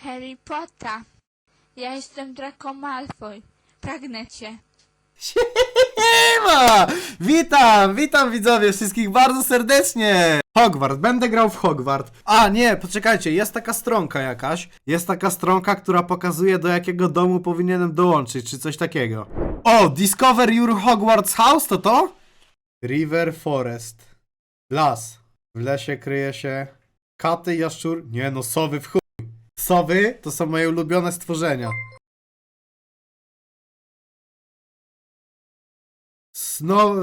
Harry Potter. Ja jestem Draco Malfoy. Pragnę cię. Siema! Witam widzowie wszystkich bardzo serdecznie! Hogwarts, będę grał w Hogwarts. A nie, poczekajcie, jest taka stronka jakaś. Jest taka stronka, która pokazuje, do jakiego domu powinienem dołączyć, czy coś takiego. O, Discover Your Hogwarts House, to? River Forest. Las. W lesie kryje się katy, jaszczur... Nie no, sowy w chuj. Sowy to są moje ulubione stworzenia.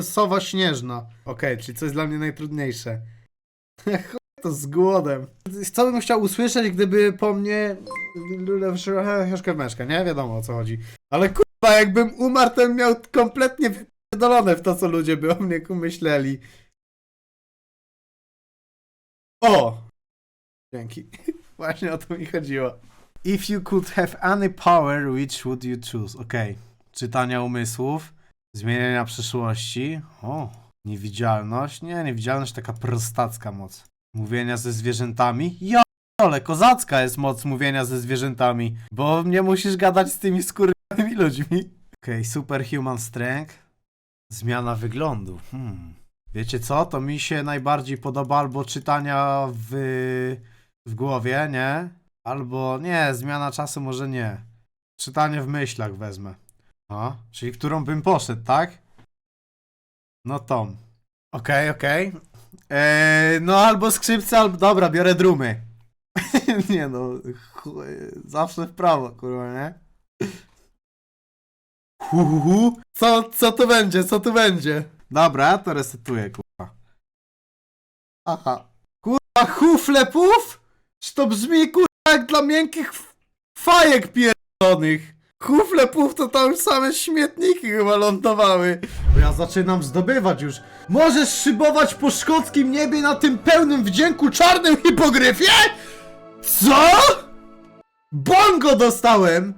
Sowa śnieżna. Okej, czyli coś dla mnie najtrudniejsze. To z głodem. Co bym chciał usłyszeć, gdyby po mnie... Troszkę meszka, nie? Wiadomo, o co chodzi. Ale kurwa, jakbym umarł, to bym miał kompletnie wypierdolone w to, co ludzie by o mnie myśleli. O! Dzięki. Właśnie o to mi chodziło. If you could have any power, which would you choose? Okej. Czytania umysłów. Zmieniania przyszłości. O, niewidzialność. Nie, niewidzialność taka prostacka moc. Mówienia ze zwierzętami. Ale kozacka jest moc mówienia ze zwierzętami. Bo nie musisz gadać z tymi skurwymi ludźmi. Okej, superhuman strength. Zmiana wyglądu. Wiecie co? To mi się najbardziej podoba albo czytania w głowie, nie? Albo nie, zmiana czasu może nie. Czytanie w myślach wezmę. O, czyli którą bym poszedł, tak? No tą. Okej. No albo skrzypce, albo... Dobra, biorę drumy. Nie no, zawsze w prawo, kurwa, nie? Co tu będzie, co tu będzie? Dobra, to resetuję, kurwa. Aha. Kurwa, huflepów? Czy to brzmi, kurwa, jak dla miękkich fajek pierdolonych? Huflepów to tam same śmietniki chyba lądowały. Bo ja zaczynam zdobywać już. Możesz szybować po szkockim niebie na tym pełnym wdzięku czarnym hipogryfie? Co? Bongo dostałem!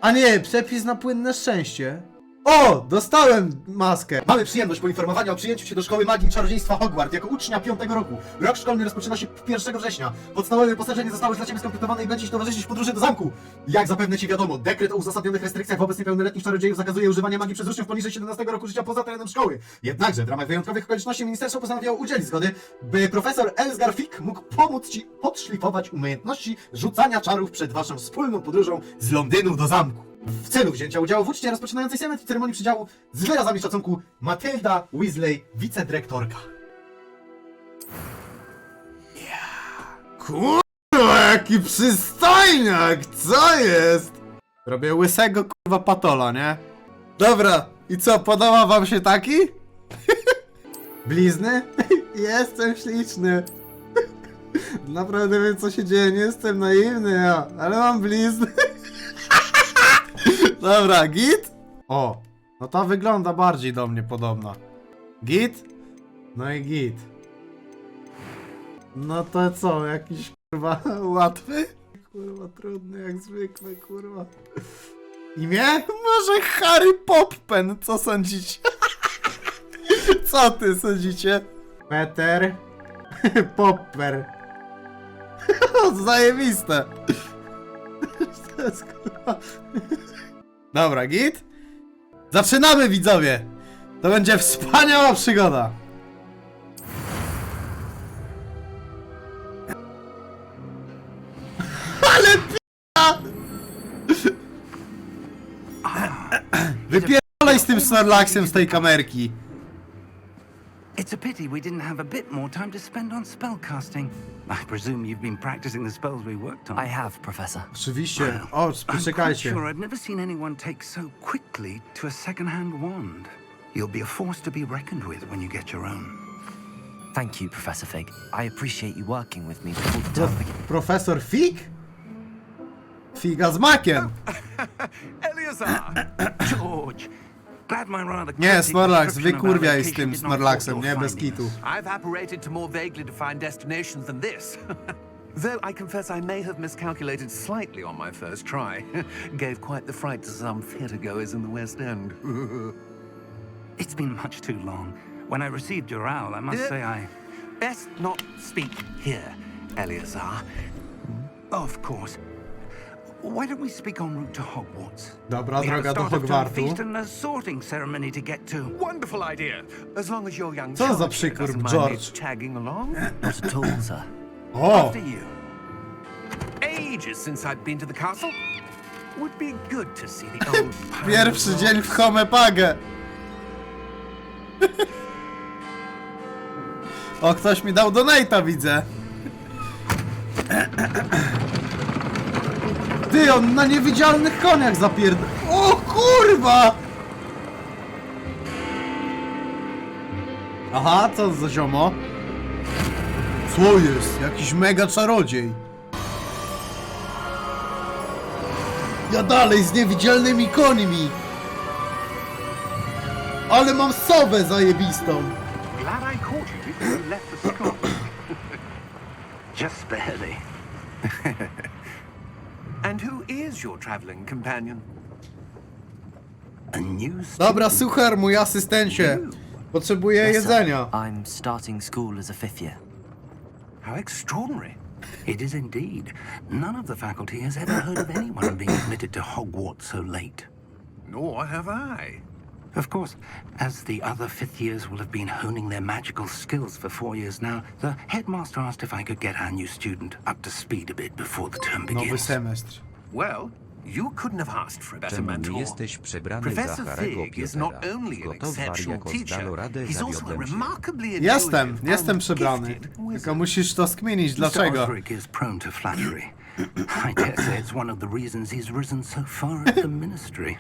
A nie, przepis na płynne szczęście. O! Dostałem maskę! Mamy przyjemność poinformowania o przyjęciu Cię do Szkoły Magii i Czarodziejstwa Hogwarts jako ucznia 5 roku. Rok szkolny rozpoczyna się 1 września. Podstawowe wyposażenie zostało już dla Ciebie skompletowane i będziesz towarzyszyć w podróży do zamku. Jak zapewne Ci wiadomo, dekret o uzasadnionych restrykcjach wobec niepełnoletnich czarodziejów zakazuje używania magii przez uczniów poniżej 17 roku życia poza terenem szkoły. Jednakże w ramach wyjątkowych okoliczności ministerstwo postanowiło udzielić zgody, by profesor Elsgar Fick mógł pomóc Ci podszlifować umiejętności rzucania czarów przed Waszą wspólną podróżą z Londynu do zamku. W celu wzięcia udziału w uczcie rozpoczynającej się ceremonii przydziału z wyrazami szacunku Matylda Weasley, wicedyrektorka. Kurwa, jaki przystojniak! Co jest? Robię łysego kurwa patola, nie? Dobra, i co, podoba wam się taki? Blizny? Jestem śliczny. Naprawdę wiem, co się dzieje, nie jestem naiwny ja, ale mam blizny. Dobra, git? O, no ta wygląda bardziej do mnie podobna. Git? No i git. No to co, jakiś kurwa łatwy? Kurwa trudny jak zwykle, kurwa. Imię? Może Harry Poppen, co sądzicie? Co ty sądzicie? Petter? Popper. Zajebiste. To jest kurwa... Dobra, git? Zaczynamy, widzowie! To będzie wspaniała przygoda! Ale p***a! Wypierdolaj z tym Snorlaxem z tej kamerki! It's a pity we didn't have a bit more time to spend on spellcasting. I presume you've been practicing the spells we worked on. I have, Professor. Oczywiście. O, I'm quite poczekajcie. sure I've never seen anyone take so quickly to a second-hand wand. You'll be a force to be reckoned with when you get your own. Thank you, Professor Fig. I appreciate you working with me before the term begins. Profesor Fig? Figa z makiem! Eleazar! George! Glad my rather Nie, cryptic Snorlax, description of our wykurwiaj z location tym did not Snorlaxem, thwart nie? your Bez findings. kitu. I've apparated to more vaguely defined destinations than this. Though I confess I may have miscalculated slightly on my first try. Gave quite the fright to some theatre goers in the West End. It's been much too long. When I received your owl, I must say I... Best not speak here, Eleazar. Of course. Why don't we speak en route to Hogwarts? Dobra, We have a droga do start of term Hogwartu. feast and a sorting ceremony to get to. Wonderful idea. As long as your young Co za child przykurw, doesn't mind George? me tagging along. Not at all, sir. O! After you. Ages since I've been to the castle. Would be good to see the old Pierwszy dzień w Homepagę. O, ktoś mi dał donate'a, widzę. Ty, on na niewidzialnych koniach zapierdol... O kurwa! Aha, co za ziomo? Co jest? Jakiś mega czarodziej. Ja dalej z niewidzialnymi końmi. Ale mam sowę zajebistą. Glad I caught you before you left the scrub. Just barely. And who is your traveling companion? A new Dobra, suchar, mój asystencie. Potrzebuję Yes, sir. jedzenia. I'm starting school as a 5th year. How extraordinary. It is indeed. None of the faculty has ever heard of anyone being admitted to Hogwarts so late. Nor have I. Of course, as the other 5th years will have been honing their magical skills for 4 years now, the headmaster asked if I could get our new student up to speed a bit before the term Nowy begins. semestr. Well, you couldn't have asked for a better Czemu nie mentor. jesteś przebrany Professor za Harry'ego Fig is not Pottera? only an Gotów, exceptional jako teacher, zdano radę, he's also a zawiodłem się. remarkably Jestem intuitive and przebrany. gifted Tylko wizard. musisz to skminić, Mr. dlaczego. Osric is prone to flattery. I dare say it's one of the reasons he's risen so far up the ministry.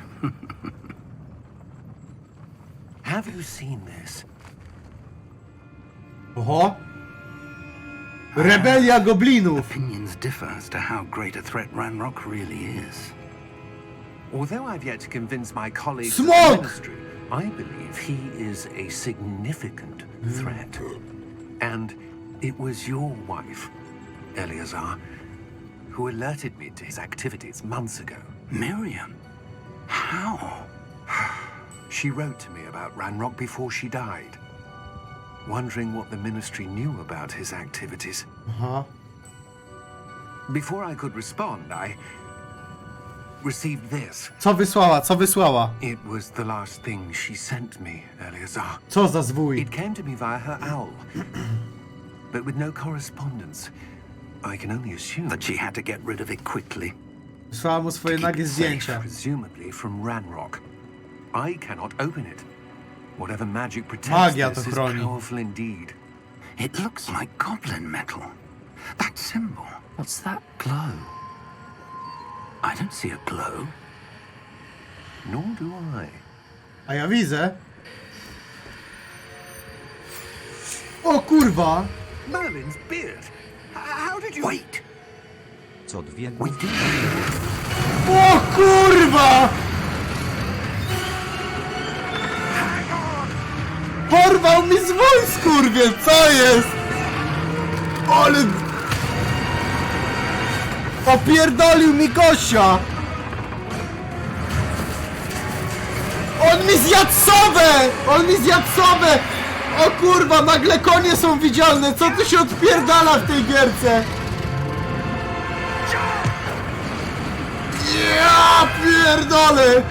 Have you seen this? Oho. Rebelia goblinów. Opinions differ as to how great a threat Ranrock really is. Although I've yet to convince my colleagues Smoke! in the ministry, I believe he is a significant threat. And it was your wife, Eleazar, who alerted me to his activities months ago. Miriam? How? She wrote to me about Ranrock before she died, wondering what the ministry knew about his activities. Aha. Before I could respond, I received this. Co wysłała, co wysłała? It was the last thing she sent me, Eleazar. Co za zwój? It came to me via her owl, but with no correspondence. I can only assume That she had to get rid of it quickly. Wysłała mu swoje keep nagie it safe, zdjęcia. presumably from Ranrock. I cannot open it. Whatever magic protects Magia to this is chroni. powerful indeed. It looks like goblin metal. That symbol. What's that glow? I don't see a glow. Nor do I. A ja widzę. O kurwa! Merlin's beard. How did you... Wait! Co dwie We did. O kurwa! Porwał mi zwój, skurwiel, co jest? Ale... Opierdolił mi gościa! On mi zjadł sowę! On mi zjadł sowę! O kurwa, nagle konie są widzialne! Co tu się odpierdala w tej gierce? Ja pierdolę!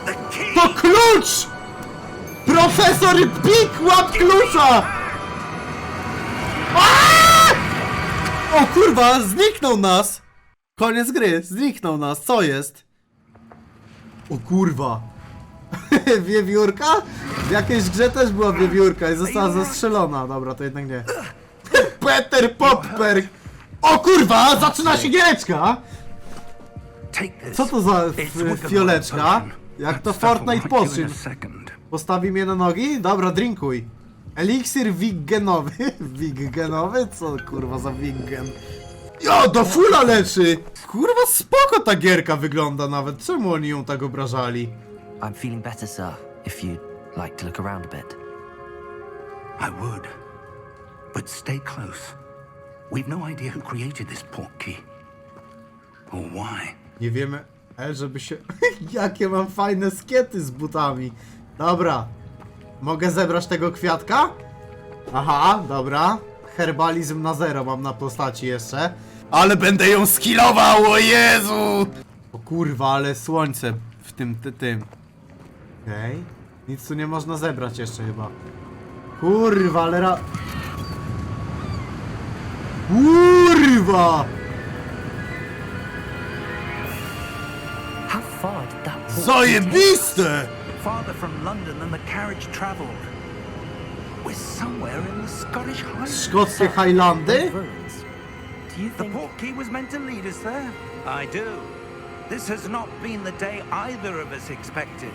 The key! To klucz! Profesor Pik, łap klucza! Aaaa! O kurwa, zniknął nas! Koniec gry, zniknął nas, co jest? O kurwa! Wiewiórka? W jakiejś grze też była wiewiórka i została zastrzelona. Dobra, to jednak nie. PETTER, POPPER! O kurwa, zaczyna się giereczka! Take this. Co to za It's Wiccan fioleczka? potion. Jak That to stuff will Fortnite knock you in potion. a second. Postawi mnie na nogi? Dobra, drinkuj. Eliksir wiggenowy. Wiggenowy? Co kurwa za wiggen? Jo, do fula leczy! Kurwa spoko ta gierka wygląda nawet. Czemu oni ją tak obrażali? I'm feeling better, sir, if you'd like to look around a bit. I would. But stay close. We've no idea who created this portkey. Or why. Nie wiemy, żeby się... Jakie mam fajne skiety z butami. Dobra. Mogę zebrać tego kwiatka? Aha, dobra. Herbalizm na 0 mam na postaci jeszcze. Ale będę ją skillował, o Jezu! O kurwa, ale słońce w tym. Okej. Nic tu nie można zebrać jeszcze chyba. Kurwa, ale Kurwa! How far did that portkey Zajebiste! Farther from London than the carriage travelled. We're somewhere in the Scottish Highlands. Szkockie Highlandy? take ruins? Do you The think... portkey was meant to lead us there. I do. This has not been the day either of us expected.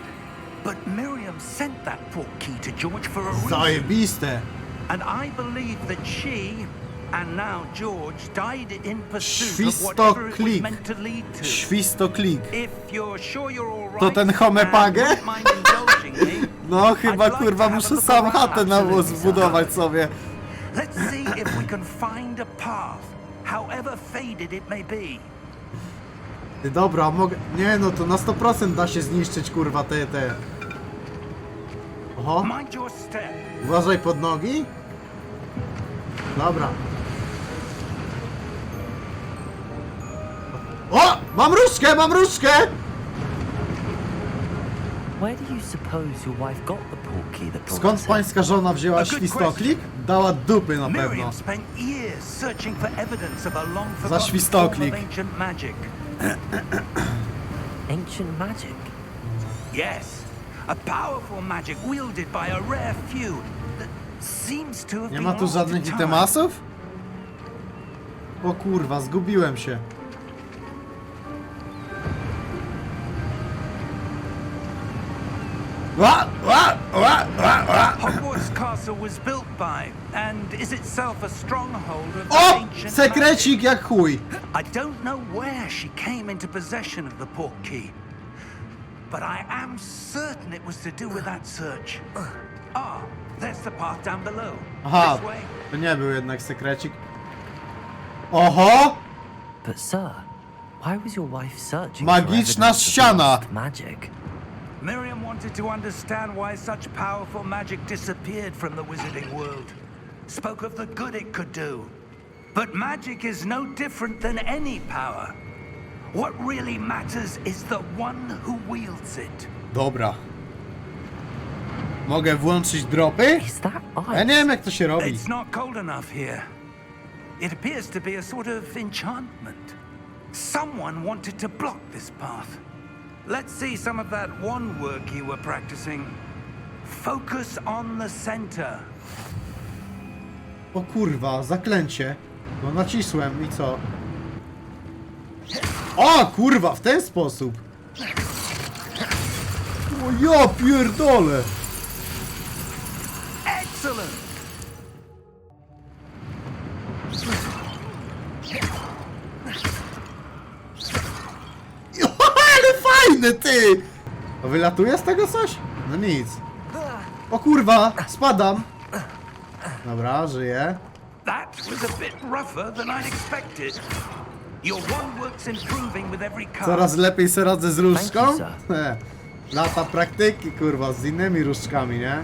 But Miriam sent that portkey to George for a reason. Zajebiste! And I believe that she, and now George, died in pursuit of whatever it was Świstoklik. meant to lead to. Świstoklik. If you're sure you're all right, To ten Homepage? and wouldn't mind indulging me, No chyba I'd like kurwa to have a muszę look sam around. chatę na wóz zbudować sobie. let's see if we can find a path, however faded it may be. Ty dobra, mogę... Nie no, to na 100% da się zniszczyć kurwa te... Oho, Mind your step. uważaj pod nogi. Dobra. O! Mam różdżkę, mam różdżkę! Where do you suppose your wife got the portkey that brought Skąd us here? pańska żona wzięła A good świstoklik? Dała dupy na pewno. Miriam spent years searching for evidence of a long Za forgotten świstoklik. form of ancient magic. Ancient magic? Yes, a powerful magic wielded by a rare few that seems to have Nie been ma tu lost to żadnych time. itemasów? O kurwa, zgubiłem się. Hogwarts Castle was built by, and is itself a stronghold of O! ancient Sekrecik jak chuj. I don't know where she came into possession of the portkey, but I am certain it was to do with that search. Ah, there's the path down below. Aha, This way. to nie był jednak sekrecik. Oho! But sir, why was your wife searching Magiczna for evidence of ściana. lost magic? Miriam wanted to understand why such powerful magic disappeared from the wizarding world. Spoke of the good it could do. But magic is no different than any power. What really matters is the one who wields it. Dobra. Mogę włączyć dropy? Is that Ja nie ice? wiem jak to się robi. It's not cold enough here. It appears to be a sort of enchantment. Someone wanted to block this path. Let's see some of that one work you were practicing. Focus on the center. O kurwa, zaklęcie. No nacisłem i co? O kurwa, w ten sposób. O ja pierdolę. Excellent! Ale fajne ty! A wylatuje z tego coś? No nic. O kurwa, spadam. Dobra, żyję. That was a bit rougher than I'd expected. Your one work's improving with every card. Coraz lepiej se radzę z różdżką. Thank you, Lata praktyki, kurwa, z innymi różdżkami, nie?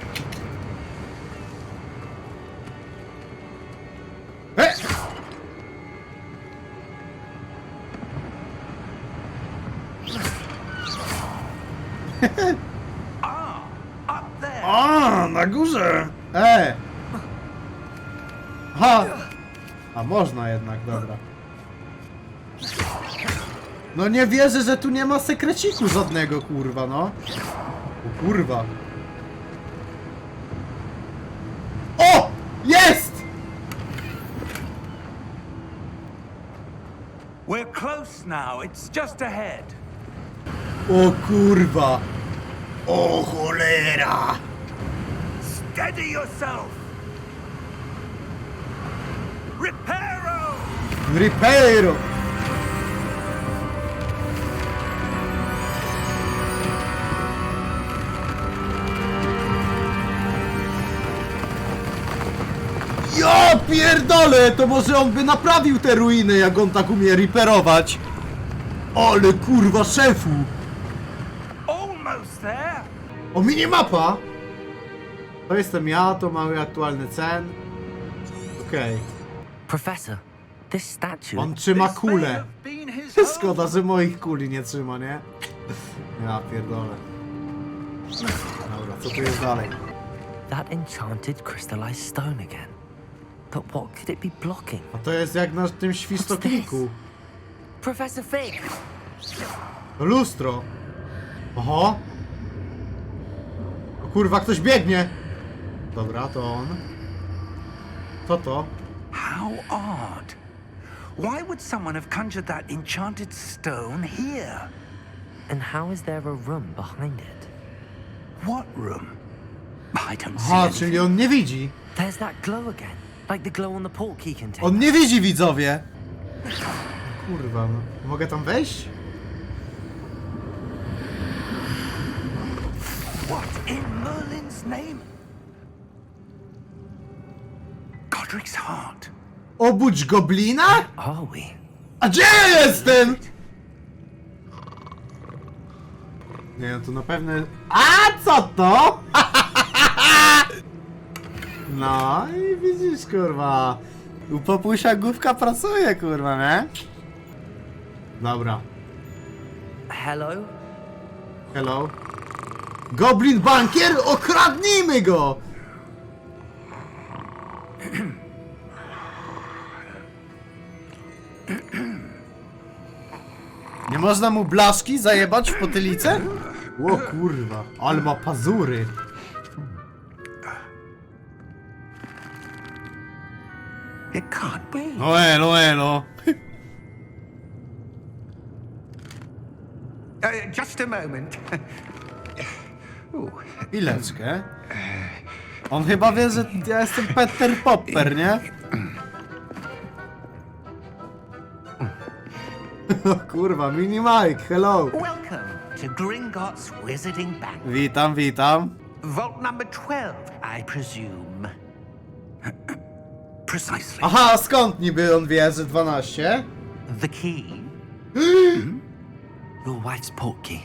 Up there! A, na górze! Ha! A można jednak, dobra. No nie wierzę, że tu nie ma sekreciku żadnego, kurwa, no. O kurwa. O! Jest! We're close now. It's just ahead. O kurwa. O cholera. Steady yourself. Reparo! Ribeiro. Ja pierdolę, to może on by naprawił te ruiny, jak on tak umie riperować. Ale kurwa szefu. Almost there. O, minimapa. To jestem ja, to mały aktualny cen. Okej. Professor, this statue... On trzyma This may kulę. have been his home. Szkoda, że moich kuli nie trzyma, nie? Ja pierdolę. Dobra, co tu jest dalej? That enchanted crystallized stone again. But what could it be blocking? A to jest jak na tym świstokliku. Professor Fig! Lustro. Oho. O kurwa, ktoś biegnie. Dobra, to on. Co to? How odd. Why would someone have conjured that enchanted stone here? And how is there a room behind it? What room? I don't see Aha, anything. czyli on nie widzi. There's that glow again. Like the glow on the port key container. On nie widzi, widzowie. Kurwa, no. Mogę tam wejść? What in Merlin's name? Godric's heart. Obudź goblina? Are we? A gdzie ja jestem? Nie, no to na pewno... A co to? No i widzisz, kurwa. U popusia główka pracuje, kurwa, nie? Dobra. Hello? Hello. Goblin bankier? Okradnijmy go! Nie można mu blaszki zajebać w potylicę? O kurwa, ale ma pazury. It can't be. No elo, elo. Just a moment. Chwileczkę. On chyba wie, że ja jestem Petter Popper, nie? O kurwa, mini Mike, hello. Welcome to Gringotts Wizarding Bank. Witam, witam. Vault number 12, I presume. Precisely. Aha, skąd niby on wie, że 12? The key? Your wife's port key.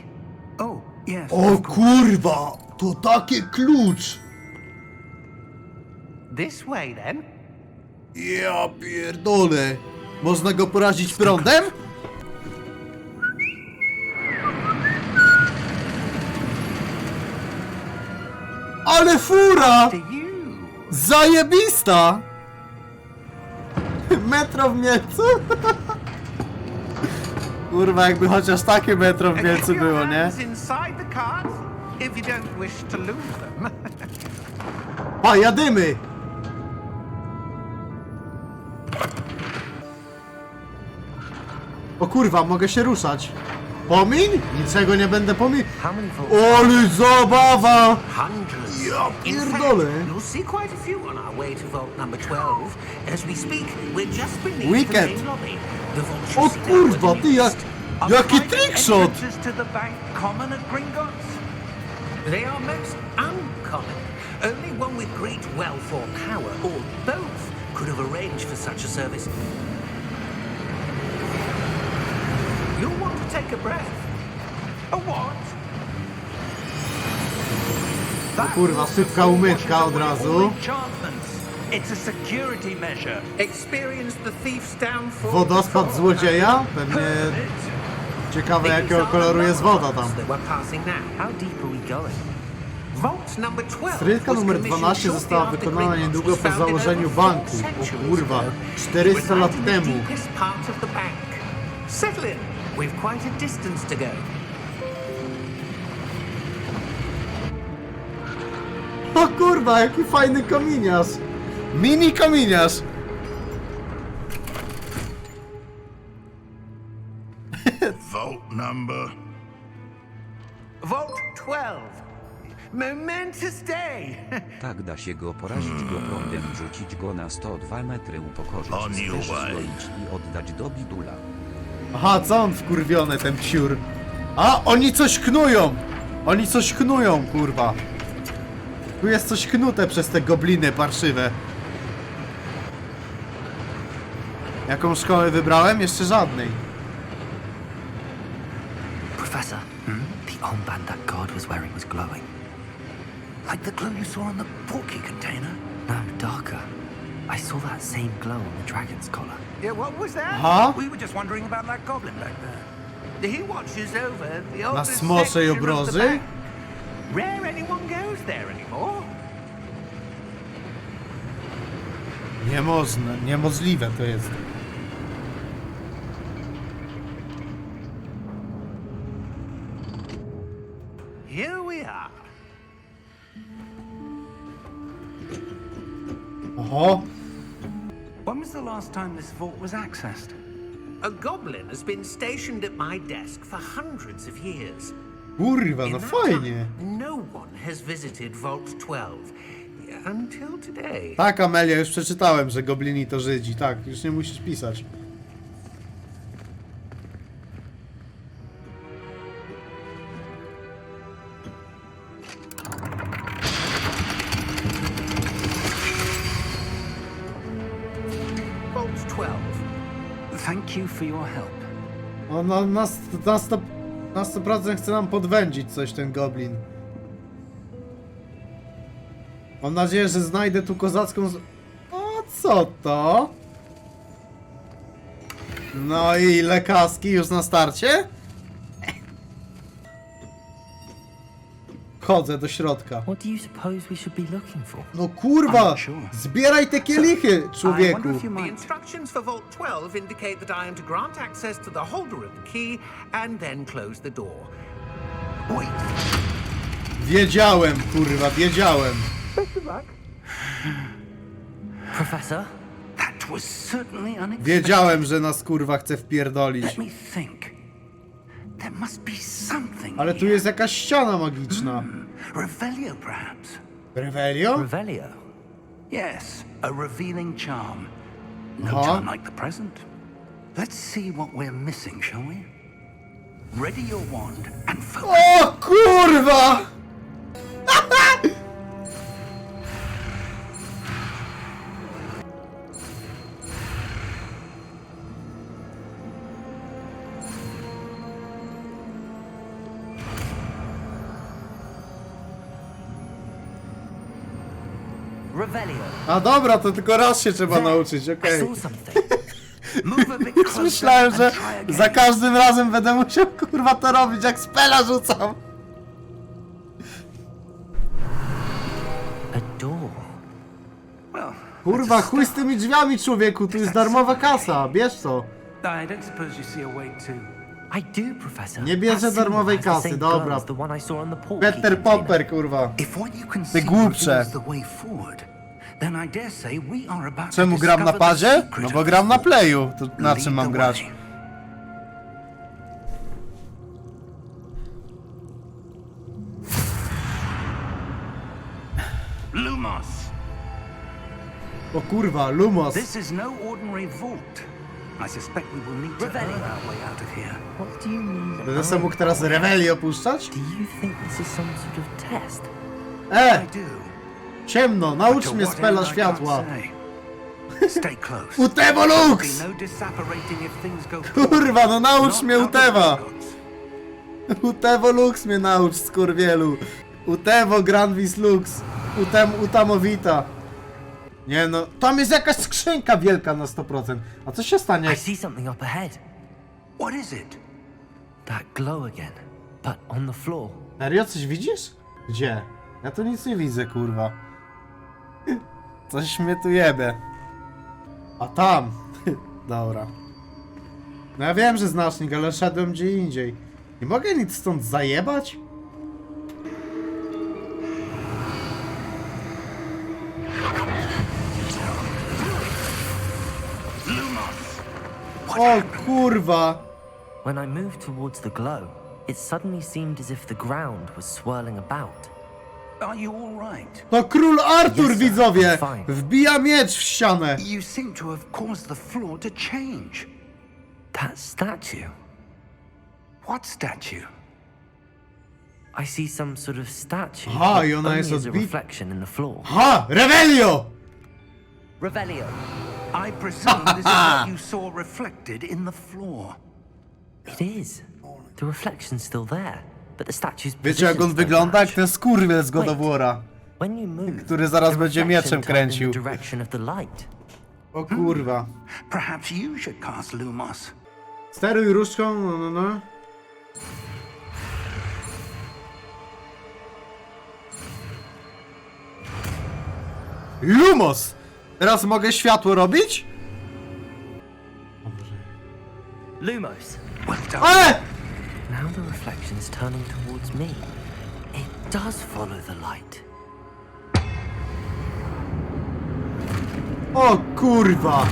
Oh, yes. O kurwa, to taki klucz. This way then. Ja pierdolę. Można go porazić prądem? Ale fura! To you. Zajebista! Metro w Mielcu? Kurwa, jakby chociaż takie metro w Mielcu Keep your było, nie? hands inside the cards if you don't wish to lose them. Pa, jadymy! O kurwa, mogę się ruszać. Pomiń? Niczego nie będę pomiń. How many vaults? Ale zabawa! Hundreds. Ja In fact, pierdolę. you'll see quite a few on our way to vault number 12. As we speak, we're just beneath Wicked. the main lobby. The vault should O sit down kurwa, within ty jak... east. Are Jaki private trickshot! entrances to the bank common at Gringotts? They are most uncommon. Only one with great wealth or power, or both, could have arranged for such a service. You'll want to take a breath. A what? O kurwa, szybka umytka od razu. Enchantments. It's a security measure. Experience the thief's downfall. Wodospad złodzieja? Pewnie ciekawe jakiego koloru jest woda tam. That we're passing now. How deep are we going? Vault number 12 Stryjka was numer commissioned 12 shortly została after wykonana Gringotts niedługo was po founded założeniu over 4 banku. centuries O kurwa, ago. 400 It was lat right in the temu. deepest part of the bank. Settle in. We've quite a distance to go. O kurwa, jaki fajny kominiarz. Mini kominiarz. Vault number. Vault 12. Momentous day. Tak da się go porazić go prądem, rzucić go na 102 metry, upokorzyć, On your zderzyć, way. zgolić i oddać do bidula. Aha, co on wkurwiony, ten psiur? A, oni coś knują! Oni coś knują, kurwa. Tu jest coś knute przez te gobliny parszywe. Jaką szkołę wybrałem? Jeszcze żadnej. Professor, the armband that guard was wearing was glowing. Like the glow you saw on the porky container? No, darker. I saw that same glow on the dragon's collar. Yeah, what was that? Aha. We were just wondering about that goblin back there. He watches over the Na oldest smoczej section of the obroży? bank. Rare anyone goes there anymore. Niemożliwe to jest. Here we are. Oho. When was the last time this vault was accessed? A goblin has been stationed at my desk for hundreds of years. Kurwa, In no that fajnie. time, no one has visited Vault 12 until today. Tak, Amelia, już przeczytałem, że goblini to Żydzi. Tak, już nie musisz pisać. Vault 12. Thank you for your help. On na 100% chce nam podwędzić coś, ten goblin. Mam nadzieję, że znajdę tu kozacką... O, co to? No i lekarski już na starcie? Chodzę do środka. What do you suppose we should be looking for? No kurwa! I'm sure. Zbieraj te kielichy, I wonder człowieku! if you The might... instructions for Vault 12 indicate that I am to grant access to the holder of the key and then close the door. Wait. Wiedziałem, kurwa, wiedziałem. Professor? That was certainly unexpected. Wiedziałem, że nas kurwa chce wpierdolić. Let me think. There must be something Ale tu here. jest jakaś ściana magiczna. Revelio, perhaps? Revelio? Revelio? Yes, a revealing charm. No Huh? charm like the present. Let's see what we're missing, shall we? Ready your wand and focus. O kurwa! Revelio. A dobra, to tylko raz się trzeba nauczyć, I okej. saw something. Move a bit closer Myślałem, że and try again. za każdym razem będę musiał kurwa to robić, jak spela rzucam. A door. Well, Kurwa, that's a chuj z tymi drzwiami, człowieku, tu jest darmowa kasa, bierz to. I don't suppose you see a way to... I do, Professor. Nie bierze That symbol darmowej has the kasy, same dobra. glow as the one I saw on the portkey Petter container. Popper, kurwa. If what you can Ty see głupcze. reveals the way forward, then I dare say we are about to Czemu gram na discover the padzie? secret No of bo this gram na vault. playu, to na Lead czym mam the grać? way. Lumos! O kurwa, Lumos. This is no ordinary vault. I suspect we will need to earn our way out of here. What do you mean? Będę sobie mógł teraz Revelio opuszczać? Do you think this is some sort of test? I do. Ciemno, But naucz to mnie what spela end I światła. can't say. Stay close. Utewo There'll Lux! be no disapparating if things go Kurwa, no naucz Not mnie out of Utewa! Hogwarts. Utewo Lux mnie naucz, skurwielu. Utewo Grandvis Lux. Utamowita. Nie no, tam jest jakaś skrzynka wielka na 100%. A co się stanie? I see something up ahead. What is it? That glow again, but on the floor. Serio, coś widzisz? Gdzie? Ja tu nic nie widzę, kurwa. Coś mnie tu jebie. A tam. Dobra. No ja wiem, że znacznik, ale szedłem gdzie indziej. Nie mogę nic stąd zajebać? O kurwa! When I moved towards the glow, it suddenly seemed as if the ground was swirling about. Are you all right? To król Artur, Yes, sir. widzowie! I'm fine. Wbija miecz w ścianę! You seem to have caused the floor to change. That statue. What statue? I see some sort of statue. Aha, but i ona only jest as a odbita. reflection in the floor. Ha! Revelio! Revelio. I presume this is what you saw reflected in the floor. It is. The reflection's still there, but the statue's Wiecie jak on positions don't wygląda? Jak match. ten skurwiel z God of Wait. War'a. When you move, który zaraz the będzie mieczem reflection turned in kręcił. the direction of the light. O kurwa. Perhaps you should cast Lumos. Steruj różdżką, no. Lumos! Teraz mogę światło robić? Lumos. Well done. Ale! Now the reflection is turning towards me. It does follow the light. O kurwa!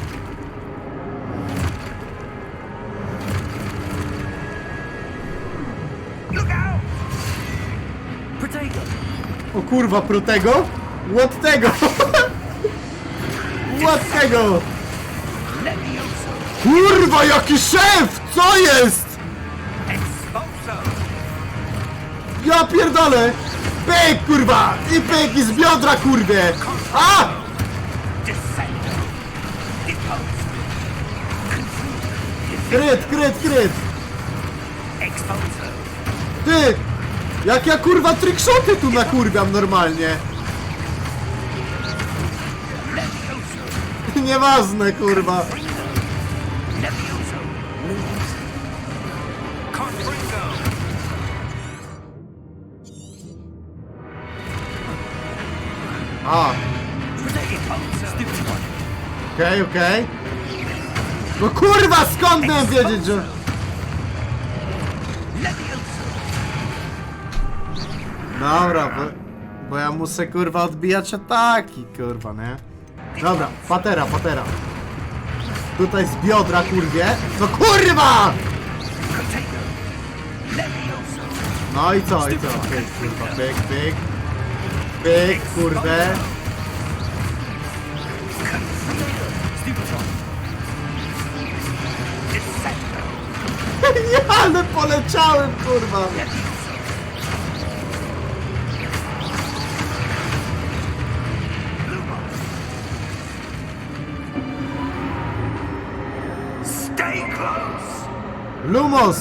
Look out! Protego! O kurwa, protego? Łot tego! Łot tego! Levioso! Kurwa, jaki szef! Co jest? Expulso! Ja pierdolę! Pyk, kurwa! I pyk, i z biodra, kurwie! A! Descendo! Depose! Kryt! Expulso! Ty! Jak ja kurwa trickshoty tu nakurwiam normalnie! Levioso! Nieważne, kurwa! Levioso! Confringo! A! Expulso! Okej. No kurwa, skąd miałem wiedzieć, że... Dobra, bo ja muszę kurwa odbijać ataki, kurwa, nie? Dobra, patera. Tutaj z biodra, kurwie. No kurwa! No i co? Pyk, kurwa, pyk, kurwę. Ja, ale poleciałem, kurwa! Stay close! Lumos!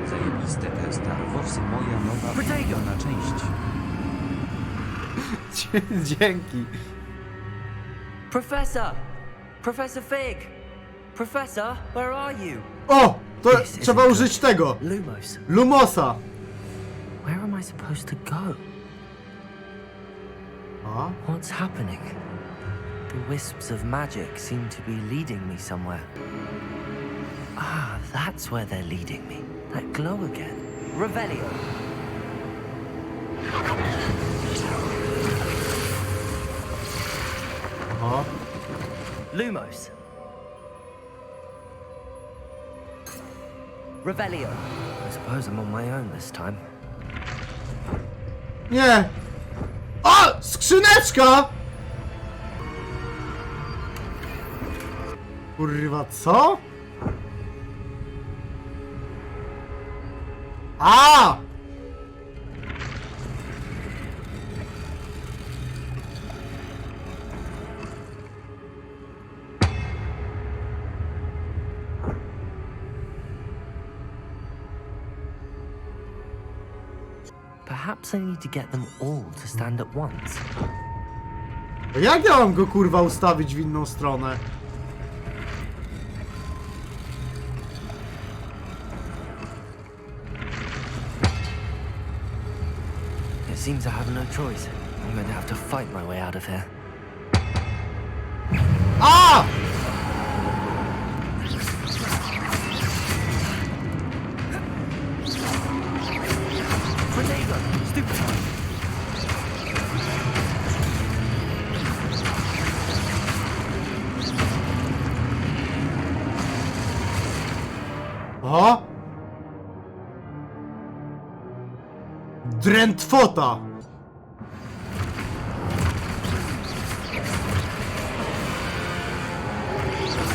Zajebiste te Star Warsy, moja nowa ulubiona część. Dzięki. Professor! Professor Fig! Professor, where are you? O! To trzeba użyć tego! Lumos, Lumosa! where am I supposed to go? A? What's happening? The wisps of magic seem to be leading me somewhere. Ah, that's where they're leading me. That glow again. Revelio. O. Lumos. Revelio. I suppose I'm on my own this time. Nie! O! Skrzyneczka! Kurwa, co? A! Perhaps I need to get them all to stand at once. Jak ja mam go kurwa ustawić w inną stronę? It seems I have no choice. I'm going to have to fight my way out of here. A! Protego! Stupefy! O! Drętwota!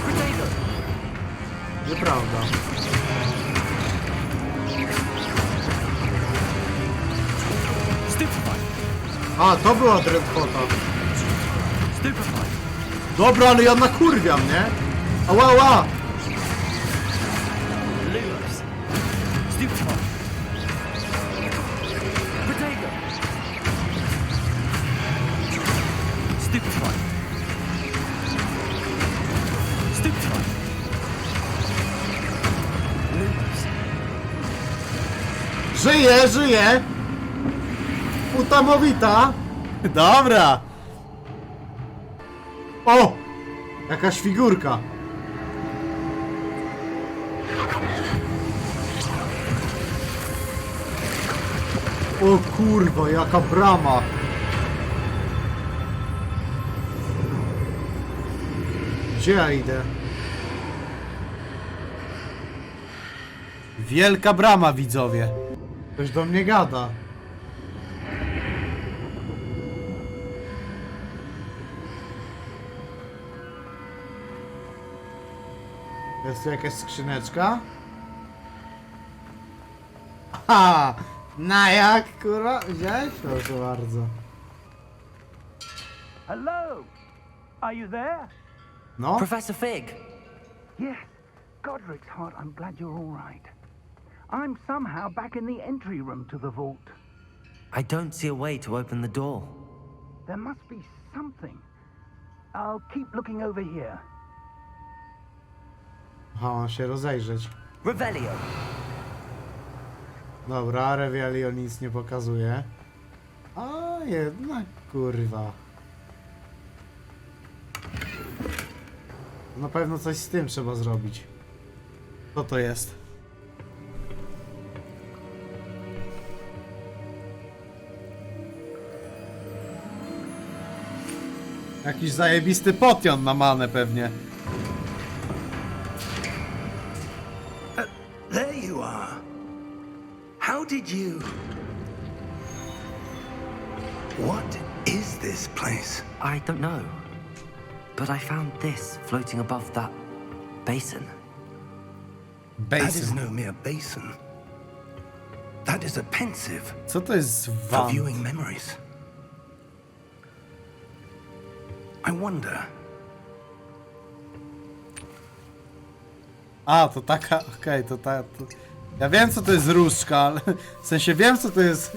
Protego! Nieprawda. Stupefy! A, to była drętwota. Stupefy! Dobra, ale ja nakurwiam, nie? Ała, ała! Lumos! Stupefy! Protego! Żyje, żyje! Utamowita! Dobra! O! Jakaś figurka. O kurwa, jaka brama! Gdzie ja idę? Wielka brama, widzowie. Ktoś do mnie gada. Jest tu jakaś skrzyneczka? Ha! Na jak, kurwa? Wziąłeś? Proszę bardzo. Hello? Are you there? No? Professor Fig! Yes. Godric's heart, I'm glad you're all right. I'm somehow back in the entry room to the vault. I don't see a way to open the door. There must be something. I'll keep looking over here. Aha, mam się rozejrzeć. Revelio! Dobra, Revelio nic nie pokazuje. A jednak, kurwa. Na pewno coś z tym trzeba zrobić. Co to jest? Jakiś zajebisty potion na manę pewnie. There you are. How did you... What is this place? I don't know. But I found this floating above that basin. That is no mere basin. That is a pensive Co to jest for wam? viewing memories. I wonder... A, to taka, okej, to ta... To... Ja wiem, co to jest różdżka, ale... W sensie wiem, co to jest...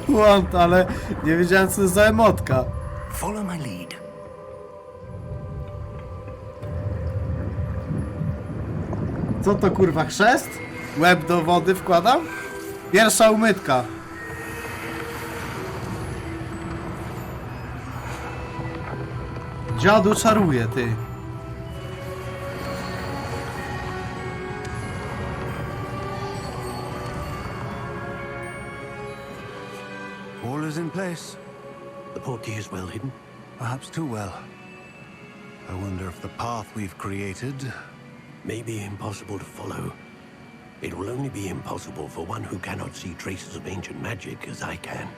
Łąd, ale nie wiedziałem, co to jest za emotka. Follow my lead. Co to, kurwa, chrzest? Łeb do wody wkładam? Pierwsza umytka. Dziadu czaruje, ty. All is in place. The portkey is well hidden. Perhaps too well. I wonder if the path we've created... May be impossible to follow. It will only be impossible for one who cannot see traces of ancient magic as I can.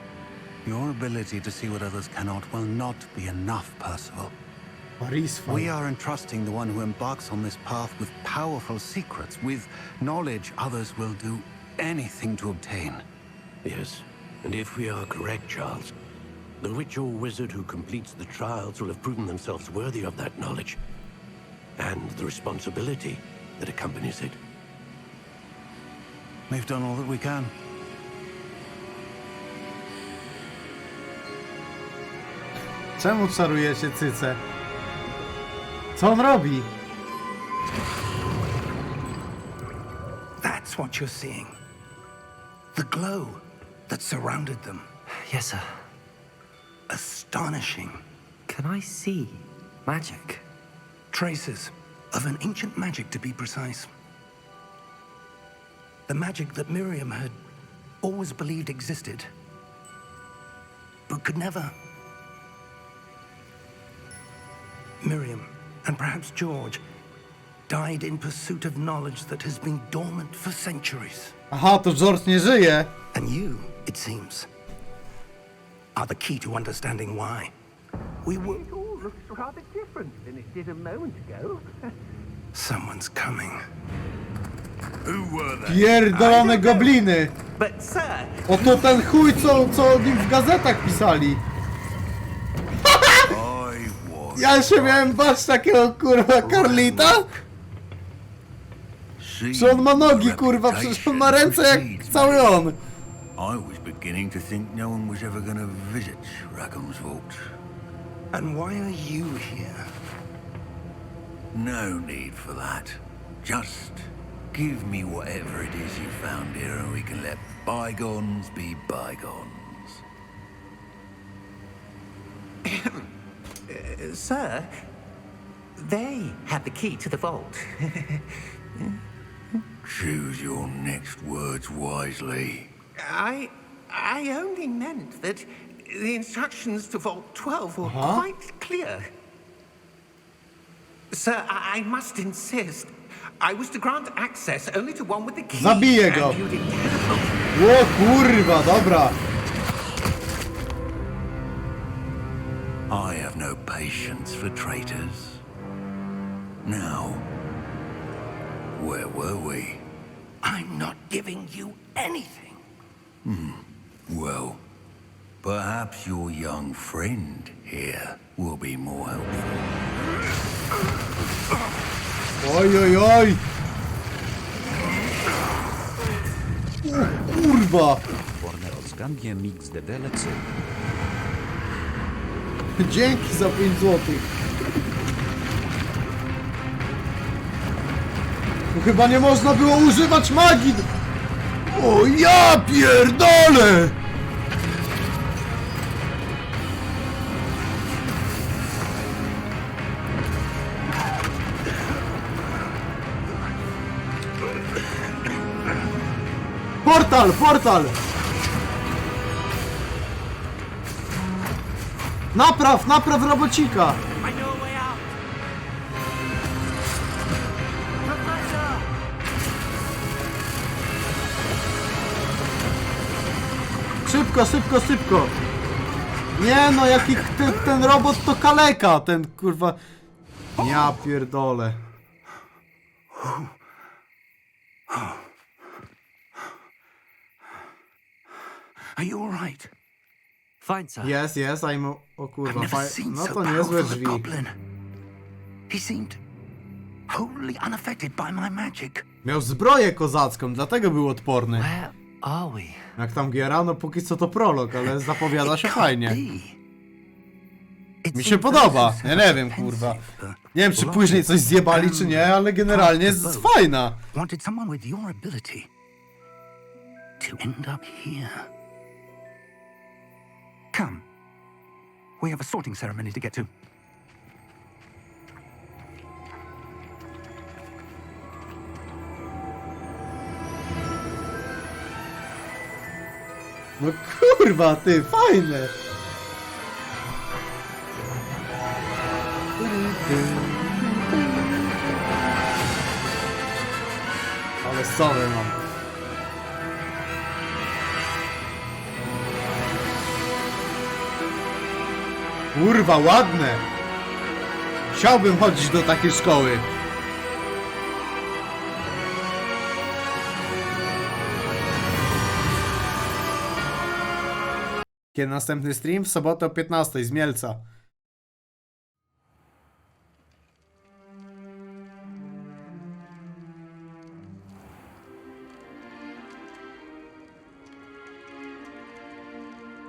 Your ability to see what others cannot will not be enough, Percival. We are entrusting the one who embarks on this path with powerful secrets, with knowledge others will do anything to obtain. Yes, and if we are correct, Charles, the witch or wizard who completes the trials will have proven themselves worthy of that knowledge, and the responsibility that accompanies it. We've done all that we can. Czemu czarujecie cycę? Co on robi? That's what you're seeing. The glow that surrounded them. Yes, sir. Astonishing. Can I see magic? Traces of an ancient magic, to be precise. The magic that Miriam had always believed existed, but could never. Miriam, and perhaps George, died in pursuit of knowledge that has been dormant for centuries. Aha, to George nie żyje. And you, it seems, are the key to understanding why. We were... It all looks rather different than it did a moment ago. Someone's coming. Who were they? Pierdolone gobliny. But sir, Oto ten chuj, co o nim w gazetach pisali. Ja się miałem bać takiego, kurwa, Karlita? Że on ma nogi, kurwa, przecież on ma ręce jak cały on. I was beginning to think no one was ever going to visit Rackham's vault. And why are you here? No need for that. Just Give me whatever it is you found here and we can let bygones be bygones. Sir, they had the key to the vault. Choose your next words wisely. I only meant that the instructions to Vault 12 were quite clear. Sir, I must insist. I was to grant access only to one with the key. Zabiję go! and you didn't have O kurwa, dobra! I have no patience for traitors. Now, where were we? I'm not giving you anything. Well, perhaps your young friend here will be more helpful. Oj, oj, oj! O kurwa! Warner Odzgambie Mix de DLC. Dzięki za 5 złotych. Tu chyba nie można było używać magii! O ja pierdolę! Portal, portal! Napraw robocika! Szybko! Nie no, jaki ten robot to kaleka, ten kurwa... Ja pierdolę. Are you all right? Fine, sir. Yes, I'm... O I've kurwa, never seen no so to niezłe powerful a drzwi. goblin. He seemed wholly unaffected by my magic. Miał zbroję kozacką, dlatego był odporny. Where are we? Jak tam giera, no póki co to prolog, ale zapowiada się fajnie. Mi się podoba, ja nie wiem kurwa. Nie wiem czy później coś zjebali czy nie, ale generalnie jest fajna. Wanted someone with your ability to end up here. Come. We have a sorting ceremony to get to. No kurwa ty, fajne. Ale sorry mam. Kurwa, ładne! Chciałbym chodzić do takiej szkoły. Kiedy następny stream? W sobotę o 15 z Mielca.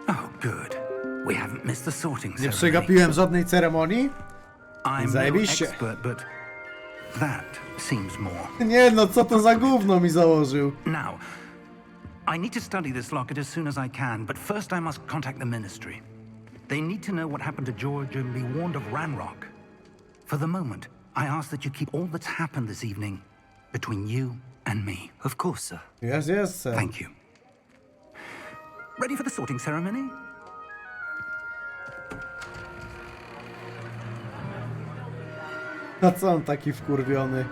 Oh, good. We haven't missed the sorting Nie ceremony. przegapiłem żadnej ceremonii? I'm no Zajebiście. expert, but that seems more. Nie no, co to za gówno mi założył? Now, I need to study this locket as soon as I can, but first I must contact the Ministry. They need to know what happened to George and be warned of Ranrock. For the moment, I ask that you keep all that's happened this evening between you and me. Of course, sir. Yes, sir. Thank you. Ready for the sorting ceremony? A co on taki wkurwiony?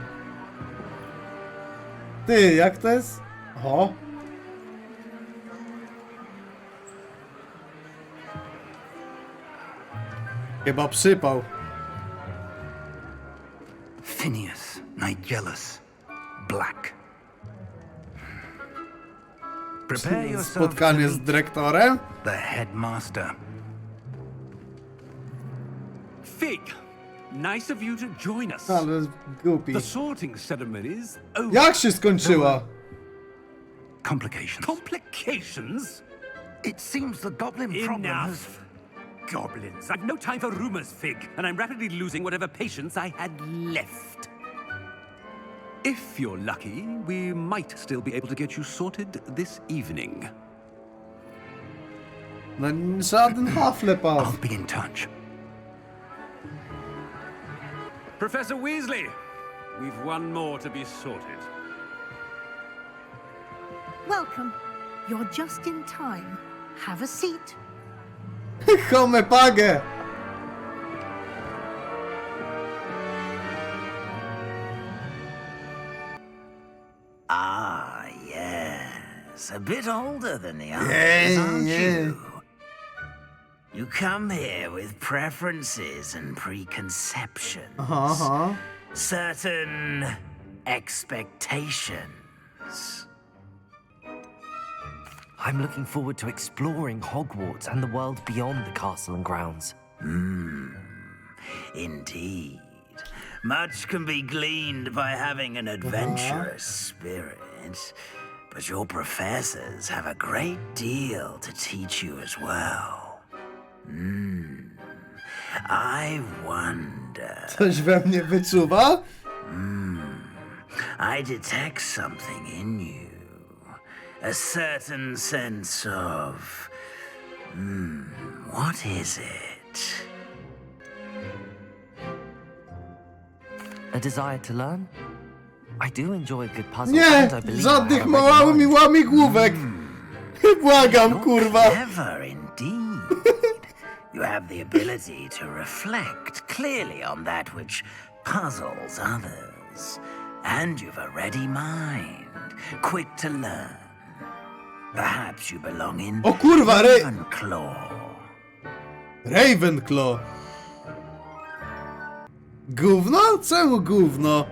Ty, jak to jest? O! Chyba przypał. Phineas, Nigellus, Black. Prepare yourself Spotkanie to z meet dyrektorem? the headmaster. Fig, nice of you to join us. Ale głupi. The sorting ceremony's over. Jak się skończyła? Complications. Complications? It seems the goblin problem has... Enough. Goblins. I've no time for rumors, Fig, and I'm rapidly losing whatever patience I had left. If you're lucky, we might still be able to get you sorted this evening. No żaden Hufflepuff. I'll be in touch. Professor Weasley, we've one more to be sorted. Welcome. You're just in time. Have a seat. Home pagę. Ah, yes. A bit older than the others, aren't you? You come here with preferences and preconceptions. Certain expectations. I'm looking forward to exploring Hogwarts and the world beyond the castle and grounds. Indeed. Much can be gleaned by having an adventurous spirit, but your professors have a great deal to teach you as well. I wonder... Coś we mnie wyczuwa? I detect something in you. A certain sense of... what is it? A desire to learn? I do enjoy a good puzzle. Nie! And I believe Żadnych I have a ready mind. łamigłówek! Błagam, kurwa! Clever indeed. You have the ability to reflect clearly on that which puzzles others. And you've a ready mind, quick to learn. Perhaps you belong in O kurwa, Ravenclaw. Ravenclaw! Gówno? Czemu gówno?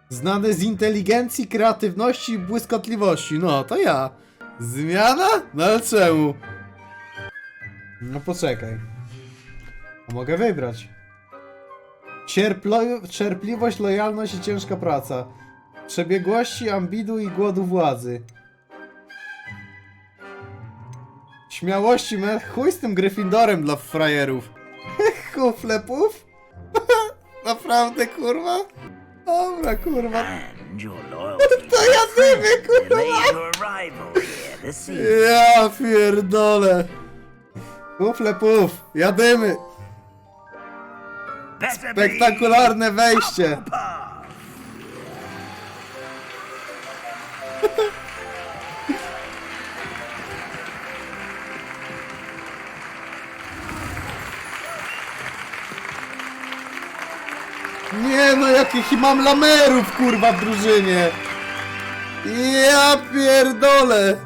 Znany z inteligencji, kreatywności i błyskotliwości. No, to ja. Zmiana? No ale czemu? No poczekaj. A mogę wybrać. Cierpliwość, lojalność i ciężka praca. Przebiegłości, ambidu i głodu władzy. Śmiałości, chuj z tym Gryffindorem dla frajerów. Hufflepów? Naprawdę, kurwa? Dobra, kurwa. To jadymy, kurwa! Ja pierdolę. Hufflepów, jadymy. Spektakularne wejście. Nie no, jakich mam lamerów, kurwa, w drużynie. Ja pierdolę.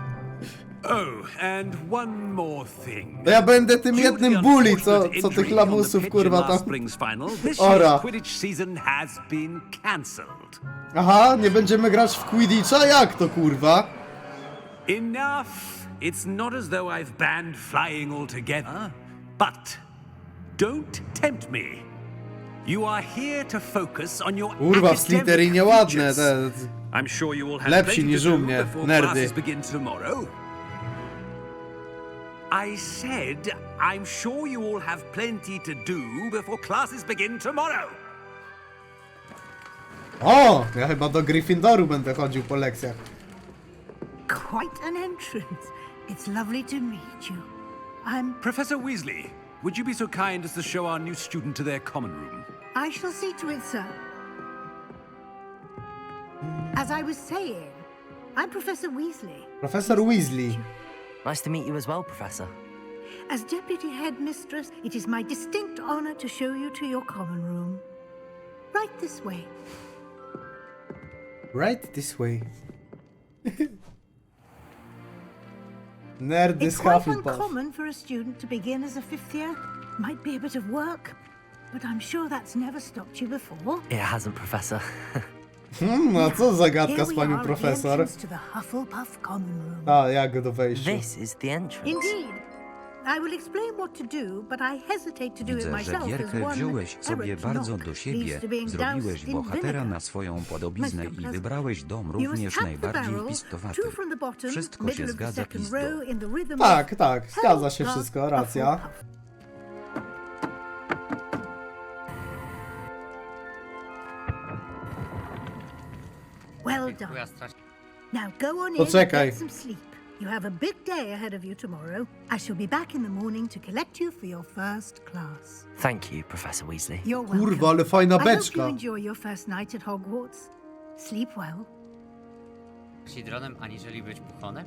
Oh, and one more thing. To ja będę tym jednym bully, co tych lamusów, kurwa, tam ora. Aha, nie będziemy grać w Quidditcha? Jak to, kurwa? Enough. It's not as though I've banned flying altogether, but don't tempt me. You are here to focus on your kurwa, w Slytherinie ładne, te... I'm sure you will have lepsi niż u mnie, nerdy. I said, I'm sure you all have plenty to do before classes begin tomorrow. O, ja chyba do Gryffindoru będę chodził po lekcjach. Quite an entrance. It's lovely to meet you. I'm... Professor Weasley, would you be so kind as to show our new student to their common room? I shall see to it, sir. As I was saying, I'm Professor Weasley. Professor Weasley. Nice to meet you as well, Professor. As Deputy Headmistress, it is my distinct honor to show you to your common room. Right this way. Right this way. Nerdy It's z quite Hufflepuff. uncommon for a student to begin as a fifth year. Might be a bit of work, but I'm sure that's never stopped you before. It hasn't, Professor. No co zagadka Here z we panią are at the profesor? entrance to the Hufflepuff common room. A, jak do wejścia. This is the entrance. Indeed. I will explain what to do, but I hesitate to do it Widzę, że myself as gierkę one wziąłeś sobie errant bardzo knock do siebie, leads to being zrobiłeś doused in bohatera vinegar. na swoją podobiznę i wybrałeś dom You must również tap the najbardziej barrel, pistowaty. two from the bottom, Wszystko middle się of the zgadza, second pizdo. row in the rhythm Tak, of tak, zgadza się Help, wszystko, racja. Hufflepuff. Well done. Now go on in and Poczekaj. get some sleep. You have a big day ahead of you tomorrow. I shall be back in the morning to collect you for your first class. Thank you, Professor Weasley. You're welcome. Kurwa, ale fajna I hope you beczka. enjoy your first night at Hogwarts. Sleep well. Dronem aniżeli być puchonem?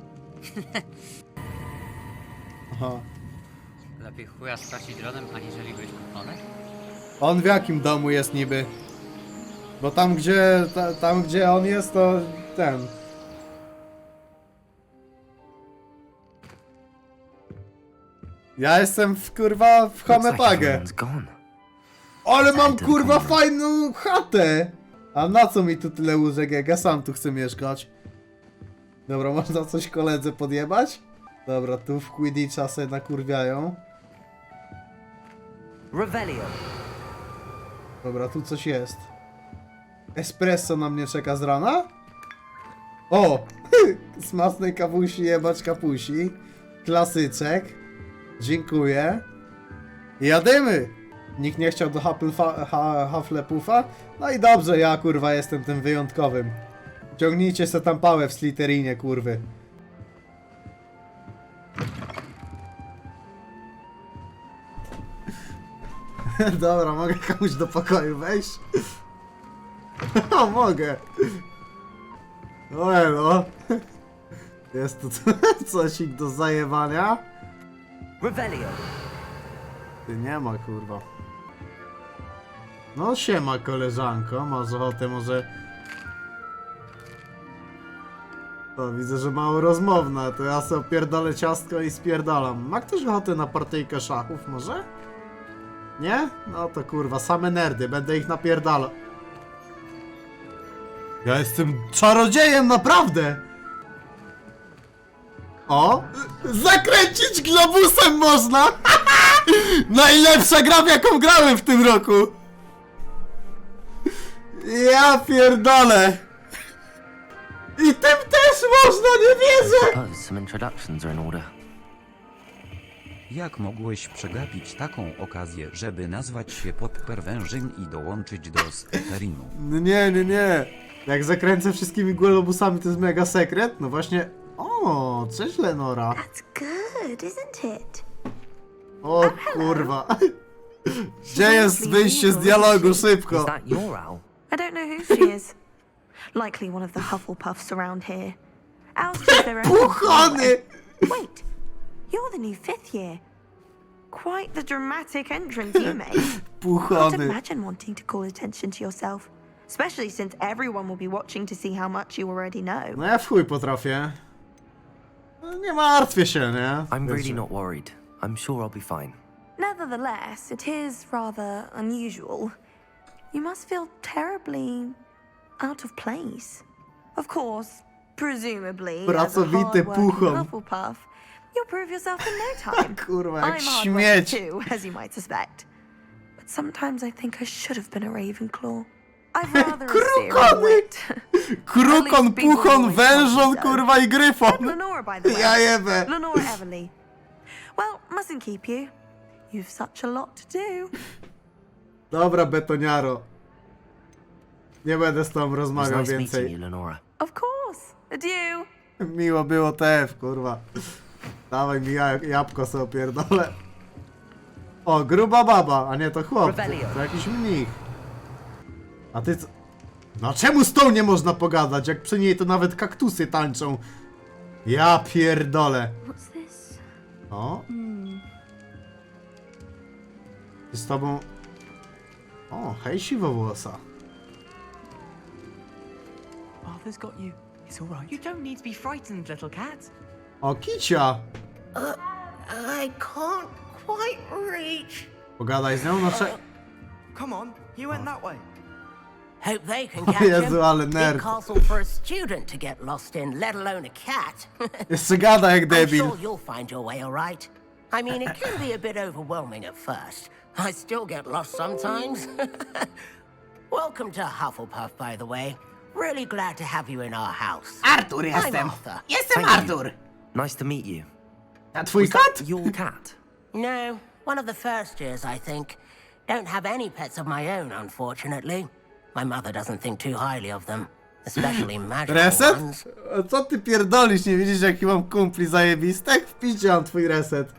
Aha. Lepiej chuja stracić dronem aniżeli być puchonem? On w jakim domu jest niby? Bo tam gdzie on jest, to ten. Ja jestem kurwa w Hamepagę. Ale mam kurwa fajną chatę! A na co mi tu tyle łóżek, jak ja sam tu chcę mieszkać? Dobra, można coś koledze podjebać? Dobra, tu w Quidditcha sobie nakurwiają. Revelio. Dobra, tu coś jest. Espresso na mnie czeka z rana? O! Z masnej kawusi jebać kapusi. Klasyczek. Dziękuję. Jadymy! Nikt nie chciał do Hufflepuffa? No i dobrze, ja kurwa jestem tym wyjątkowym. Ciągnijcie se tam pałę w Slytherinie, kurwy. Dobra, mogę komuś do pokoju wejść? O, mogę. No elo. Jest tu cosik do zajebania. Revelio. Ty nie ma, kurwa. No siema, koleżanko. Masz ochotę może... O, widzę, że mało rozmowna. To ja sobie pierdolę ciastko i spierdalam. Ma ktoś ochotę na partyjkę szachów może? Nie? No to kurwa, same nerdy. Będę ich napierdalał. Ja jestem czarodziejem, naprawdę! O! Zakręcić globusem można! Najlepsza gra, w jaką grałem w tym roku! Ja pierdolę! I tym też można, nie wierzę! Some introductions are in order. Jak mogłeś przegapić taką okazję, żeby nazwać się POPPER wężyn i dołączyć do Slytherinu? Nie. Jak zakręcę wszystkimi globusami, to jest mega sekret. No właśnie... O, cześć Lenora. That's good, isn't it? O kurwa. Gdzie jest wyjście z dialogu? Szybko. Is that your owl? I don't know who she is. Likely one of the Hufflepuffs around here. Owls keep their own. Puchony! Wait, you're the new 5th year. Quite the dramatic entrance you made. Can't Puchony. imagine wanting to call attention to yourself, especially since everyone will be watching to see how much you already know. No ja w chuj potrafię. No, nie martwię się, nie? I'm really not worried. I'm sure I'll be fine. Nevertheless, it is rather unusual. You must feel terribly out of place. Of course, presumably, as a Pracowity hard-working puchon. Hufflepuff, you'll prove yourself in no time. Kurwa, jak I'm hard śmieć. too, as you might suspect. But sometimes I think I should have been a Ravenclaw. I've rather a serum wit. Krukon, puchon, wężon, kurwa i gryfon. Lenora, by the way. Ja jebę. Lenora Everly. Well, mustn't keep you. You've such a lot to do. Dobra, betoniaro. Nie będę z tobą It was rozmawiał nice meeting więcej. you, Lenora. Of course. Adieu. Miło było TF, kurwa. Dawaj mi jabłko sobie opierdolę. O, gruba baba, a nie to chłop. To jakiś mnich. A ty co? No czemu z tą nie można pogadać? Jak przy niej to nawet kaktusy tańczą. Ja pierdolę. What's this? O. Z tobą... O, hej siwowłosa. Arthur's got you. It's all right. You don't need to be frightened, little cat. O, kicia. I can't quite reach. Pogadaj z nią, no cze... Come on, you went that way. Hope they can O catch him. Jezu, ale Big nerd. castle for a student to get lost in, let alone a cat. Jeszcze gada jak I'm debil. sure you'll find your way all right. I mean, it can be a bit overwhelming at first. I still get lost sometimes. Welcome to Hufflepuff, by the way. Really glad to have you in our house. Arthur I'm jestem. Arthur. Jestem Thank you. Arthur. Nice to meet you. A twój Was that kat? your cat? No, one of the first years, I think. Don't have any pets of my own, unfortunately. My mother doesn't think too highly of them. especially magical Reset? ones. Co ty pierdolisz? Nie widzisz jaki mam kumpli zajebistek? Wpicie mam twój reset.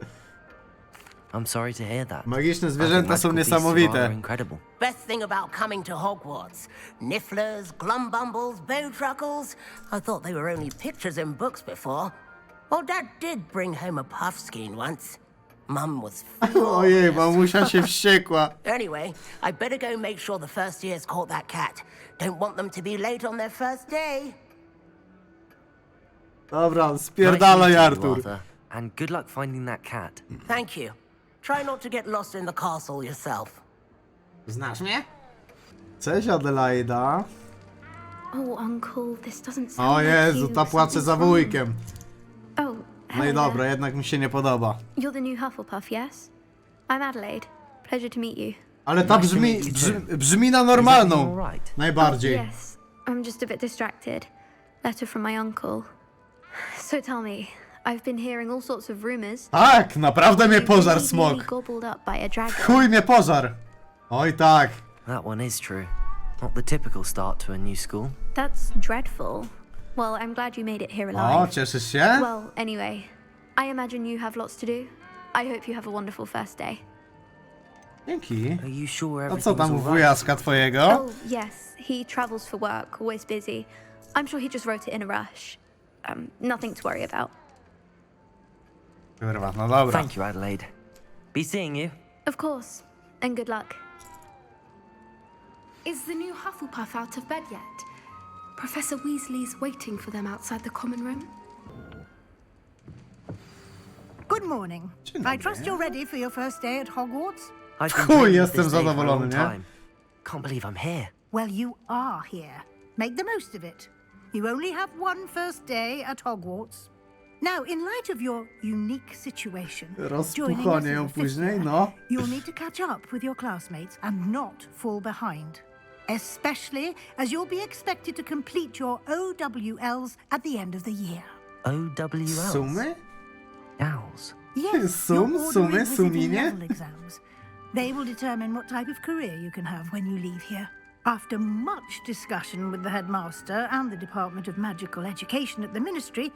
I'm sorry to hear that. Magiczne I zwierzęta think są magical beasts are niesamowite. incredible. Best thing about coming to Hogwarts. Nifflers, glumbumbles, bowtruckles. I thought they were only pictures in books before. Well, Dad did bring home a puffskein once. Mum was Ojej, mamusia się wściekła. Anyway, I better go make sure the first years caught that cat. Don't want them to be late on their first day. Dobra, spierdalaj, Artur. Arthur, and good luck finding that cat. Thank you. Try not to get lost in the castle yourself. Znasz mnie? Cześć, Adelaida. Oh, Uncle, this doesn't sound O like Jezu, you. ta płacze za Something's wrong. wujkiem. Oh, No hello i dobra, there. jednak mi się nie podoba. You're the new Hufflepuff, yes? I'm Adelaide. Pleasure to meet you. Ale ta brzmi na normalną. Najbardziej. Yes, I'm just a bit distracted. Letter from my uncle. So tell me, I've been hearing all sorts of rumors. Tak, naprawdę mnie pożar, Really smok. gobbled up by a dragon. Chuj mnie pożar. Oj tak. That one is true. Not the typical start to a new school. That's dreadful. Well, I'm glad you made it here O, alive. cieszysz się? Well, anyway, I imagine you have lots to do. I hope you have a wonderful first day. Dzięki. Are you sure A co everything tam u was all right? wujaska twojego? Oh, yes, he travels for work, always busy. I'm sure he just wrote it in a rush. Nothing to worry about. Kurwa, no dobra. Thank you, Adelaide. Be seeing you. Of course, and good luck. Is the new Hufflepuff out of bed yet? Professor Weasley's waiting for them outside the common room. Good morning. I trust you're ready for your first day at Hogwarts? I've been Chuj, dreaming of jestem this day for a zadowolony, long nie? time. Can't believe I'm here. Well, you are here. Make the most of it. You only have one first day at Hogwarts. Now, in light of your unique situation, joining us Rozpuchanie in ją the fifth później, year, no. you'll need to catch up with your classmates and not fall behind. Especially as you'll be expected to complete your OWLs at the end of the year. OWLs? Sumy? Owls. Yes, Sum, your sumy, ordinary visiting sumienie? level exams. They will determine what type of career you can have when you leave here. After much discussion with the headmaster and the Department of Magical Education at the Ministry,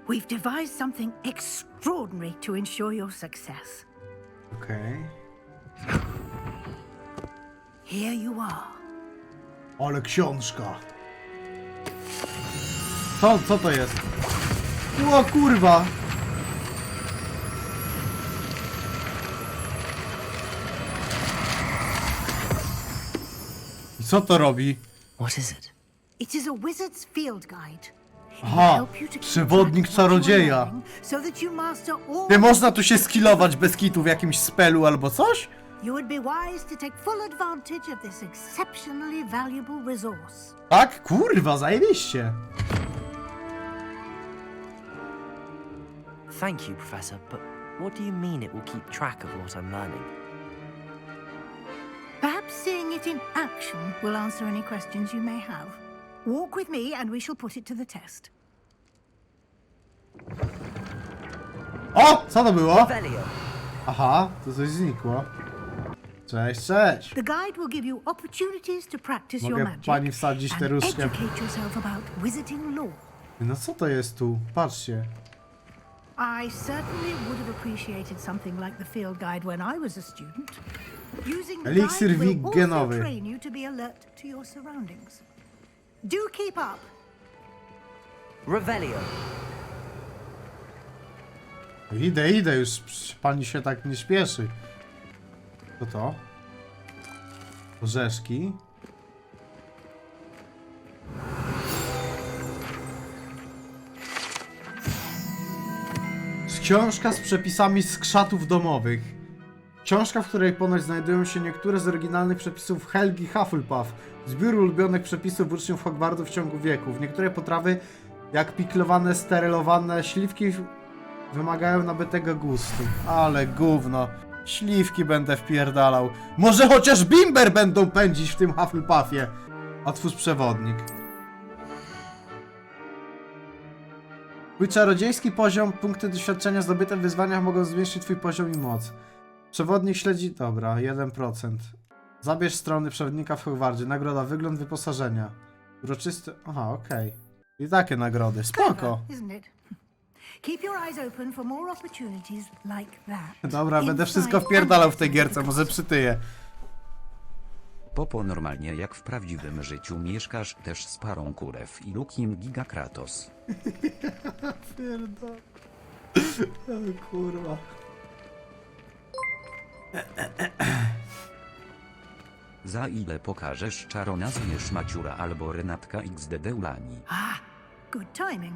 we've devised something extraordinary to ensure your success. Okej. Here you are. Ale książka. Co to jest? O kurwa! I co to robi? What is it? It is a wizard's field guide. Aha, przewodnik czarodzieja. So that you master all. Nie można tu się skillować bez kitu w jakimś spelu albo coś? You would be wise to take full advantage of this exceptionally valuable resource. Tak? Kurwa, zajebiście. Thank you, Professor, but what do you mean it will keep track of what I'm learning? Perhaps seeing it in action will answer any questions you may have. Walk with me and we shall put it to the test. O! Co to było? Revelio. Aha, to coś znikło. Cześć, cześć. The guide will give you opportunities to practice your Mogę magic pani wsadzić tę and różdżkę? educate yourself about wizarding lore. No co to jest tu? Patrzcie. I certainly would have appreciated something like the field guide when I was a student. Using the Eliksir guide will also wigenowy. train you to be alert to your surroundings. Do keep up. Revelio. Idę, już pani się tak nie śpieszy. Co to? Orzeszki. Książka z przepisami z krzatów domowych. Książka, w której ponoć znajdują się niektóre z oryginalnych przepisów Helgi Hufflepuff, zbiór ulubionych przepisów uczniów Hogwartu w ciągu wieków. Niektóre potrawy, jak piklowane, sterylowane śliwki, wymagają nabytego gustu. Ale gówno. Śliwki będę wpierdalał. Może chociaż bimber będą pędzić w tym Hufflepuffie. Otwórz przewodnik. Twój czarodziejski poziom, punkty doświadczenia zdobyte w wyzwaniach mogą zwiększyć twój poziom i moc. Przewodnik śledzi... Dobra, 1%. Zabierz strony przewodnika w Hogwarcie. Nagroda, wygląd wyposażenia. Uroczyste... Aha, okej. I takie nagrody. Spoko. Isn't it? Keep your eyes open for more opportunities like that. Dobra, będę wszystko wpierdalał w tej gierce, może przytyję. Popo, normalnie jak w prawdziwym życiu mieszkasz też z parą kurew i Lukim Giga Kratos. Pierdol. O kurwa. Za ile pokażesz czaro nazwiesz Maciura albo Renatka XD Ulani? Ah, good timing.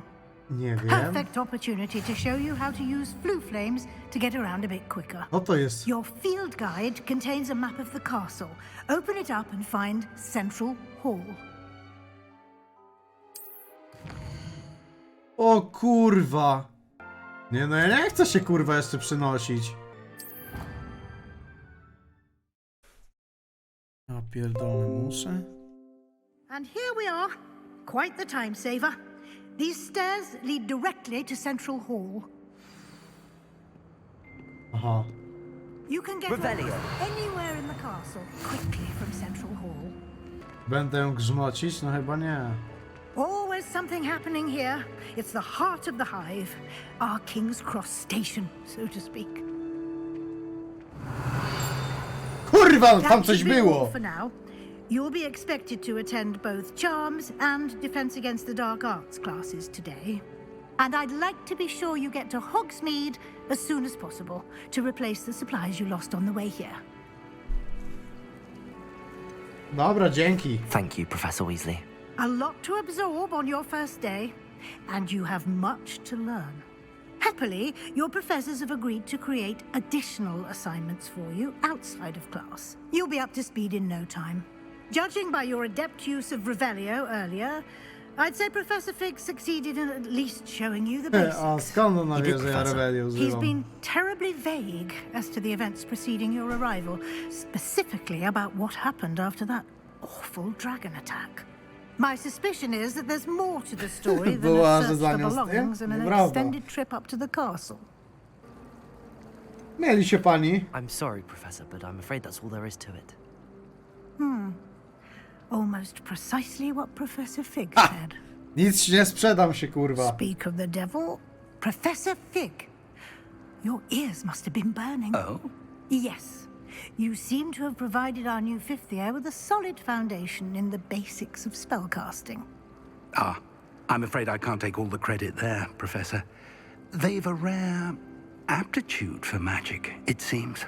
Nie wiem. Perfect opportunity to show you how to use flue flames to get around a bit quicker. Co to jest? Your field guide contains a map of the castle. Open it up and find Central Hall. O kurwa. Nie no, ja nie chcę się kurwa jeszcze przynosić. Ja pierdolę, muszę. And here we are. Quite the time saver. These stairs lead directly to Central Hall. Aha. You can get anywhere in the castle quickly from Central Hall. Będę ją grzmocić? No chyba nie. Always something happening here. It's the heart of the hive. Our King's Cross station, so to speak. Kurwa, tam coś było! For now, you'll be expected to attend both Charms and Defense Against the Dark Arts classes today. And I'd like to be sure you get to Hogsmeade as soon as possible to replace the supplies you lost on the way here. Dobra, dzięki. Thank you, Professor Weasley. A lot to absorb on your first day, and you have much to learn. Happily, your professors have agreed to create additional assignments for you outside of class. You'll be up to speed in no time. Judging by your adept use of Revelio earlier, I'd say Professor Fig succeeded in at least showing you the basics. A skąd ona wie, że ja Revelio He's używam? been terribly vague as to the events preceding your arrival, specifically about what happened after that awful dragon attack. My suspicion is that there's more to the story than Była, a że search za for nią z tym? belongings and an Nieprawda. extended trip up to the castle. Mieli się pani. I'm sorry, Professor, but I'm afraid that's all there is to it. Almost precisely what Professor Fig said. Nic nie sprzedam się, kurwa. Speak of the devil, Professor Fig. Your ears must have been burning. Oh? Yes. You seem to have provided our new fifth year with a solid foundation in the basics of spellcasting. Ah, I'm afraid I can't take all the credit there, Professor. They've a rare aptitude for magic, it seems.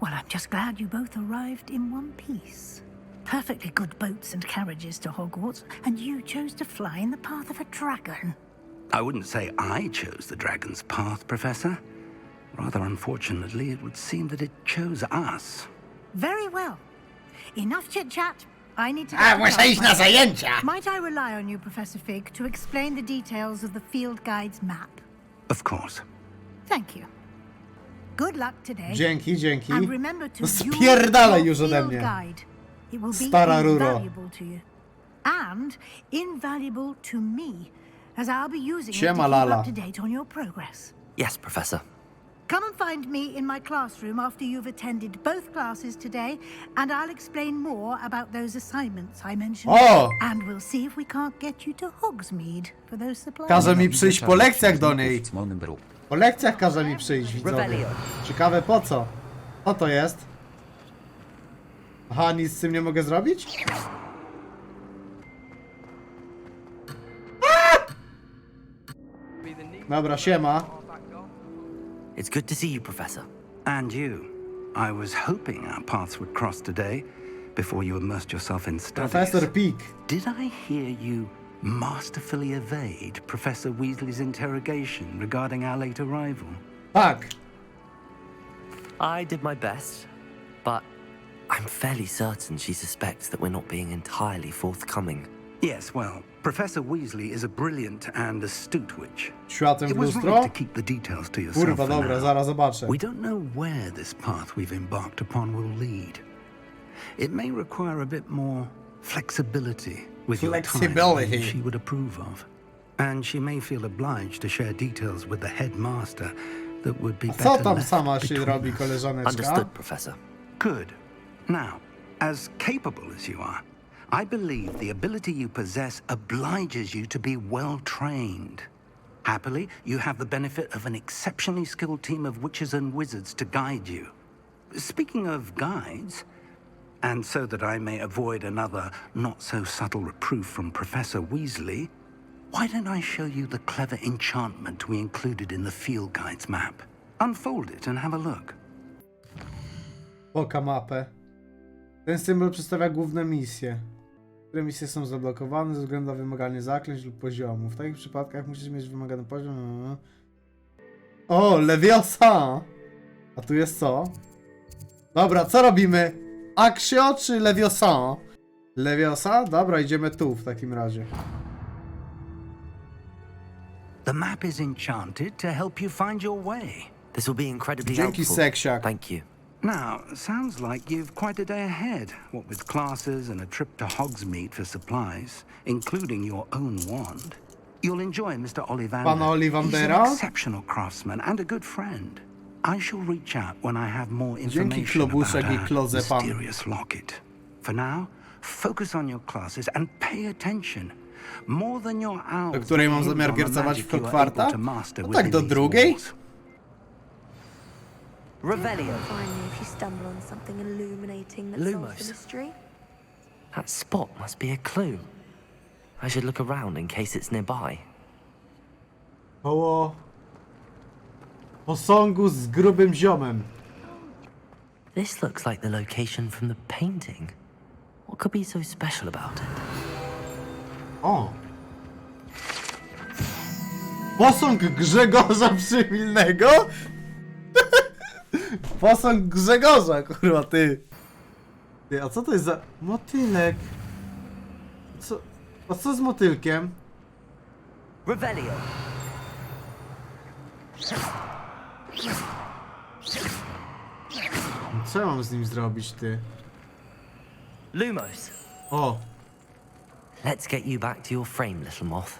Well, I'm just glad you both arrived in one piece. Perfectly good boats and carriages to Hogwarts, and you chose to fly in the path of a dragon. I wouldn't say I chose the dragon's path, Professor. Rather unfortunately, it would seem that it chose us. Very well. Enough chit-chat. I need to... muszę iść na zajęcia! Might I rely on you, Professor Fig, to explain the details of the field guide's map? Of course. Thank you. Good luck today. Dzięki, dzięki. And remember to No use spierdalaj your już ode field mnie. guide. It will be Stara ruro. invaluable to you. And invaluable to me, as I'll be using it to Siema, keep Lala. up to date on your progress. Yes, Professor. Come and find me in my classroom after you've attended both classes today, and I'll explain more about those assignments I mentioned. O! And we'll see if we can't get you to Hogsmeade for those supplies. Każe mi przyjść po lekcjach do niej. Cmon Po lekcjach każe mi przyjść, widzowie. Ciekawe po co? Co to jest? Aha, nic z tym nie mogę zrobić? Dobra, siema. It's good to see you, Professor. And you. I was hoping our paths would cross today before you immersed yourself in studies. Professor Peak. Did I hear you masterfully evade Professor Weasley's interrogation regarding our late arrival? Tak. I did my best, but I'm fairly certain she suspects that we're not being entirely forthcoming. Yes, well, Professor Weasley is a brilliant and astute witch. Światem It w was lustro? right to keep the details to yourself Kurwa, for dobra, now. zaraz zobaczę. We don't know where this path we've embarked upon will lead. It may require a bit more flexibility with your time than she would approve of. And she may feel obliged to share details with the headmaster that would be Co better tam left sama się between robi, us. koleżaneczka? Understood, Professor. Good. Now, as capable as you are, I believe the ability you possess obliges you to be well trained. Happily, you have the benefit of an exceptionally skilled team of witches and wizards to guide you. Speaking of guides, and so that I may avoid another not-so-subtle reproof from Professor Weasley, why don't I show you the clever enchantment we included in the field guide's map? Unfold it and have a look. Poka mapę. Ten symbol przedstawia główne misje. Które misje są zablokowane ze względu na wymaganie zaklęć lub poziomów. W takich przypadkach musisz mieć wymagany poziom. O, Leviosa! A tu jest co? Dobra, co robimy? Accio czy Leviosa? Leviosa? Dobra, idziemy tu w takim razie. The map is enchanted to help you find your way. This will be incredibly Dzięki, helpful. Seksiak. Thank you. Now, sounds like you've quite a day ahead, what with classes and a trip to Hogsmeade for supplies, including your own wand. You'll enjoy Mr. Ollivander. Pana Ollivandera? He's an exceptional craftsman and a good friend. I shall reach out when I have more information about our mysterious locket. For now, focus on your classes and pay attention. More than your hours. Do której mam zamiar giercować w Hogwarta? No tak, do drugiej? Revelio. Finally, if you stumble on something illuminating that solves the mystery. That spot must be a clue. I should look around in case it's nearby. Koło posągu z grubym ziomem. This looks like the location from the painting. What could be so special about it? O! Posąg Grzegorza Przymilnego? Posąg Grzegorza, kurwa, ty. Ty, a co to jest za... Motylek. Co... A co z motylkiem? Revelio. Co ja mam z nim zrobić, ty? Lumos. O! Let's get you back to your frame, little moth.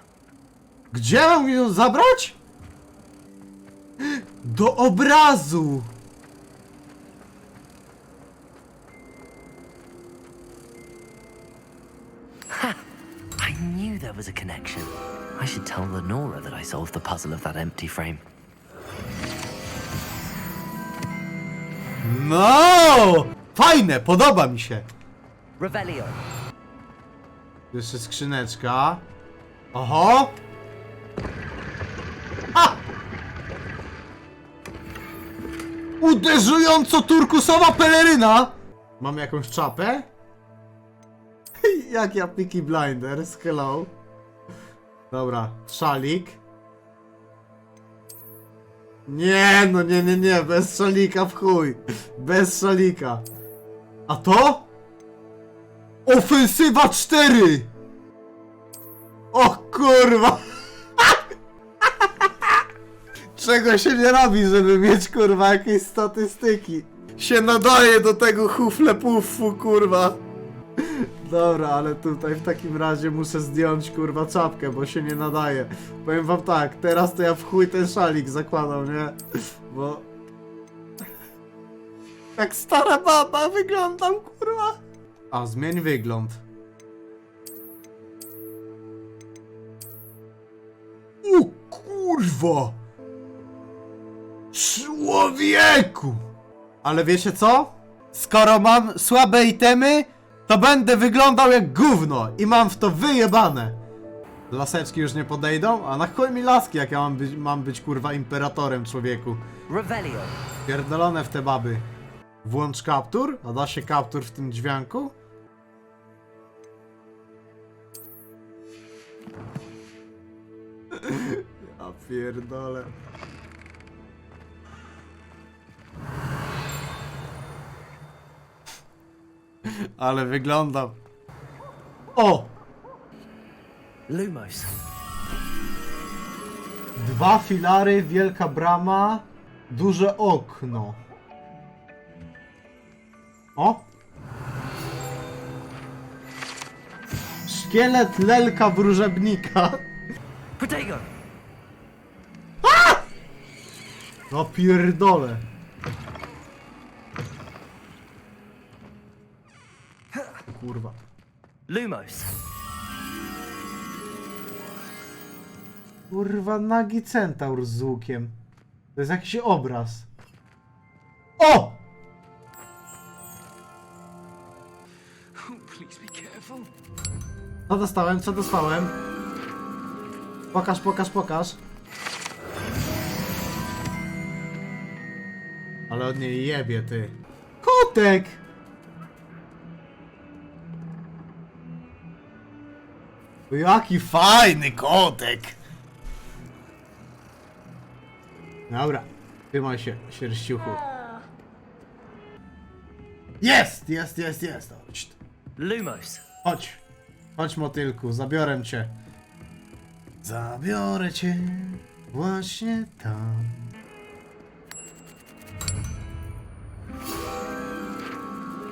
Gdzie mam ją zabrać? Do obrazu! Ha! I knew there was a connection. I should tell Lenora that I solved the puzzle of that empty frame. No! Fajne, podoba mi się. Revelio. Jeszcze skrzyneczka. Oho! A! Uderzująco turkusowa peleryna! Mamy jakąś czapę? Jak ja Peaky Blinders, hello. Dobra, szalik. Nie, no nie, bez szalika w chuj. Bez szalika. A to? Ofensywa 4! O kurwa! Czego się nie robi, żeby mieć kurwa jakieś statystyki? Się nadaje do tego hufle-puffu, kurwa. Dobra, ale tutaj w takim razie muszę zdjąć kurwa czapkę, bo się nie nadaje. Powiem wam tak, teraz to ja w chuj ten szalik zakładam, nie? Bo... Jak stara baba wyglądam, kurwa. A, zmień wygląd. O kurwa! Człowieku! Ale wiecie co? Skoro mam słabe itemy, to będę wyglądał jak gówno i mam w to wyjebane. Laseczki już nie podejdą? A na chuj mi laski, jak ja mam być kurwa imperatorem, człowieku. Revelio. Pierdolone w te baby. Włącz kaptur? A da się kaptur w tym dźwięku? Ja pierdolę. Ale wyglądam. O! Lumos. 2 filary, wielka brama, duże okno. O! Szkielet lelka wróżebnika. Potato. No pierdolę. Kurwa. Lumos. Kurwa, nagi centaur z łukiem. To jest jakiś obraz. O! Please be careful. Co dostałem? Co dostałem? Pokaż, pokaż, pokaż. Ale od niej jebie, ty. Kotek! Jaki fajny kotek! Dobra, trzymaj się, sierściuchu. Jest! Jest, jest, jest! Chodź. Lumos. Chodź. Chodź, motylku, zabiorę cię. Zabiorę cię właśnie tam.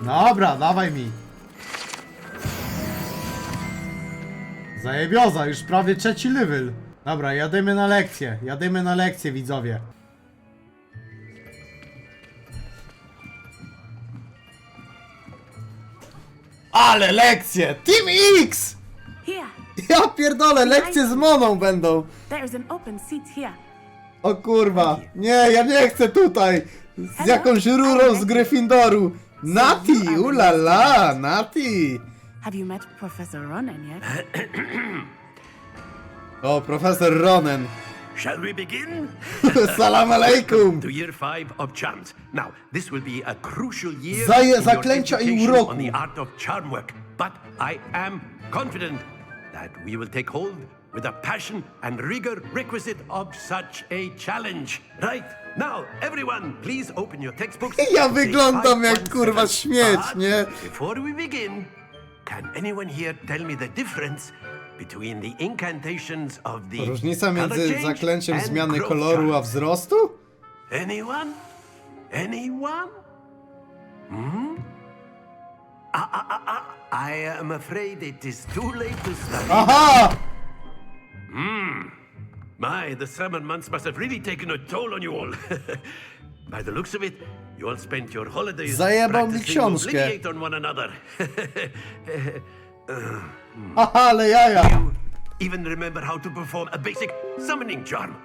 Dobra, dawaj mi. Zajebioza, już prawie 3. level. Dobra, jadymy na lekcję, widzowie. Ale lekcje! Team X! Here. Ja pierdolę, lekcje z Moną będą. There is an open seat here. O kurwa, nie, ja nie chcę tutaj. Z jakąś rurą z Gryffindoru. Nati, ulala, Nati. Have you met Professor Ronen yet? O, profesor Ronen. Shall we begin? Salam alaikum. To year 5 of charms. Now, this will be a crucial year in your Zaklęcia i education uroku. on the art of charm work. But I am confident that we will take hold with the passion and rigor requisite of such a challenge. Right? Now, everyone, please open your textbooks. Ja wyglądam jak kurwa śmieć, nie? Before we begin, can anyone here tell me the difference between the incantations of the Różnica między color change zaklęciem and zmiany growth koloru a charms? wzrostu? Anyone? Anyone? I am afraid it is too late to study. Aha! My, the summer months must have really taken a toll on you all. By the looks of it, you all spent your holidays Zajebał mi practicing książkę. obliviate on one another. Aha, ale jaja. You even remember how to perform a basic summoning charm.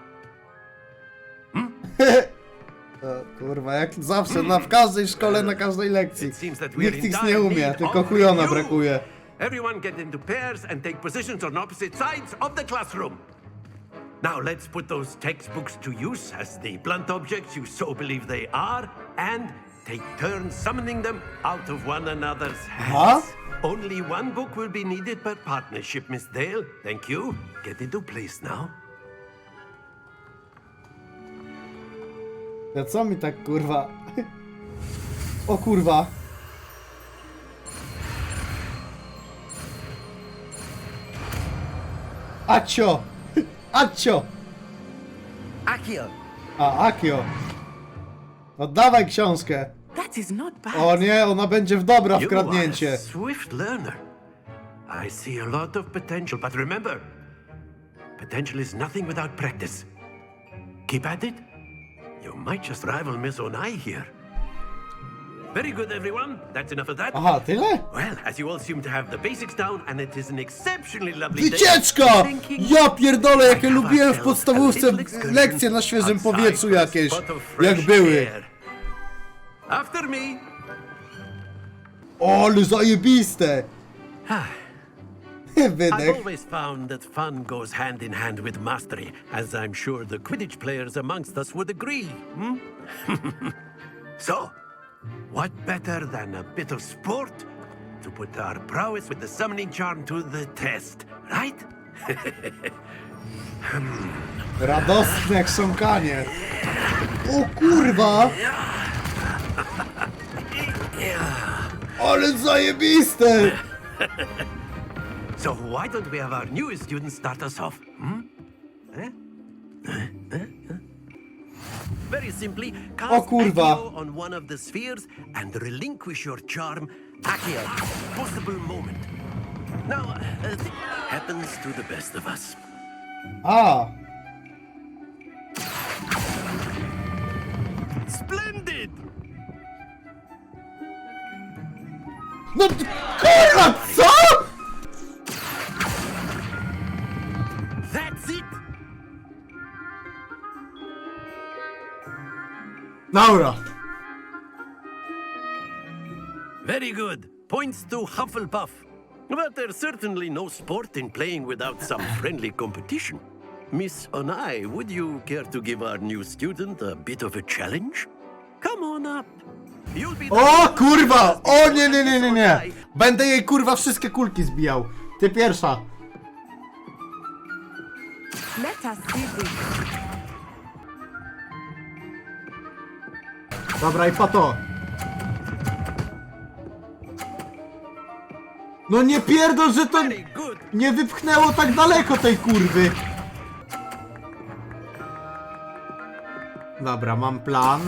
O, kurwa, jak zawsze, w każdej szkole, na każdej lekcji. Nikt ich nie umie, tylko chujona brakuje. Everyone get into pairs and take positions on opposite sides of the classroom. Now let's put those textbooks to use as the blunt objects you so believe they are, and take turns summoning them out of one another's hands. Only one book will be needed per partnership, Miss Dale. Thank you. Get into place now. Ja co mi tak kurwa? O kurwa. Acio! Acio! Accio. A, Akio. Oddawaj książkę. That is not bad. O nie, ona będzie w dobra You wkradnięcie. are a swift learner. I see a lot of potential, but remember, potential is nothing without practice. Keep at it. You might just rival Miss Onai here. Very good, everyone. That's enough of that. Aha, tyle? Well, as you all seem to have the basics down, and it is an exceptionally lovely day. Wycieczka! Ja pierdolę, jakie lubiłem w podstawówce lekcje na świeżym powietrzu jakieś. Jak były. After me. O, ale zajebiste! I've Wydech. always found that fun goes hand in hand with mastery, as I'm sure the Quidditch players amongst us would agree. So, what better than a bit of sport to put our prowess with the summoning charm to the test, right? Radosne chrząkanie. O kurwa! Ale zajebiste! So why don't we have our newest student start us off? Very simply, cast kurwa. Accio on one of the spheres and relinquish your charm Accio. Possible moment. Now, happens to the best of us. A! Splendid! No kurwa, co?! Dobra. Very good. Points to Hufflepuff. But there's certainly no sport in playing without some friendly competition. Miss Onai, would you care to give our new student a bit of a challenge? Come on up. You'll be O kurwa! O nie, nie, nie, nie, nie! Będę jej kurwa wszystkie kulki zbijał. Ty pierwsza. Let us see this. Dobra, i pato. No nie pierdol, że to nie wypchnęło tak daleko tej kurwy. Dobra, mam plan.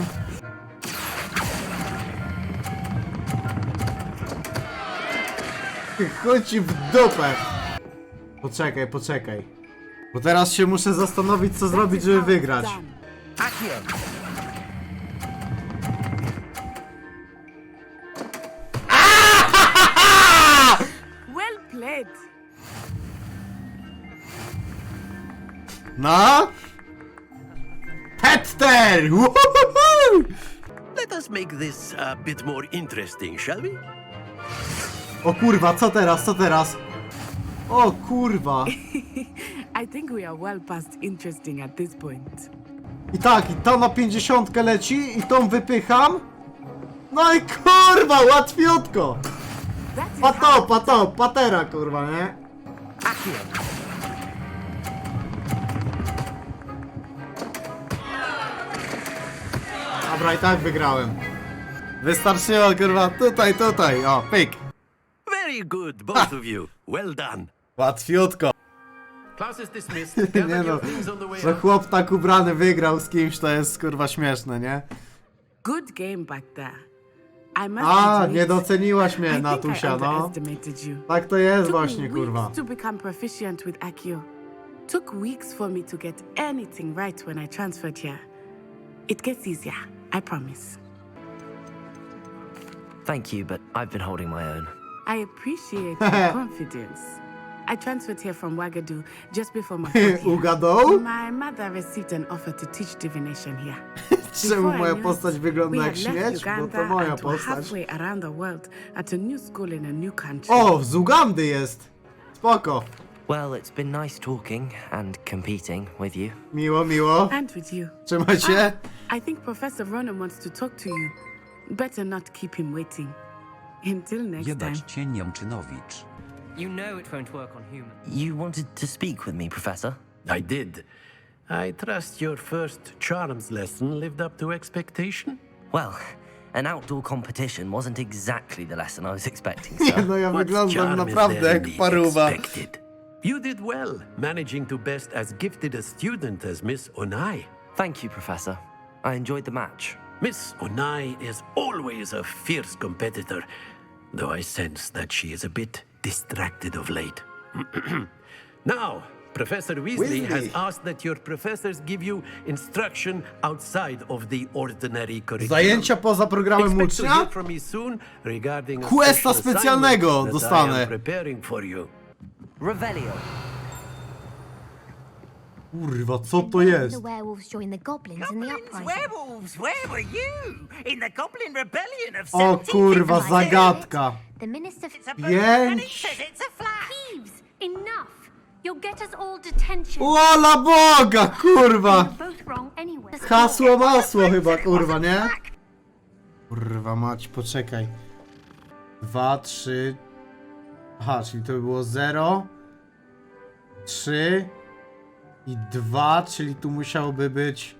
Chodź w dupę. Poczekaj, poczekaj. Bo teraz się muszę zastanowić, co zrobić, żeby wygrać. Well played. No? PETTER! Woohoo! Let us make this a bit more interesting, shall we? O kurwa, co teraz, co teraz? O kurwa. I think we are well past interesting at this point. I tak, i to na 50 leci, i tą wypycham. No i kurwa, łatwiutko. Pato, patera kurwa, nie? Dobra, i tak wygrałem. Wystarczyło kurwa, tutaj, o, pyk. Very good, both of you. Well done. Łatwiutko. Class is dismissed. Nie no, że chłop tak ubrany wygrał z kimś, to jest kurwa śmieszne, nie? Good game back there. I must A, admit, nie doceniłaś mnie, I think I Natusia, no. underestimated you. Tak to jest Took właśnie, me kurwa. weeks to become proficient with Accio. Took weeks for me to get anything right when I transferred here. It gets easier, I promise. Thank you, but I've been holding my own. I appreciate your confidence. I transferred here from Wagadu just before my fourth year. Ugadał? My mother received an offer to teach divination here. Czemu moja postać wygląda jak we had śmieć? left Bo Uganda to moja and were postać. halfway around the world at a new school in a new country. O, z Ugandy jest. Spoko. Well, it's been nice talking and competing with you. Miło, miło. And with you. Trzymaj się. I think Professor Ronan wants to talk to you. Better not keep him waiting. Until next time. Jebać cię Niemczynowicz. You know it won't work on humans. You wanted to speak with me, Professor? I did. I trust your first charms lesson lived up to expectation? Well, an outdoor competition wasn't exactly the lesson I was expecting, Nie, sir. no ja What wyglądam charm is naprawdę there jak in the paruwa. expected? You did well, managing to best as gifted a student as Miss Onai. Thank you, Professor. I enjoyed the match. Miss Onai is always a fierce competitor, though I sense that she is a bit distracted of late. Now, Professor Weasley has asked that your professors give you instruction outside of the ordinary curriculum. Zajęcia poza programem Expect to ucznia? hear from me soon regarding a Questa special specjalnego assignment that I dostanę. am preparing for you. Revelio. Kurwa, co to jest? The werewolves joined the goblins in the uprising. Werewolves, where were you? In the Goblin Rebellion of O kurwa, 1759. zagadka. The minister... And it says it's a flat. Thieves! Enough! You'll get us all detention. Ola Boga, kurwa. You're both wrong anyway. Hasło masło chyba, kurwa, nie? Kurwa mać, poczekaj. 2, 3... Aha, czyli to by było 0, 3 i 2, czyli tu musiałoby być...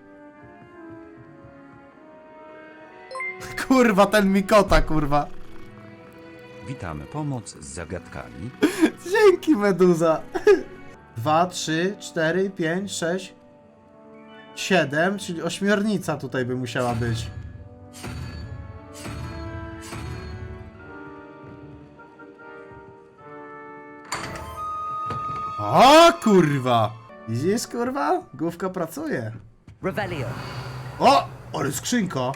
Kurwa, ten Mikota, kurwa. Witamy, pomoc z zagadkami. Dzięki, Meduza. 2, 3, 4, 5, 6, 7, czyli ośmiornica tutaj by musiała być. O kurwa! Widzisz, kurwa? Główka pracuje. Revelio. O! Ale skrzynka!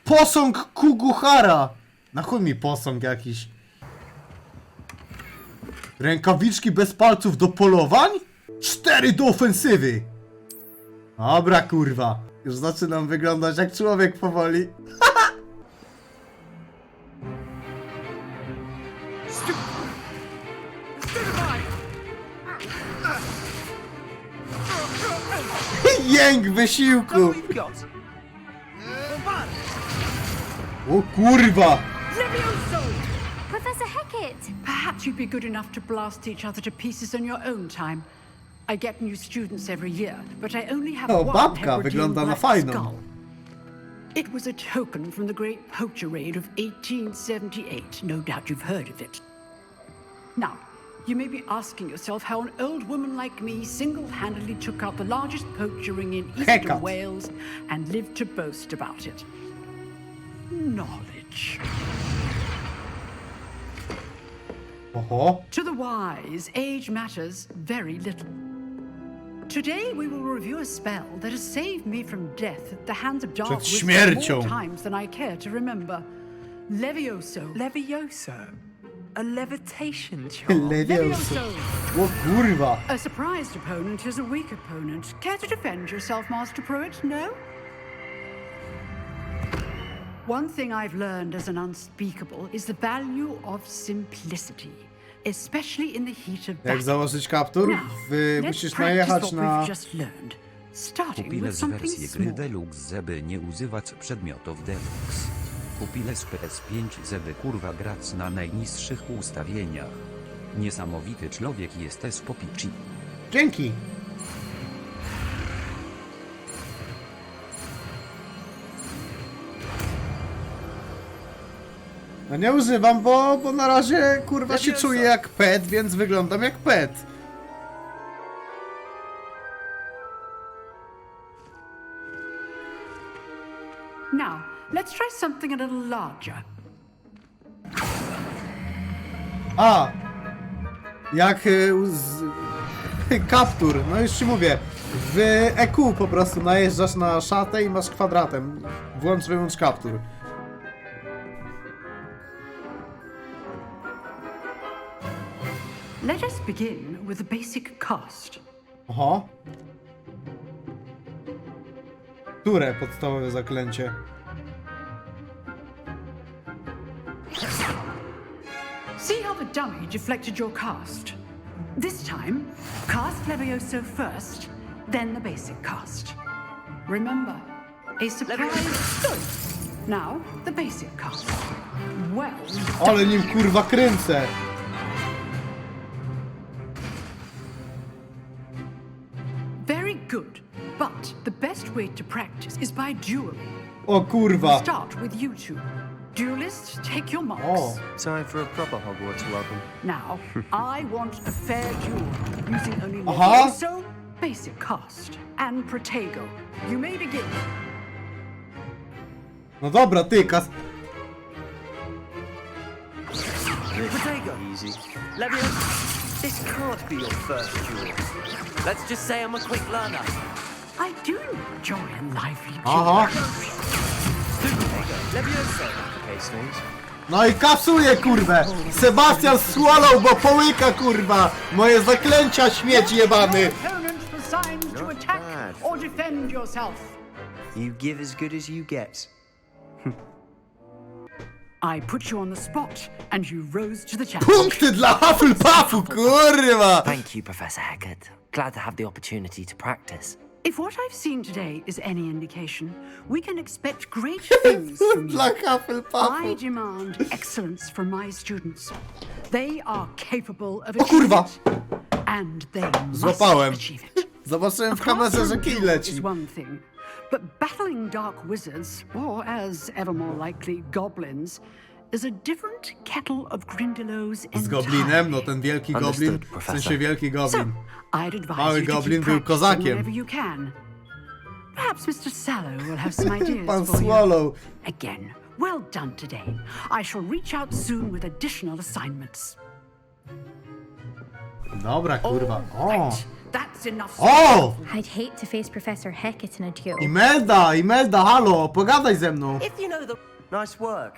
Posąg Kuguhara! Na chuj mi posąg jakiś. Rękawiczki bez palców do polowań? 4 do ofensywy! Dobra, kurwa. Już zaczynam wyglądać jak człowiek powoli. Jęk wysiłku! O kurwa! Professor Hecat! Perhaps you'd be good enough to blast each other to pieces on your own time. I get new students every year, but I only have one babka wygląda na fajną. skull. It was a token from the great poacher raid of 1878. No doubt you've heard of it. Now, you may be asking yourself how an old woman like me single-handedly took out the largest poacher ring in eastern Wales and lived to boast about it. Knowledge. To the wise, age matters very little. Today we will review a spell that has saved me from death at the hands of dark wizards more times than I care to remember. Levioso. Levioso? A levitation charm? Levioso. O kurwa. A surprised opponent is a weak opponent. Care to defend yourself, Master Pruitt? No? One thing I've learned as an unspeakable is the value of simplicity, especially in the heat of battle. Jak założyć kaptur? Musisz najechać na... Pupile z wersji gry Deluxe, żeby nie używać przedmiotów Deluxe. Pupile z PS5, żeby kurwa grać na najniższych ustawieniach. Niesamowity człowiek jesteś, Popici. Dzięki! No nie używam, bo na razie kurwa się czuję jak pet, więc wyglądam jak pet. Now, let's try something a little larger. A! Jak kaptur, no już ci mówię. W EQ po prostu najeżdżasz na szatę i masz kwadratem. Włącz, wyłącz kaptur. Let us begin with the basic cast. Oho. Które podstawowe zaklęcie? See how the dummy deflected your cast? This time, cast Levioso first, then the basic cast. Remember, a surprise. Good. Now, the basic cast. Well done. Ale nim kurwa kręcę. Very good, but the best way to practice is by dueling. O kurwa. Start with you two. Duelists, take your marks. Oh, time for a proper Hogwarts welcome. Now, I want a fair duel, using only Levioso, basic cast, and Protego. You may begin. No dobra, ty, Protego. Easy. Levioso, this can't be your first duel. Let's just say I'm a quick learner. I do enjoy a lively Aha. Levioso. No i kapsuje kurwę! Sebastian swallow, bo połyka kurwa! Moje zaklęcia śmieć jebany! You give as good as you get. I put you on the spot and you rose to the challenge. Punkty dla Hufflepuffu, kurwa! Thank you, Professor Hecat. Glad to have the opportunity to practice. If what I've seen today is any indication, we can expect great things from you. I demand excellence from my students. They are capable of achieving it, and they must achieve it. Zobaczyłem w kamerze, że kij leci. Is one thing, but battling dark wizards, or as ever more likely, goblins, is a different kettle of Grindylows entirely. Z goblinem? No ten wielki goblin, w sensie wielki goblin. Mały goblin był kozakiem. Perhaps Mr. Sallow will have some ideas Pan for Swallow. you. Again, well done today. I shall reach out soon with additional assignments. Dobra, kurwa. O! That's enough. O! I'd hate to face Professor Hecat in a duel. Imelda, halo, pogadaj ze mną. If you know the... Nice work.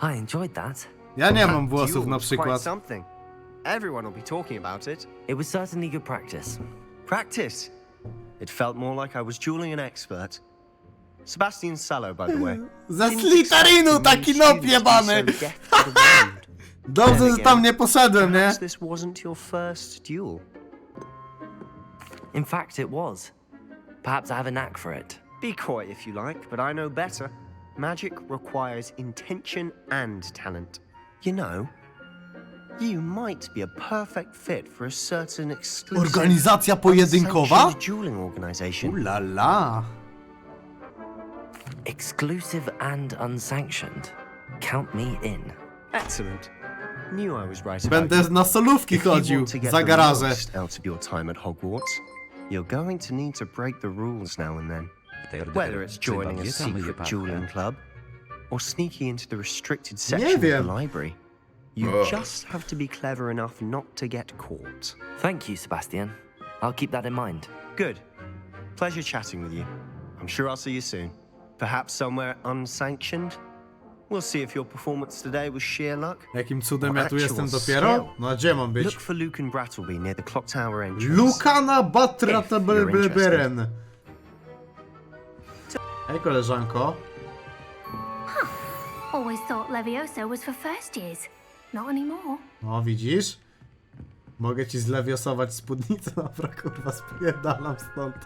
I enjoyed that. Ja nie mam włosów na przykład. Something. Everyone will be talking about it. It was certainly good practice. Practice? It felt more like I was dueling an expert. Sebastian Sallow, by the way. Ze Slytherinu taki nop jebany! Dobrze, że tam nie poszedłem, nie? This wasn't your first duel. In fact, it was. Perhaps I have a knack for it. Be coy if you like, but I know better. Magic requires intention and talent. You know, you might be a perfect fit for a certain exclusive... Organizacja pojedynkowa? ...dueling organization. La la. Exclusive and unsanctioned. Count me in. Excellent. Knew I was right about Będę na solówki chodził za garaże. Out of your time at Hogwarts, you're going to need to break the rules now and then. Whether it's joining a secret dueling club or sneaking into the restricted section of the library, you just have to be clever enough not to get caught. Thank you, Sebastian. I'll keep that in mind. Good. Pleasure chatting with you. I'm sure I'll see you soon. Perhaps somewhere unsanctioned? We'll see if your performance today was sheer luck. Jakim cudem ja tu jestem dopiero? No a gdzie mam być? Look for Luke and Brattleby near the clock tower entrance. Lukana Batratabelberen. Hej, koleżanko. Always thought Levioso was for first years. Not anymore. No, widzisz? Mogę ci zlewiosować spódnicę, dobra, kurwa, spierdalam stąd.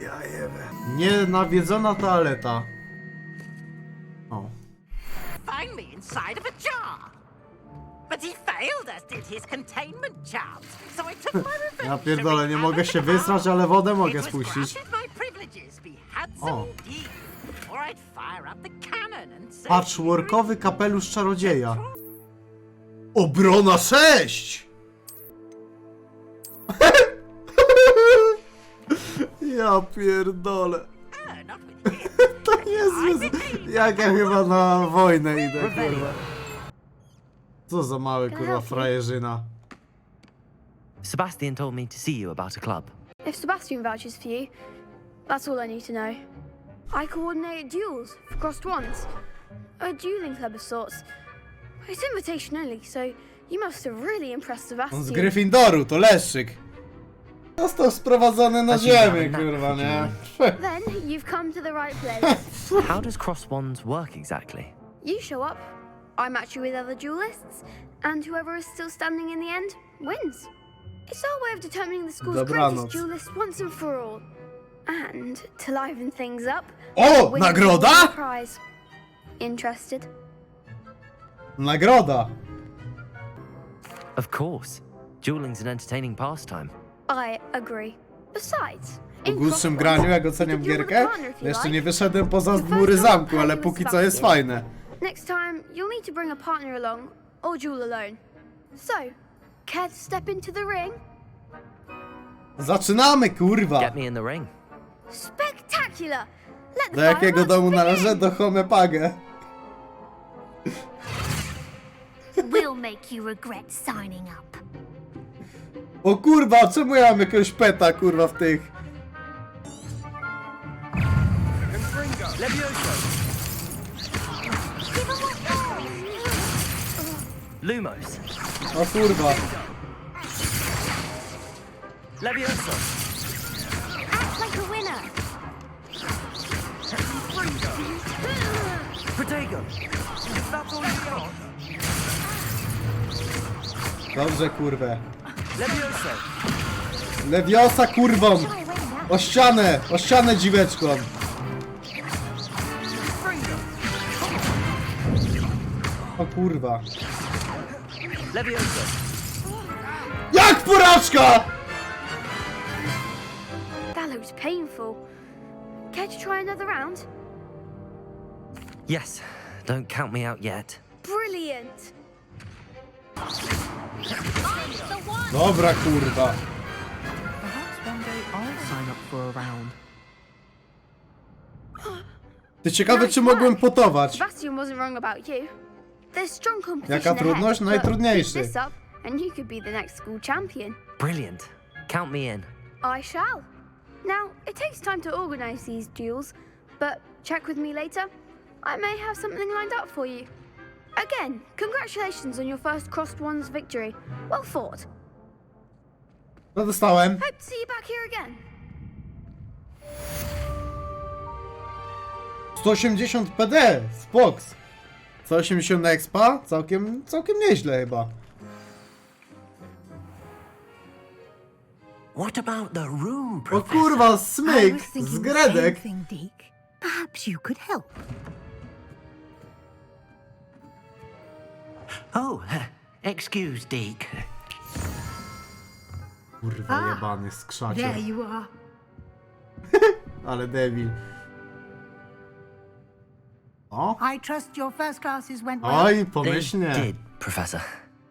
Ja jebę. Nienawiedzona toaleta. O. Find me inside of a jar. But he failed us, did his containment charms. So I took my revenge. Ja pierdolę, nie mogę się wysrać, ale wodę mogę spuścić. O. Patchworkowy kapelusz czarodzieja. Obrona 6! Ja pierdolę. To jest... Jak ja chyba na wojnę idę, kurwa. Co za mały, kurwa, frajerzyna. Sebastian told me to see you about a club. If Sebastian vouches for you, that's all I need to know. I coordinate duels for crossed wands. A dueling club of sorts. It's invitation only, so you must have really impressed Sebastian. On z Gryffindoru, to Leszczyk. Został sprowadzony na ziemię, kurwa, nie? Then you've come to the right place. How does cross wands work exactly? You show up, I match you with other duelists, and whoever is still standing in the end wins. It's our way of determining the school's greatest duelist once and for all. And to liven things up, o, nagroda? Prize. Interested? Nagroda. Of course. Dueling's an entertaining pastime. I agree. Besides, Po dłuższym graniu, jak oceniam gierkę, jeszcze nie wyszedłem poza mury zamku, ale póki co jest fajne. Next time, you'll need to bring a partner along, or duel alone. So, care to step into the ring? Zaczynamy, kurwa! Get me in the ring. Spectacular! Let the Do jakiego domu należę? Do Homepage. We'll make you regret signing up. O kurwa, czemu ja mam jakiegoś peta, kurwa, w tych... Lumos. O kurwa. Levioso. Act like a winner. Protego. Dobrze, kurwę. Levioso. Leviosa, kurwą! O ścianę dziweczką! O kurwa. Levioso. Jak porażka! That looks painful. Care to try another round? Yes. Don't count me out yet. Brilliant! Dobra, kurwa. Ty ciekawe, czy mogłem potować. Sebastian wasn't wrong about you. There's strong competition Jaka trudność? ahead, Najtrudniejszy. but keep this up and you could be the next school champion. Brilliant. Count me in. I shall. Now, it takes time to organize these duels, but check with me later. I may have something lined up for you. Again, congratulations on your first Crossed Wands victory. Well fought. No dostałem. Hope to see you back here again. 180 PD, spoks. 180 na expa? Całkiem nieźle chyba. What about the room, O Professor? kurwa, smyk z gredek. Perhaps you could help. Oh, excuse, Deke. Kurwa jebany skrzacie. There you are. Ale debil. O? I trust your first classes went well. Oj, pomyślnie. They did, Professor.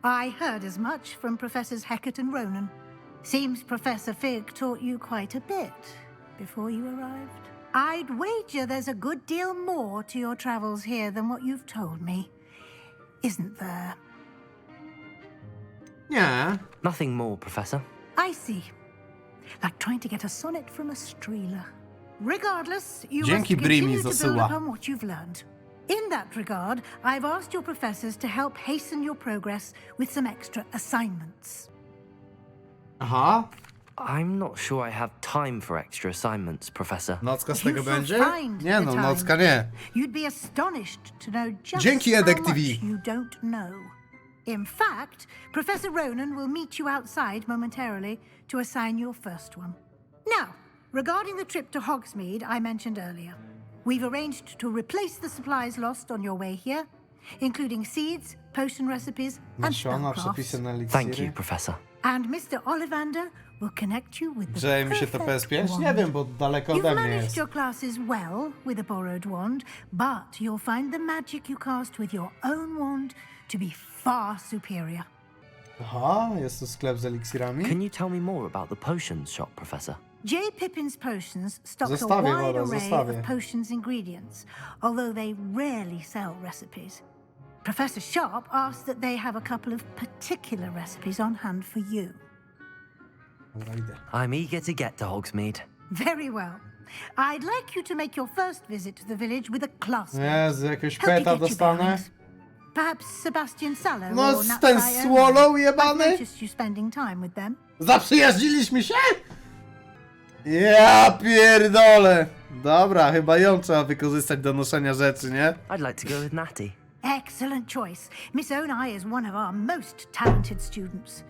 I heard as much from Professors Hecat and Ronan. Seems Professor Fig taught you quite a bit before you arrived. I'd wager there's a good deal more to your travels here than what you've told me. Isn't there? Nie. Nothing more, Professor. I see. Like trying to get a sonnet from a streeler. Regardless, you Dzięki must Brimi continue to build zasyła. upon what you've learned. In that regard, I've asked your professors to help hasten your progress with some extra assignments. Aha. I'm not sure I have time for extra assignments, Professor. Nocka z tego You shall będzie? find Nie the no, time. nocka nie. You'd be astonished to know just Dzięki, how Edek much TV. you don't know. In fact, Professor Ronan will meet you outside momentarily to assign your first one. Now, regarding the trip to Hogsmeade I mentioned earlier, we've arranged to replace the supplies lost on your way here, including seeds, potion recipes, and Nasiona, spellcrafts. przepisy na eliksiry. Thank you, Professor. And Mr. Ollivander will connect you with the Grzeje mi się to perfect PS5? wand. Nie wiem, bo daleko You've ode mnie managed jest. your classes well with a borrowed wand, but you'll find the magic you cast with your own wand to be far superior. Aha, jest tu sklep z eliksirami. Can you tell me more about the potions shop, Professor? J. Pippin's Potions stocks Zostawię, a wide Laura, array zostawię. of potions ingredients, although they rarely sell recipes. Professor Sharp asked that they have a couple of particular recipes on hand for you. Dobra, idę. I'm eager to get to Hogsmeade. Very well. I'd like you to make your first visit to the village with a classmate. Jezu, jakiegoś Help you peta get your dostanę. bearings. Perhaps Sebastian Sallow No, or Nat ten Sire. swallow I've jebany. noticed you spending time with them. Zaprzyjaźniliśmy się? Ja pierdolę. Dobra, chyba ją trzeba wykorzystać do noszenia rzeczy, nie? I'd like to go with Natty. Excellent choice. Miss Onai is one of our most talented students.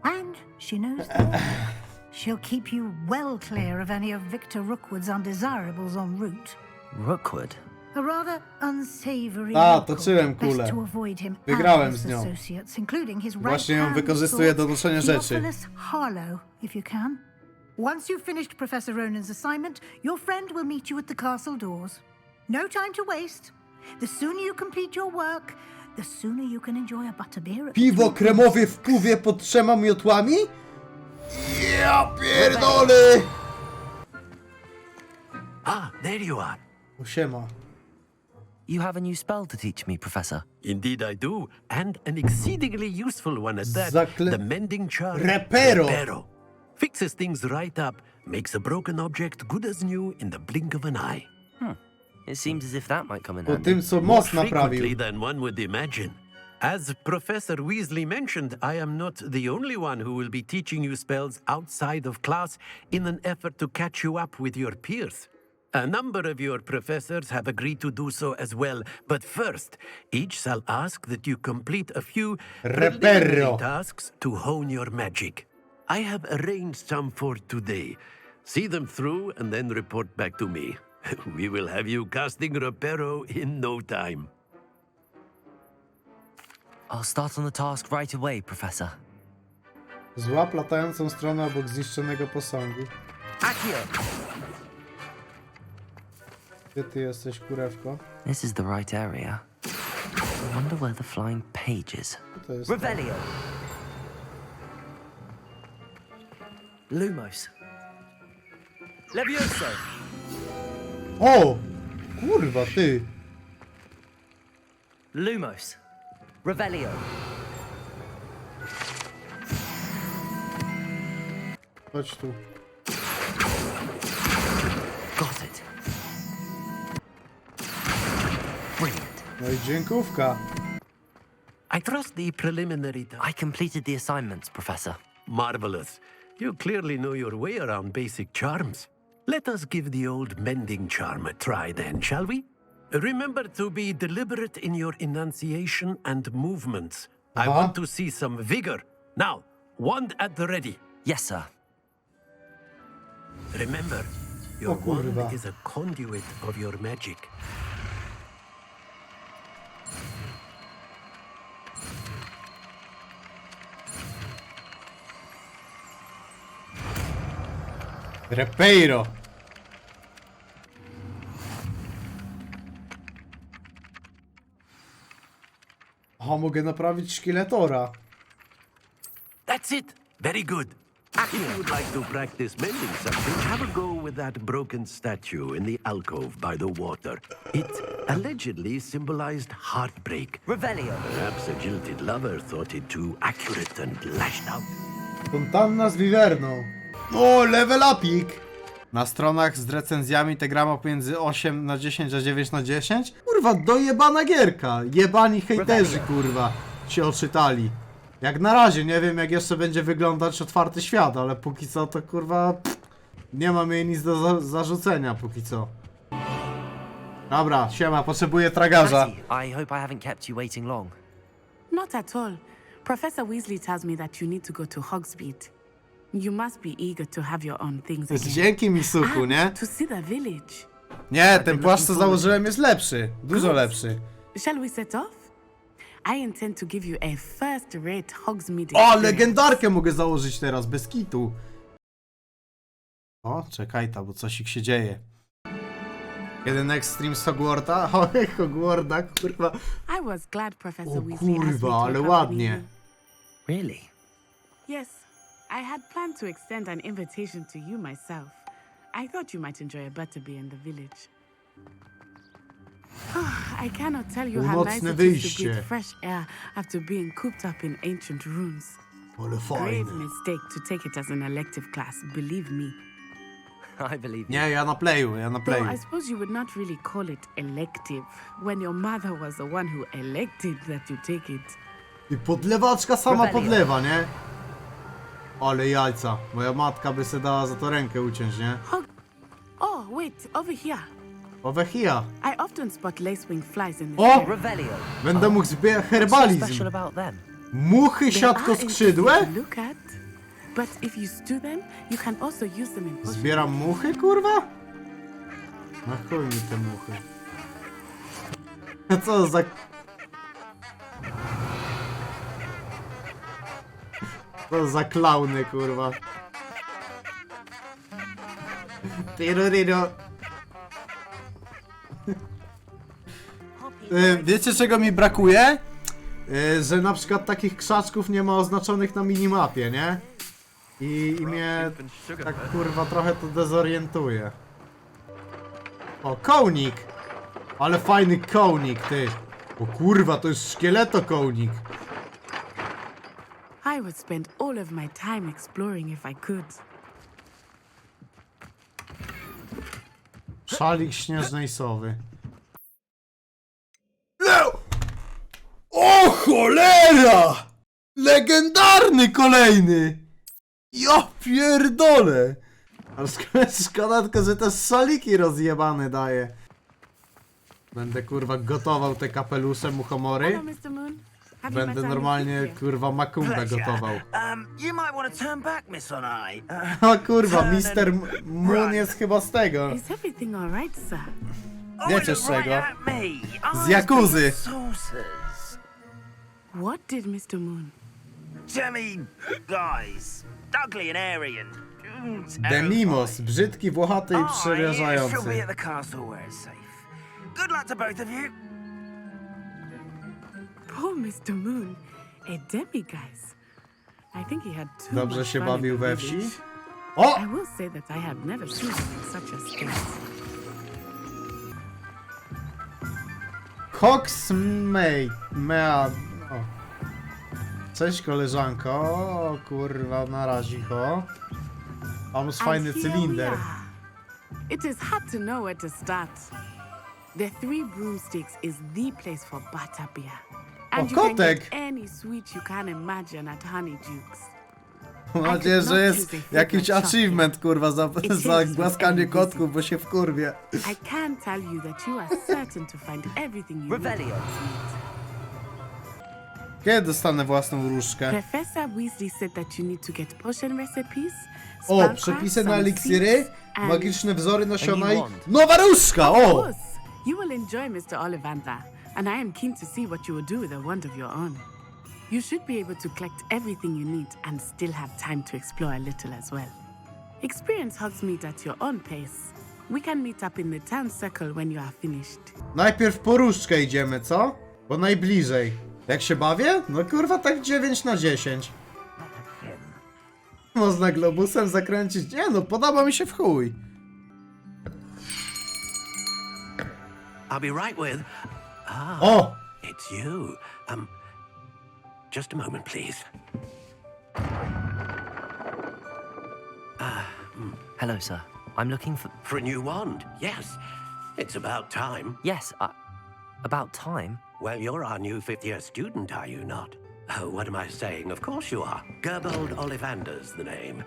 And she knows the way. She'll keep you well clear of any of Victor Rookwood's undesirables en route. Rookwood? A rather unsavory A, local. toczyłem Best kulę. to avoid him Wygrałem and his z nią. associates, including his Właśnie ją right-hand wykorzystuję do sword, noszenia rzeczy. Theophilus Harlow, if you can. Once you've finished Professor Ronan's assignment, your friend will meet you at the castle doors. No time to waste. The sooner you complete your work, the sooner you can enjoy a butterbeer. Piwo kremowe w pówie pod 3 miotłami? Ja pierdolę! Ah, there you are. O, siema. You have a new spell to teach me, Professor. Indeed I do, and an exceedingly useful one at that. Zakle- The mending charm. Repero. Fixes things right up, makes a broken object good as new in the blink of an eye. It seems as if that might come in Po handy. tym, co More most frequently naprawił. than one would imagine. As Professor Weasley mentioned, I am not the only one who will be teaching you spells outside of class in an effort to catch you up with your peers. A number of your professors have agreed to do so as well, but first, each shall ask that you complete a few preliminary Repero. tasks to hone your magic. I have arranged some for today. See them through and then report back to me. We will have you casting Repero in no time. I'll start on the task right away, Professor. Złap latającą stronę obok zniszczonego posągu. Accio! Gdzie ty jesteś, kurewko? This is the right area. I wonder where the flying page is. Co to jest? Revelio! Lumos. Levioso! O! Kurwa, ty! Lumos. Revelio. Chodź tu. Got it. Brilliant. No i dziękówka. I trust the preliminary I completed the assignments, Professor. Marvelous. You clearly know your way around basic charms. Let us give the old mending charm a try then, shall we? Remember to be deliberate in your enunciation and movements. I want to see some vigor. Now, wand at the ready. Yes, sir. Remember, your wand is a conduit of your magic. Repeiro. O, mogę naprawić szkieletora. That's it. Very good. If you would like to practice mending something, have a go with that broken statue in the alcove by the water. It allegedly symbolized heartbreak. Revelio. Perhaps a jilted lover thought it too accurate and lashed out. Fontanna z Wiwerną. O, level upik! Na stronach z recenzjami te gra ma pomiędzy 8 na 10 a 9 na 10. Kurwa, dojebana gierka. Jebani hejterzy, kurwa, się oczytali. Jak na razie, nie wiem jak jeszcze będzie wyglądać otwarty świat, ale póki co to kurwa... nie mam jej nic do zarzucenia póki co. Dobra, siema, potrzebuję tragarza. I hope I haven't kept you waiting long. Not at all. Professor Weasley tells me that you need to go to Hogsmeade. You must be eager to have your own things again. Dzięki Misuku, nie? To see the village. Nie, ten płaszcz co założyłem jest lepszy. Dużo lepszy. Shall we set off? I intend to give you a first-rate Hogsmeade. O, legendarkę mogę założyć teraz, bez kitu. O, czekaj ta, bo coś się dzieje. Jeden next stream z Hogwarta? O, Hogwarta, kurwa. I was glad Professor O Weasley asked me kurwa, to ale accompany ładnie. you. Really? Yes, I had planned to extend an invitation to you myself. I thought you might enjoy a butterbeer in the village. I cannot tell you how nice it is to breathe fresh air after being cooped up in ancient rooms. Grave mistake to take it as an elective class, believe me. I believe you. Nie, ja na playu. Though I suppose you would not really call it elective when your mother was the one who elected that you take it. I podlewaczka sama podlewa, nie? Ale jajca. Moja matka by se dała za to rękę uciąć, nie? Oh, wait, over here. Over here. I often spot lacewing flies in the O! Revelio. Będę mógł zbierać What's so herbalizm. special about them? Muchy siatkoskrzydłe? Look at, but if you stew them, you can also use them in potions. Zbieram muchy, kurwa? Na chuj mi te muchy. Co za... Co za klauny, kurwa. Tiruriro. Wiecie czego mi brakuje? Że na przykład takich krzaczków nie ma oznaczonych na minimapie, nie? I mnie tak kurwa trochę to dezorientuje. O, kołnik! Ale fajny kołnik, ty! O kurwa, to jest szkieleto-kołnik! I would spend all of my time exploring if I could. Szalik śnieżnej sowy. O cholera! Legendarny kolejny! Ja pierdolę! Ale szkoda tylko, że te szaliki rozjebane daje. Będę kurwa gotował te kapelusze muchomory. Hello, Mr. Moon. Have you Będę met our normalnie new kurwa makumbę gotował. You might want to turn back, Miss Onai. O kurwa, Mr. Moon jest chyba z tego. Is everything all right, sir? Wiecie z czego? Z Z Jakuzy. What did Mr. Moon? Jemmy, guys, ugly and airy and Demimos, brzydki, włochaty i she'll be przerażający. at the castle where it's safe. Good luck to both of you. Poor Mr. Moon, a demiguise. I think he had too Dobrze much się fun in bawił the we village. wsi? O! I will say that I have never seen him in such a state. Mea... O. Cześć koleżanko. O kurwa, na razicho. Mam fajny And here we cylinder. are. It is hard to know where to start. The Three Broomsticks is the place for butterbeer. And O, you can kotek! get any sweet you can imagine at Honeyduke's. Mam nadzieję, że jest jakiś achievement, kurwa, za głaskanie kotków, bo się wkurwię. I can tell you that you are certain to find everything you need. Kiedy dostanę własną różdżkę? Professor Weasley said that you need to get potion recipes. O, przepisy na eliksiry, magiczne wzory nasiona i nowa różdżka, o! You will enjoy Mr. Ollivander, and I am keen to see what you will do with a wand of your own. You should be able to collect everything you need and still have time to explore a little as well. Experience Hogsmeade at your own pace. We can meet up in the town circle when you are finished. Najpierw po różdżkę idziemy, co? Bo najbliżej. Jak się bawię? No kurwa, tak 9 na 10. Można globusem zakręcić? Nie no, podoba mi się w chuj. I'll be right with... Ah, o! It's you. Just a moment, please. Hello, sir. I'm looking for... For a new wand, yes. It's about time. Yes, about time? Well, you're our new fifth-year student, are you not? Oh, what am I saying? Of course you are. Gerbold Ollivander's the name.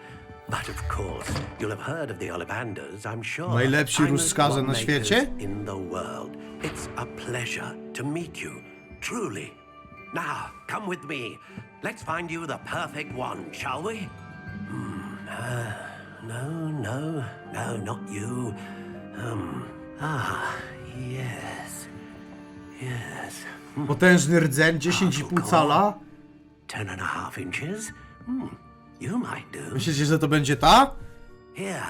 But of course, you'll have heard of the Ollivanders, I'm sure. Najlepsi różdżkarze na świecie? In the world. It's a pleasure to meet you, truly. Now, come with me. Let's find you the perfect wand, shall we? No, not you. Yes. Potężny rdzeń, 10,5 cala. 10.5 inches? You might do. Myślicie, że to będzie ta? Here,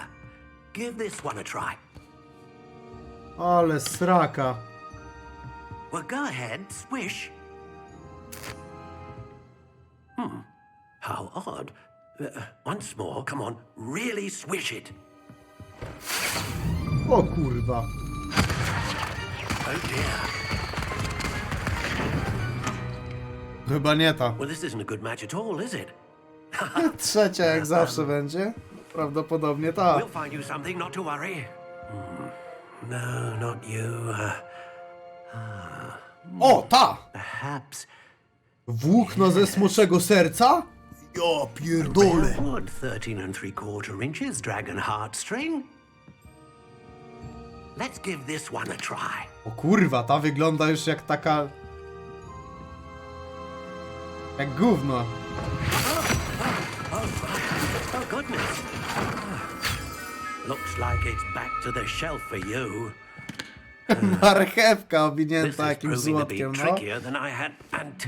give this one a try. Ale sraka. Well, go ahead, swish. How odd. Once more, come on, really swish it. O kurwa. Oh dear. Chyba nie ta. Well, this isn't a good match at all, is it? Trzecia jak zawsze będzie. Prawdopodobnie ta. We'll find you something, not to worry. No, not you. O, ta! Perhaps. Włókno ze smoczego serca? Ja pierdolę. Wood, 13 3/4 inches, dragon heartstring. Let's give this one a try. O kurwa, ta wygląda już jak taka... Jak gówno. Oh goodness. Looks like it's back to the shelf for you. Marchewka owinięta jakimś złotkiem, no.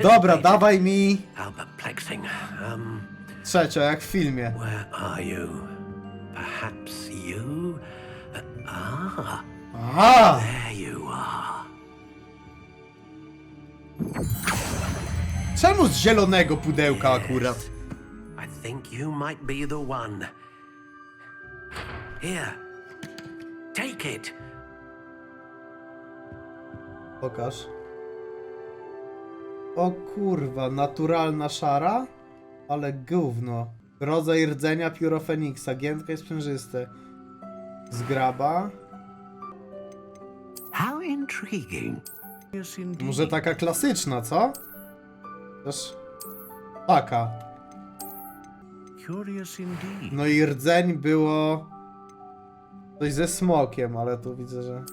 Dobra, dawaj mi... Trzecia, jak w filmie. Where are you? Perhaps you? Aha! There you are. Czemu z zielonego pudełka akurat? I think you might be the one. Here. Take it. Pokaż. O kurwa, naturalna szara? Ale gówno. Rodzaj rdzenia pióro Feniksa. Giętko jest przężyste. Zgraba. How intriguing. Może taka klasyczna, co? Też taka. No i rdzeń było... coś ze smokiem, ale tu widzę, że...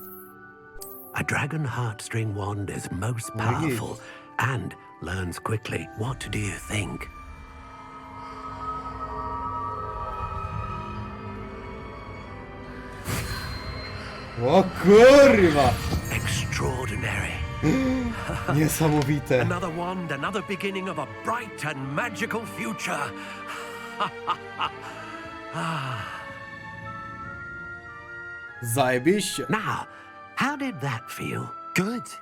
A dragon heartstring wand is most powerful and learns quickly. What do you think? O kurwa! Extraordinary. Niesamowite. Another wand, another beginning of a bright and magical future. Zajebiście. Now, how did that feel? Good.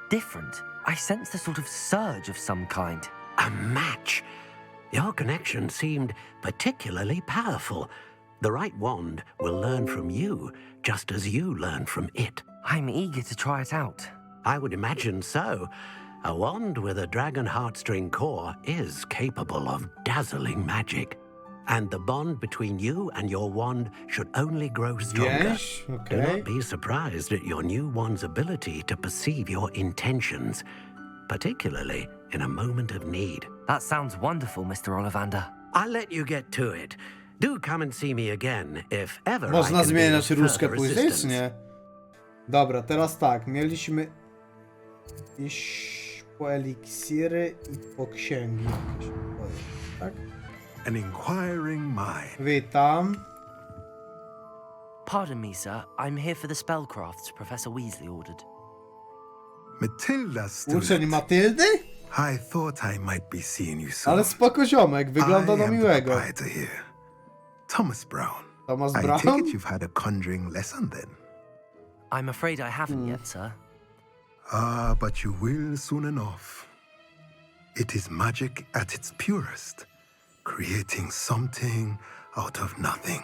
Different. I sensed a sort of surge of some kind. A match. Your connection seemed particularly powerful. The right wand will learn from you, just as you learn from it. I'm eager to try it out. I would imagine so. A wand with a dragon heartstring core is capable of dazzling magic. And the bond between you and your wand should only grow stronger. Yes, okay. Do not be surprised at your new wand's ability to perceive your intentions, particularly in a moment of need. That sounds wonderful, Mr. Ollivander. I'll let you get to it. Do come and see me again, if ever I Można can be zmieniać of różkę further później, czy assistance. nie? Dobra, teraz tak, mieliśmy iść po eliksiry i po księgi. Tak? An inquiring mind. Witam. Pardon me, sir. I'm here for the spellcrafts Professor Weasley ordered. Matilda Uczeń student. Matyldy? I thought I might be seeing you soon. Ale spoko ziomek, wygląda na miłego. proprietor here. Thomas Brown. Thomas I Brown? take it you've had a conjuring lesson then. I'm afraid I haven't yet, sir. Ah, but you will soon enough. It is magic at its purest, creating something out of nothing.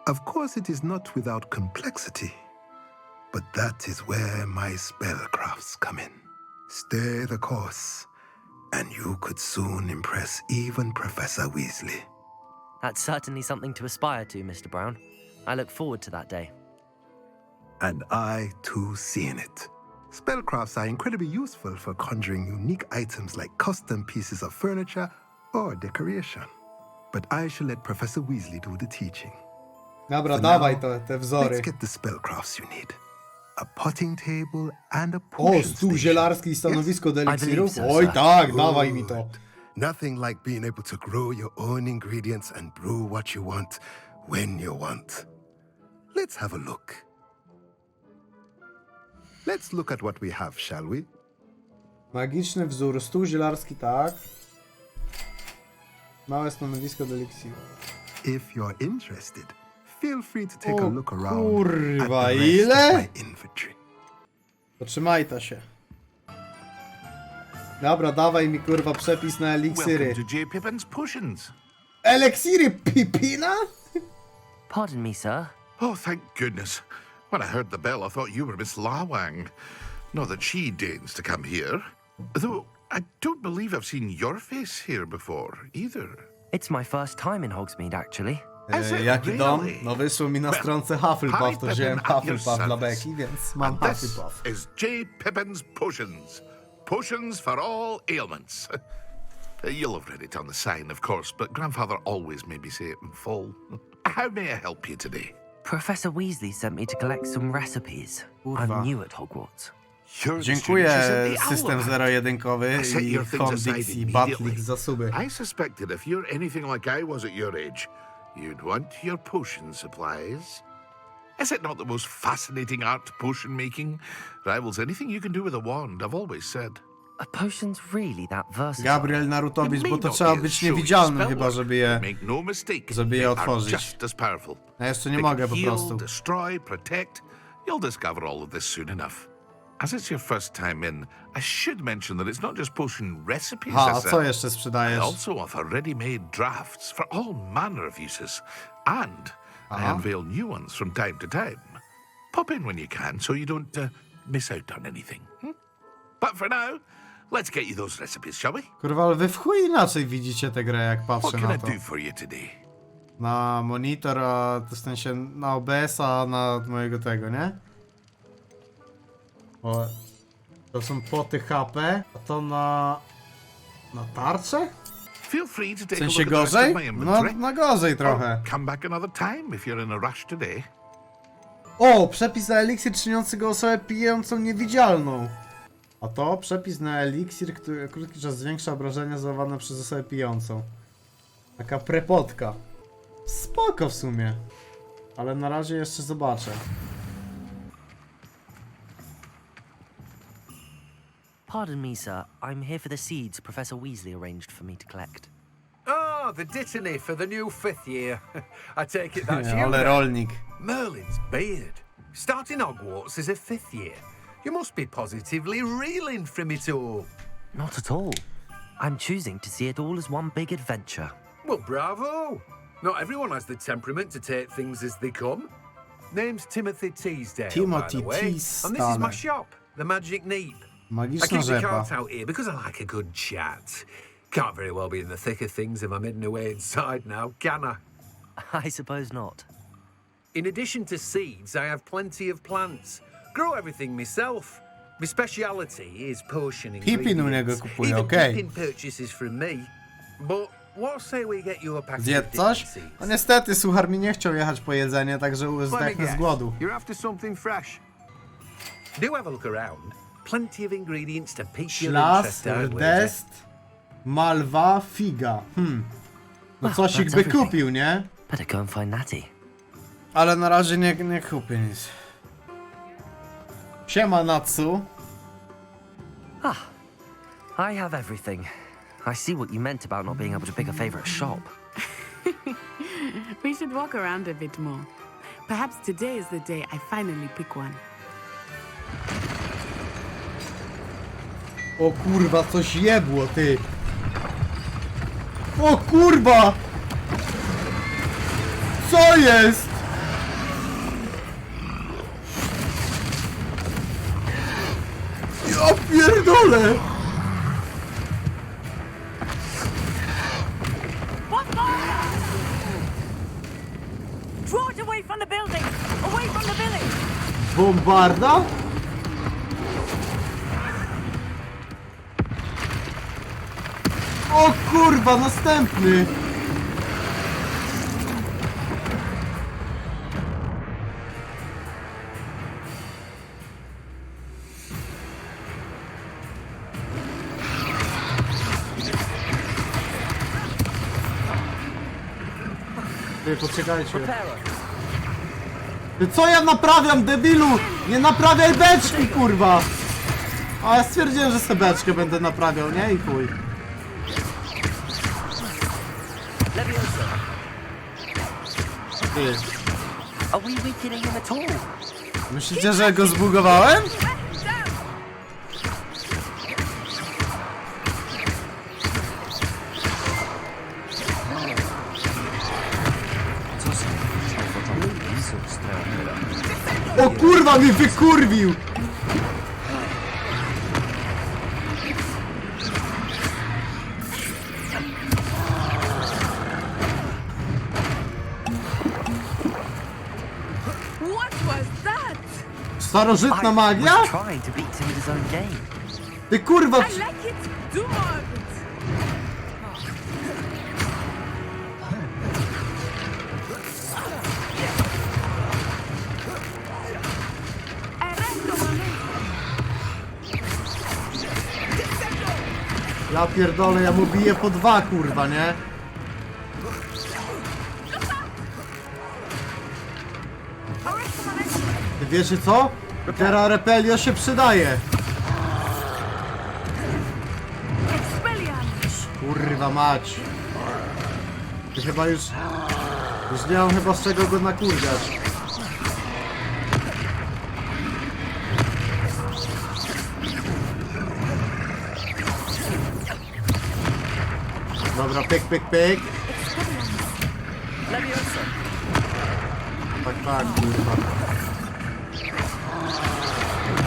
Of course, it is not without complexity, but that is where my spellcrafts come in. Stay the course, and you could soon impress even Professor Weasley. That's certainly something to aspire to, Mr. Brown. I look forward to that day. And I, too, see in it. Spellcrafts are incredibly useful for conjuring unique items like custom pieces of furniture or decoration. But I shall let Professor Weasley do the teaching. Dobra, For dawaj now, te wzory. Let's get the spellcrafts you need. A potting table and a O, potion stół station. zielarski i stanowisko do eliksirów? believe so, Oj sir. tak, dawaj mi to. Nothing like being able to grow your own ingredients and brew what you want when you want. Let's have a look. Let's look at what we have, shall we? Magiczny wzór, stół zielarski, tak. Małe stanowisko do eliksiru. If you're interested, feel free to take a O look around kurwa, at the rest ile? of my inventory. Potrzymaj to się. Dobra, dawaj mi kurwa przepis na eliksiry. Welcome to J. Pippin's Potions. Eliksiry Pipina? Pardon me, sir. Oh, thank goodness. When I heard the bell, I thought you were Miss Lawang. Not that she deigns to come here. Though, I don't believe I've seen your face here before, either. It's my first time in Hogsmeade, actually. Jaki dom? really? No wyszło mi na Well, stronce Harry Hufflepuff, to wziąłem Pippin at your Hufflepuff dla service. Beki, więc mam And this Hufflepuff. is J. Pippin's Potions. Potions for all ailments. You'll have read it on the sign, of course, but Grandfather always made me say it in full. How may I help you today? Professor Weasley sent me to collect some recipes. I'm new at Hogwarts. You're the Dziękuję, student who's in the system Alma. zero-jedynkowy I set i your things Home aside Dixie immediately. Batlix za suby. I suspected if you're anything like I was at your age, you'd want your potion supplies. Is it not the most fascinating art, potion making? Rivals anything you can do with a wand, I've always said. Are potions really that versatile? Gabriel Narutowicz, bo to trzeba być niewidzialnym chyba, żeby je otworzyć. Just as powerful. Ja jeszcze nie They mogę can po heal, prostu. destroy, protect. You'll discover all of this soon enough. As it's your first time in, I should mention that it's not just potion recipes. Ha, a I co sell. jeszcze I sprzedajesz? also offer ready-made drafts for all manner of uses, and I unveil new ones from time to time. Pop in when you can, so you don't miss out on anything. But for now, let's get you those recipes, shall we? Kurwa, ale wy w chuj inaczej widzicie tę grę, jak What patrzę can na I to. do for you today? Na monitor, a w sensie na OBS-a, na mojego tego, nie? O, to są poty HP, a to na tarczę? Feel free to W take a sensie look at the rest gorzej? of my inventory. No gorzej trochę. Or come back another time if you're in a rush today. O, przepis na eliksir czyniący go osobę pijącą niewidzialną. A to przepis na eliksir, który krótki czas zwiększa obrażenia zadawane przez osobę pijącą. Taka prepotka. Spoko w sumie. Ale na razie jeszcze zobaczę. Pardon me, sir. I'm here for the seeds Professor Weasley arranged for me to collect. Ah, the dittany for the new 5th year. I take it that's you. Ale then. rolnik. Merlin's beard. Starting Hogwarts as a 5th year. You must be positively reeling from it all. Not at all. I'm choosing to see it all as one big adventure. Well, bravo. Not everyone has the temperament to take things as they come. Name's Timothy Teasdale, Timothy by the way. And this is my Teasdale. shop, the Magic Neep. I Magiczna keep the rzepa. cart out here because I like a good chat. Can't very well be in the thick of things if I'm hidden away inside now, can I? I suppose not. In addition to seeds, I have plenty of plants. Grow everything myself. My speciality is potion Pippin u niego ingredients. kupuje, Even okej. Pippin purchases from me. But what say we get you a packet Zjedz of coś? dipping seeds? No niestety, suchar mi nie chciał jechać po jedzenie, także Let me zdechnę z guess, głodu. You're after something fresh. Do have a look around. Plenty of ingredients to pique your Ślas, interest, I wager. rdest, malwa, figa. No Cosik by kupił, nie? Better go and find Natty. Ale na razie nie kupię nic. Siema, Natsu. I have everything. I see what you meant about not being able to pick a favorite shop. We should walk around a bit more. Perhaps today is the day I finally pick one. O kurwa, coś jebło, ty. O kurwa! Co jest? Ja pierdolę! Draw it away from the building! Away from the village! Bombarda? O kurwa, następny! Ty, poczekajcie. Ty, co ja naprawiam, debilu? Nie naprawiaj beczki, kurwa! A ja stwierdziłem, że sobie beczkę będę naprawiał, nie? I chuj. Ty. Are we weakening him at all? Myślicie, że go zbugowałem? O kurwa, mnie wykurwił! What was that? Starożytna magia? I was trying to beat him at his own game. Ty kurwa! I like it. Do more of it. Ja pierdolę, ja mu biję po 2, kurwa, nie? Ty wiecie co? Teraz Repelio się przydaje. Kurwa mać. Ty chyba już nie mam chyba z czego go nakurwiać. Dobra, pyk, pyk, pyk. Tak, kurwa.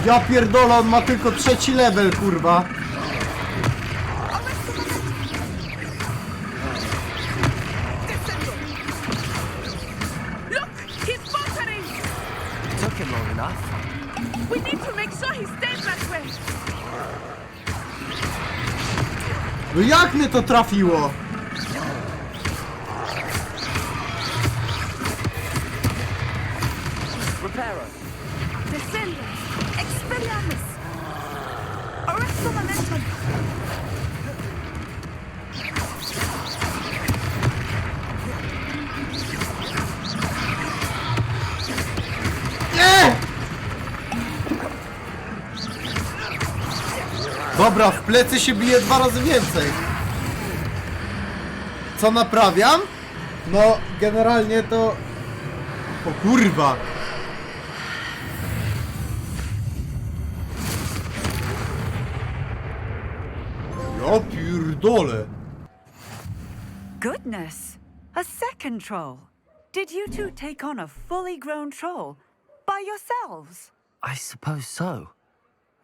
Ja pierdolę, on ma tylko 3. level, kurwa. Look, he's faltering. Took him long enough. We need to make sure he stays that way. No jak mnie to trafiło? Repairer. Descendants! Expelliarmus! Arresto momentum! Nie! Dobra, w plecy się bije 2 razy więcej. Co naprawiam? No, generalnie to... O kurwa! Ja pierdolę! Goodness! A second troll! Did you two take on a fully grown troll? By yourselves? I suppose so.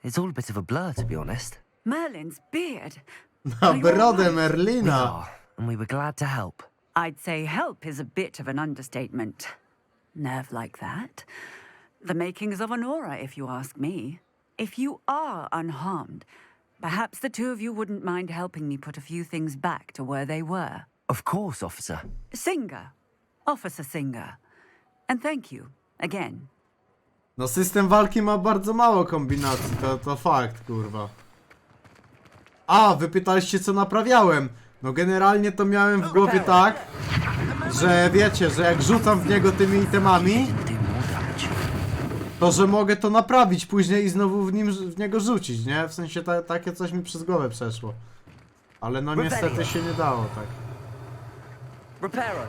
It's all a bit of a blur, to be honest. Merlin's beard. Na brodę Merlina! We are, and we were glad to help. I'd say help is a bit of an understatement. Nerve like that. The makings of an aura, if you ask me. If you are unharmed, perhaps the two of you wouldn't mind helping me put a few things back to where they were. Of course, officer. Singer. Officer Singer. And thank you, again. No system walki ma bardzo mało kombinacji, to fakt, kurwa. A, wy pytaliście co naprawiałem. No generalnie to miałem w głowie tak, że wiecie, że jak rzucam w niego tymi itemami, to że mogę to naprawić później i znowu w niego rzucić, nie? W sensie takie coś mi przez głowę przeszło. Ale no niestety się nie dało, tak. Repairer.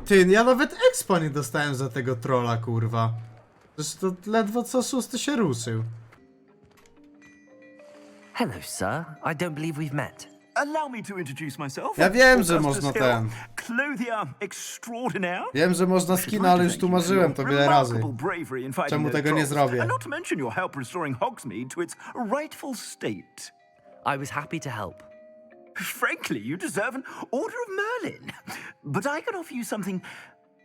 Ty, ja nawet expa nie dostałem za tego trolla, kurwa. Przecież to ledwo co 6 się ruszył. Hello, sir. I don't believe we've met. Allow me to introduce myself. Ja wiem, że można ten. Clothier extraordinaire. Wiem, że można skina, ale już tu marzyłem to wiele razy. Czemu tego nie zrobię? Not to mention your help restoring Hogsmeade to its rightful state. I was happy to help. Frankly, you deserve an Order of Merlin. But I can offer you something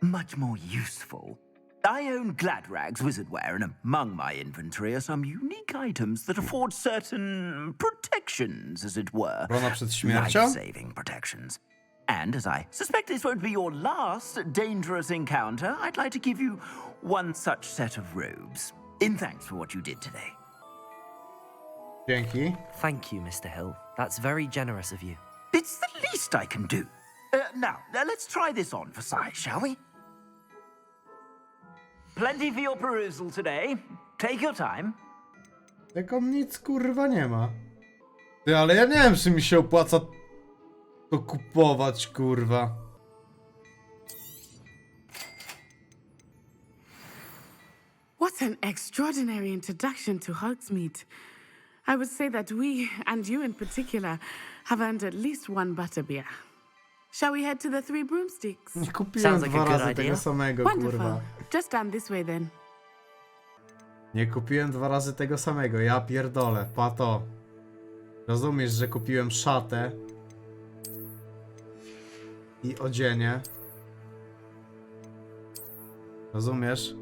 much more useful. I own Gladrag's wizardware, and among my inventory are some unique items that afford certain protections, as it were. Life-saving protections. And as I suspect this won't be your last dangerous encounter, I'd like to give you one such set of robes, in thanks for what you did today. Dzięki. Thank you, Mr. Hill. That's very generous of you. It's the least I can do. Now, let's try this on for size, shall we? Plenty for your perusal today. Take your time. Tylko nic kurwa nie ma. Ty, ale ja nie wiem, czy mi się opłaca to kupować, kurwa. What an extraordinary introduction to Hogsmeade. I would say that we, and you in particular, have earned at least one butterbeer. Shall we head to the Three Broomsticks? Nie kupiłem dwa razy tego samego, Wonderful. kurwa. Just stand this way then. Nie kupiłem dwa razy tego samego, ja pierdolę, pato. Rozumiesz, że kupiłem szatę i odzienie. Rozumiesz?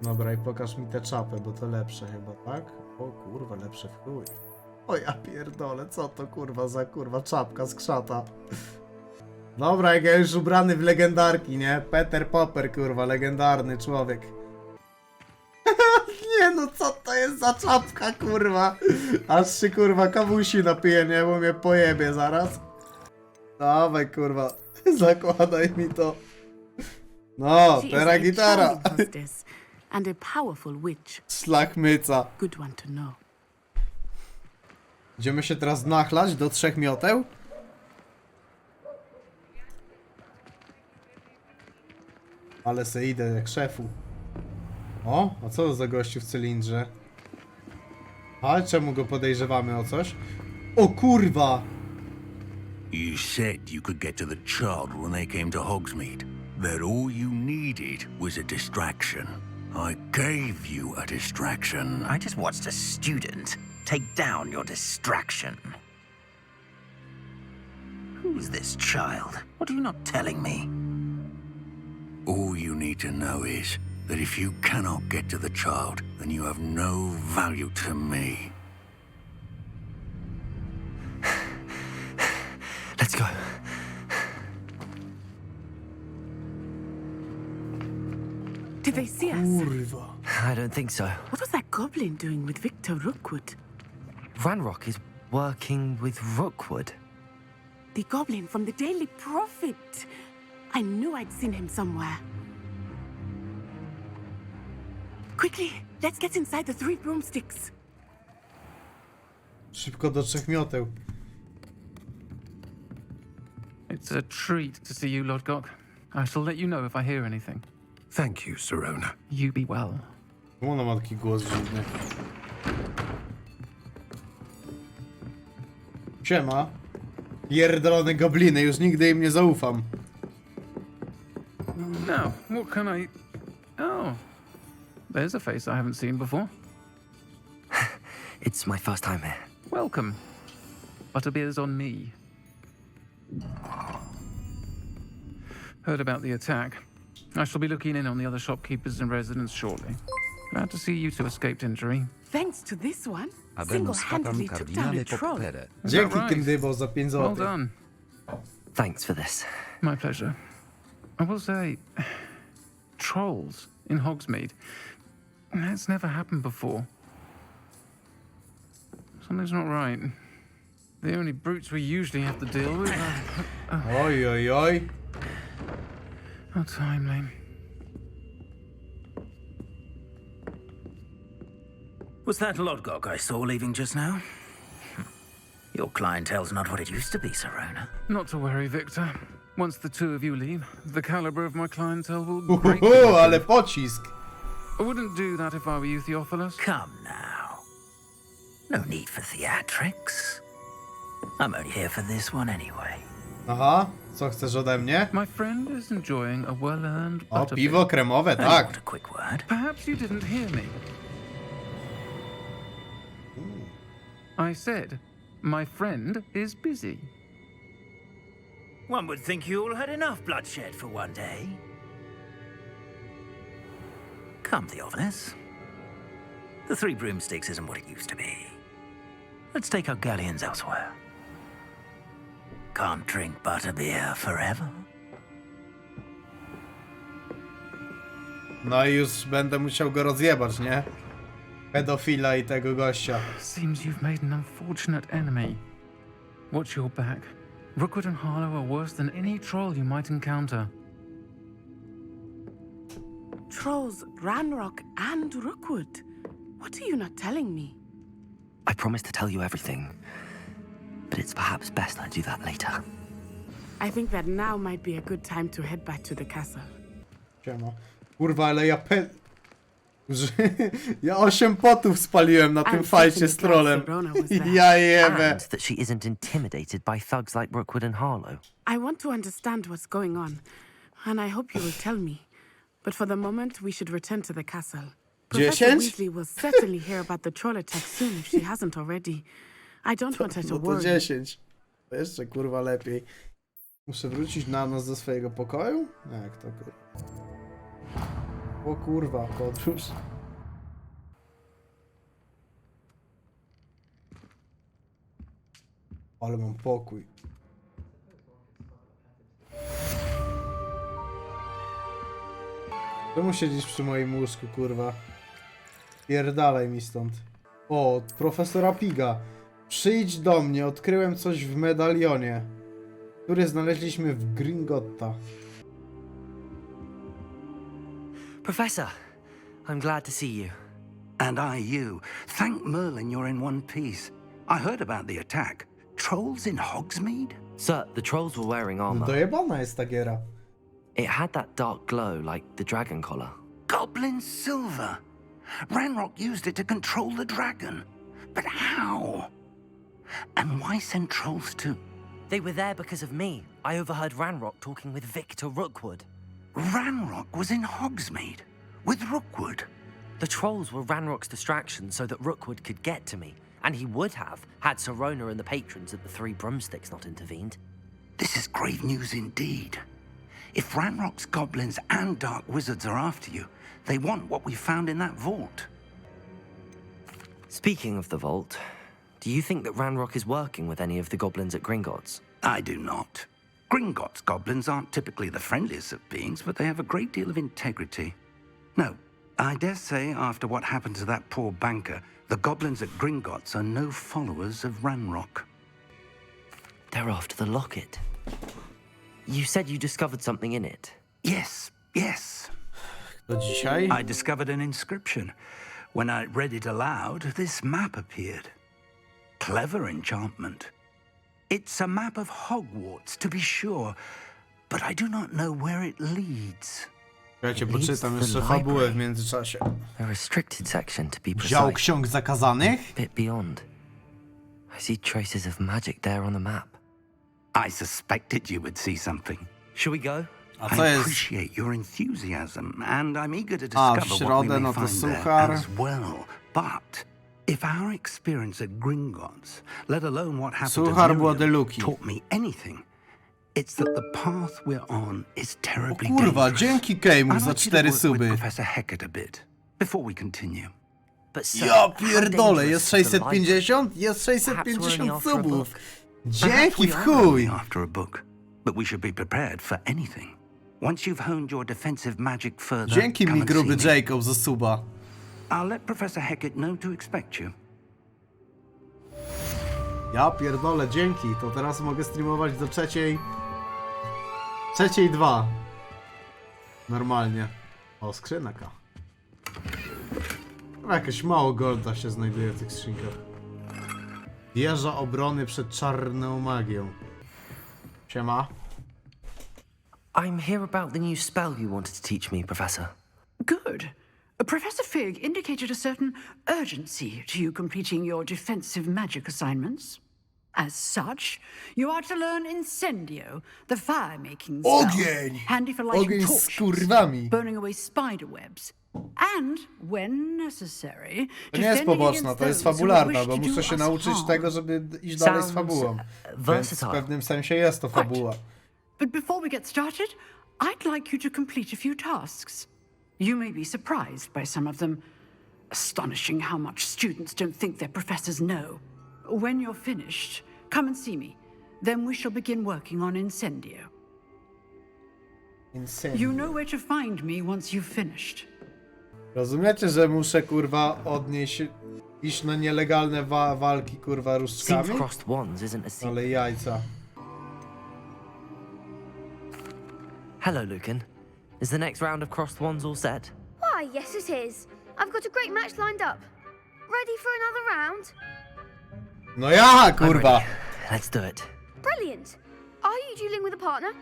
Dobra, i pokaż mi tę czapę, bo to lepsze chyba, tak? O kurwa, lepsze w chuj. O ja pierdolę, co to kurwa za kurwa czapka z krzata. Dobra, jak ja już ubrany w legendarki, nie? POPPER, kurwa, legendarny człowiek. Nie no, co to jest za czapka, kurwa? Aż się kurwa kawusi napije, nie? Bo mnie pojebie zaraz. Dawaj, kurwa, zakładaj mi to. No, teraz gitara. And a powerful witch. Szlachmyca. Good one to know. Idziemy się teraz nachlać do 3 mioteł? Ale se idę jak szefu. O, a co to za gościu w cylindrze? A czemu go podejrzewamy o coś? O kurwa! You said you could get to the child when they came to Hogsmeade. That all you needed was a distraction. I gave you a distraction. I just watched a student take down your distraction. Who's this child? What are you not telling me? All you need to know is that if you cannot get to the child, then you have no value to me. Let's go. Did they see us? Kurwa. I don't think so. What was that goblin doing with Victor Rookwood? Ranrock is working with Rookwood. The goblin from the Daily Prophet. I knew I'd seen him somewhere. Quickly, let's get inside the Three Broomsticks. Szybko do 3 mioteł. It's a treat to see you, Lord Gok. I shall let you know if I hear anything. Thank you, Sirona. You be well. Ona ma taki głos dziwny. Siema. Pierdolone gobliny, już nigdy im nie zaufam. Now, what can I... Oh. There's a face I haven't seen before. It's my first time here. Welcome. Butterbeer's on me. Heard about the attack. I shall be looking in on the other shopkeepers and residents shortly. Glad to see you two escaped injury. Thanks to this one, Abemus papam single-handedly took down kardinale a troll. POPPER. Dzięki Kindybo za 5 Well zł. done. Thanks for this. My pleasure. I will say, trolls in Hogsmeade. That's never happened before. Something's not right. The only brutes we usually have to deal with are... Oj, oj, oj. How timely. Was that Lodgok I saw leaving just now? Your clientele's not what it used to be, Sirona. Not to worry, Victor. Once the two of you leave, the caliber of my clientele will greatly Ale improve. pocisk. I wouldn't do that if I were you, Theophilus. Come now. No need for theatrics. I'm only here for this one anyway. Aha, co chcesz ode mnie? My friend is enjoying a well-earned O, butterbeer. piwo kremowe, I tak. want a quick word. Perhaps you didn't hear me. I said, my friend is busy. One would think you all had enough bloodshed for one day. Come, Theophilus. The Three Broomsticks isn't what it used to be. Let's take our galleons elsewhere. Can't drink butterbeer forever. No i już będę musiał go rozjebać, nie? Pedofila i tego gościa. Seems you've made an unfortunate enemy. Watch your back. Rookwood and Harlow are worse than any troll you might encounter. Trolls, Ranrock, and Rookwood. What are you not telling me? I promised to tell you everything, but it's perhaps best I do that later. I think that now might be a good time to head back to the castle. Siema. Kurwa, ale ja ja 8 potów spaliłem na tym fajcie z trolem. Ja jebę. And that she isn't intimidated by thugs like Rookwood and Harlow. I want to understand what's going on, and I hope you will tell me. But for the moment, we should return to the castle. Professor 10? Weasley will certainly hear about the troll attack soon if she hasn't already. I don't want her to No to worry. 10. To jeszcze kurwa lepiej. Muszę wrócić na noc do swojego pokoju? Jak to kurwa? O kurwa, podróż. Ale mam pokój. Czemu siedzisz przy moim łóżku, kurwa? Pierdalaj mi stąd. O, od profesora Piga. Przyjdź do mnie, odkryłem coś w medalionie, który znaleźliśmy w Gringotta. Professor, I'm glad to see you. And I you. Thank Merlin you're in one piece. I heard about the attack. Trolls in Hogsmeade? Sir, the trolls were wearing armor. Dojebana jest ta giera. It had that dark glow like the dragon collar. Goblin silver. Ranrock used it to control the dragon. But how? And why send trolls to... They were there because of me. I overheard Ranrock talking with Victor Rookwood. Ranrock was in Hogsmeade with Rookwood. The trolls were Ranrock's distraction so that Rookwood could get to me. And he would have, had Sirona and the patrons at the Three Broomsticks not intervened. This is grave news indeed. If Ranrock's goblins and dark wizards are after you, they want what we found in that vault. Speaking of the vault, do you think that Ranrock is working with any of the goblins at Gringotts? I do not. Gringotts goblins aren't typically the friendliest of beings, but they have a great deal of integrity. No, I dare say after what happened to that poor banker, the goblins at Gringotts are no followers of Ranrock. They're after the locket. You said you discovered something in it. Yes, yes. To dzisiaj? I discovered an inscription. When I read it aloud, this map appeared. Clever enchantment. It's a map of Hogwarts, to be sure, but I do not know where it leads. Słuchajcie, poczytam jeszcze fabułę w międzyczasie. A restricted section, to be precise. Dział ksiąg zakazanych? A bit beyond. I see traces of magic there on the map. I suspected you would see something. Shall we go? A co jest? Appreciate your enthusiasm, and I'm eager to A, w discover what we środę, may no to find there suchar. as well. But if our experience at Gringotts, let alone what happened Suchar to Miriam, Młodyluki. taught me anything, It's that the path we're on is terribly Kurwa, dangerous. dzięki Kejmu za I'd like you to 4 work with suby. Professor Hackett a bit before we continue. But sir, Ja how pierdolę, jest dangerous is the library? 650? Jest Perhaps we're 650 only after a subów. book. Dzięki w Perhaps we are chuj. only after a book, but we should be prepared for anything. Once you've honed your defensive magic further, Dzięki come mi and gruby see me. Jacob za suba. I'll let Professor Hackett know to expect you. Ja pierdolę, dzięki. To teraz mogę streamować do trzeciej 2. Normalnie. O, skrzynka. Jakieś mało golda się znajduje w tych skrzynkach. Wieża obrony przed czarną magią. Siema. I'm here about the new spell you wanted to teach me, Professor. Good. Professor Fig indicated a certain urgency to you completing your defensive magic assignments. As such, you are to learn Incendio, the fire-making spell. Ogień! Handy for lighting Ogień z torches, kurwami. burning away spider webs, and, when necessary, To nie jest poboczna, to jest fabularna, bo muszę się nauczyć tego, żeby iść dalej z fabułą. Więc w pewnym sensie jest to fabuła. But before we get started, I'd like you to complete a few tasks. You may be surprised by some of them. Astonishing how much students don't think their professors know. When you're finished, come and see me. Then we shall begin working on Incendio. You know where to find me once you've finished. Rozumiecie, że muszę kurwa iść na nielegalne walki kurwa różdżkami? Ale jajca. Hello, Lucan. Is the next round of crossed wands all set? Why, yes it is. I've got a great match lined up. Ready for another round? No ja, kurwa! Let's do it. Brilliant. Are you dueling with a partner?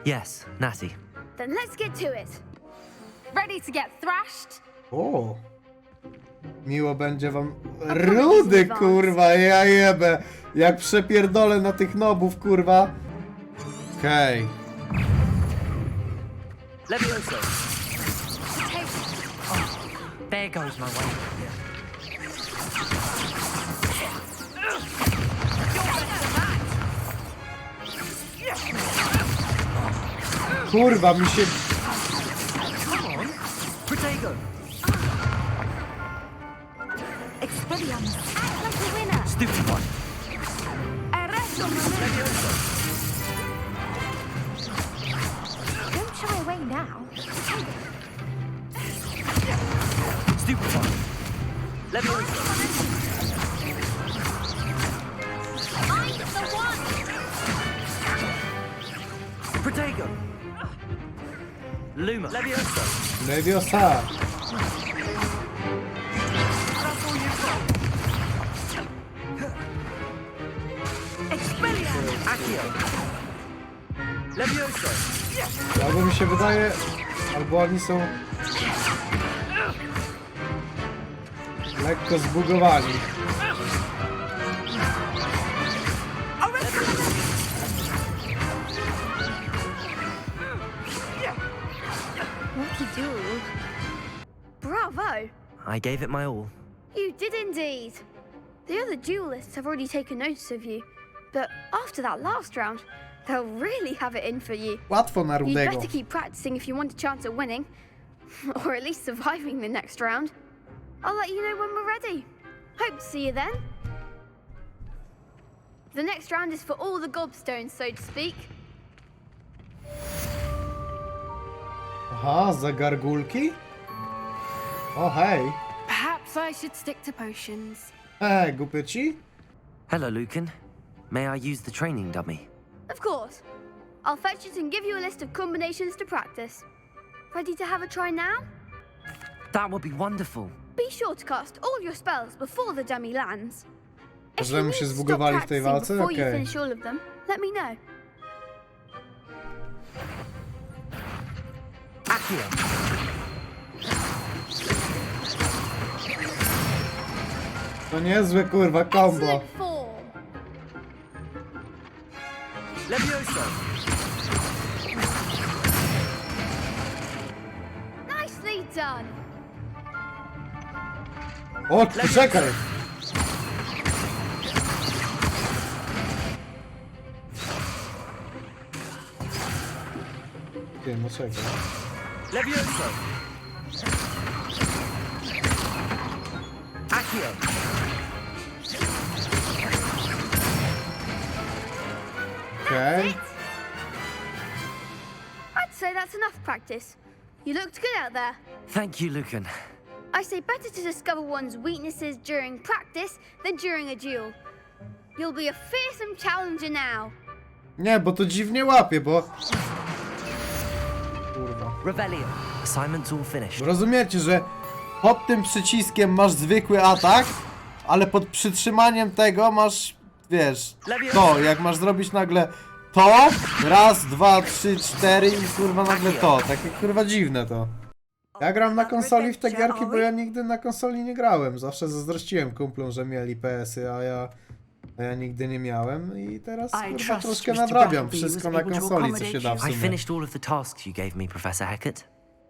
Yes, Natty. Then let's get to it. Ready to get thrashed? O! Miło będzie wam... Rudy, kurwa, ja jebę! Jak przepierdolę na tych nobów, kurwa! Okej. Levioso. There goes my way. Kurwa, mi się... Come on, Protego. Expelliarmus. Act like a winner. Stupid one. Arresto Levioso. Don't shy away now. Stupid one. Levioso. I'm the one. Protego. Luma. Levioso. Leviosa. Expelliarmus. Accio. Levioso. Albo mi się wydaje... Albo oni są... lekko zbugowani. Lucky duel. Bravo. I gave it my all. You did indeed. The other duelists have already taken notice of you, but after that last round, they'll really have it in for you. Łatwo na You'd Rudego. better keep practicing if you want a chance at winning, or at least surviving the next round. I'll let you know when we're ready. Hope to see you then. The next round is for all the gobstones, so to speak. Aha, za gargulki? O hej. Perhaps I should stick to potions. Hej, głupeci? Hello, Lucan. May I use the training dummy? Of course. I'll fetch it and give you a list of combinations to practice. Ready to have a try now? That would be wonderful. Be sure to cast all your spells before the dummy lands. If Że you mu need się to stop zbugowali w tej practicing walce? before you Okej. finish all of them, let me know. Accio. To niezłe kurwa combo. Excellent form. Levioso. Nicely done. O, czekaj! Ty, no czekaj. Levioso! Accio! Okej. I'd say that's enough practice. You looked good out there. Thank you, Lucan. I say better to discover one's weaknesses during practice than during a duel. You'll be a fearsome challenger now. Nie, bo to dziwnie łapie, bo... Kurwa. Revelio. Assignment's all finished. Rozumiecie, że pod tym przyciskiem masz zwykły atak, ale pod przytrzymaniem tego masz, wiesz, to. Jak masz zrobić nagle to, raz, dwa, trzy, cztery i kurwa nagle to. Takie kurwa dziwne to. Ja gram na konsoli w te gierki, bo ja nigdy na konsoli nie grałem. Zawsze zazdrościłem kumplom, że mieli PS-y, a ja nigdy nie miałem i teraz kurwa troszkę nadrabiam wszystko na konsoli, co się da w I sumie. finished all of the tasks you gave me, Professor Hecat.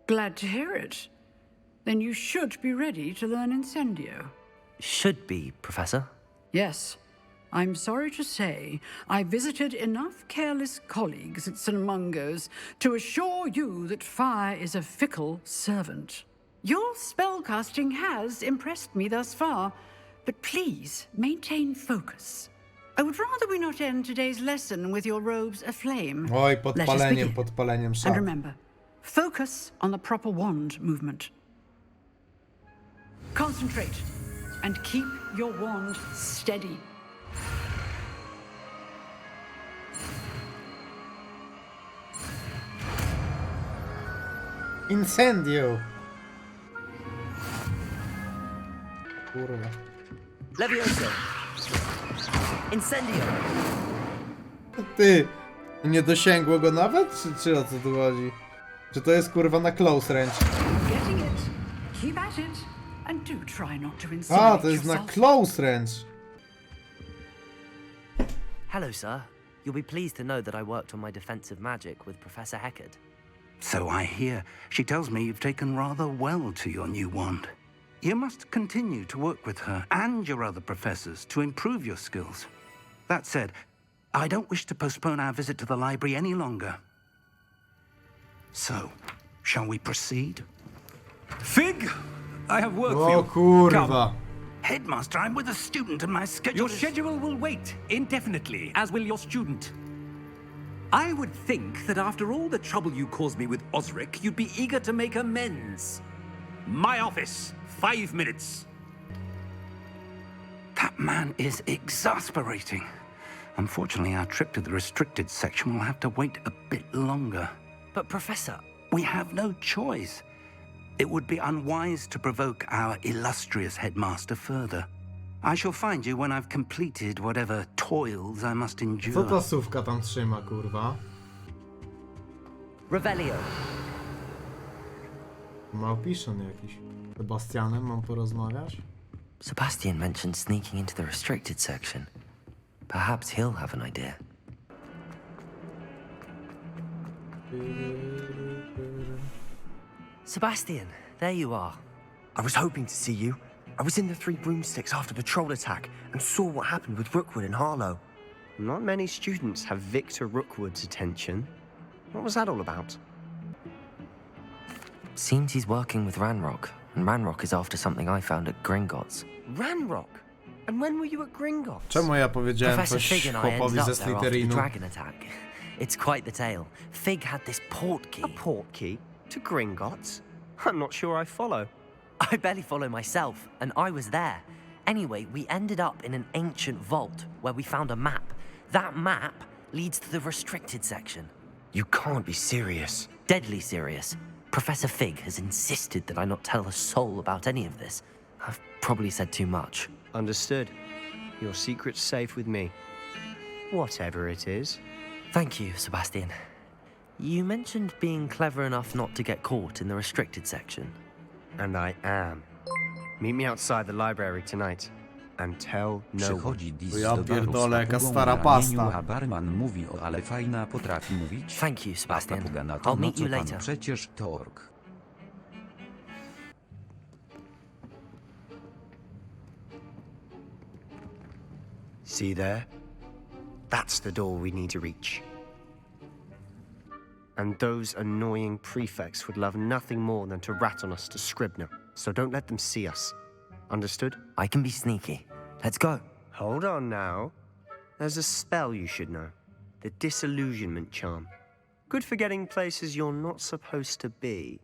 Glad to hear it. Then you should be ready to learn Incendio. Should be, Professor. Yes. I'm sorry to say I visited enough careless colleagues at St. Mungo's to assure you that fire is a fickle servant. Your spellcasting has impressed me thus far, but please maintain focus. I would rather we not end today's lesson with your robes aflame. Oj, Let us podpaleniem szaf. And remember, focus on the proper wand movement. Concentrate and keep your wand steady. Incendio! Kurwa. Levioso! Incendio! Ty! Nie dosięgło go nawet? Czy o co tu chodzi? Czy to jest kurwa na close range? Getting it. Keep at it. And do try not to A, insinuate to jest na yourself. close range. Hello, sir. You'll be pleased to know that I worked on my defensive magic with Professor Hecat. So I hear. She tells me you've taken rather well to your new wand. You must continue to work with her and your other professors to improve your skills. That said, I don't wish to postpone our visit to the library any longer. So, shall we proceed? Fig! I have work for O you. kurwa. Headmaster, I'm with a student and my schedule Your schedule will wait indefinitely, as will your student. I would think that after all the trouble you caused me with Osric, you'd be eager to make amends. My office, 5 minutes. That man is exasperating. Unfortunately, our trip to the restricted section will have to wait a bit longer. But, Professor... We have no choice. It would be unwise to provoke our illustrious headmaster further. I shall find you when I've completed whatever toils I must endure. Co ta sówka tam trzyma, kurwa? Revelio. Małpiszon jakiś. Z Sebastianem mam porozmawiać? Sebastian mentioned sneaking into the restricted section. Perhaps he'll have an idea. Sebastian, there you are. I was hoping to see you. I was in the Three Broomsticks after the troll attack and saw what happened with Rookwood and Harlow. Not many students have Victor Rookwood's attention. What was that all about? Seems he's working with Ranrock, and Ranrock is after something I found at Gringotts. Ranrock? And when were you at Gringotts? Czemu ja powiedziałem Professor coś Fig and I ended chłopowi up ze there after the Slytherinu? dragon attack. It's quite the tale. Fig had this port key. A port key? To Gringotts? I'm not sure I follow. I barely follow myself, and I was there. Anyway, we ended up in an ancient vault where we found a map. That map leads to the restricted section. You can't be serious. Deadly serious. Professor Fig has insisted that I not tell a soul about any of this. I've probably said too much. Understood. Your secret's safe with me. Whatever it is. Thank you, Sebastian. You mentioned being clever enough not to get caught in the restricted section. And I am. Meet me outside the library tonight. And tell no one. Przychodzi Dis Ja do pierdolę, baru z jaka papugą stara na pasta. ramieniu, a barman mówi o ale fajna potrafi mówić. Thank you, Sebastian. A papuga na to, I'll meet no you co pan, later. przecież to ork. See there? That's the door we need to reach. And those annoying prefects would love nothing more than to rat on us to Scribner. So don't let them see us. Understood? I can be sneaky. Let's go. Hold on now. There's a spell you should know. The Disillusionment Charm. Good for getting places you're not supposed to be.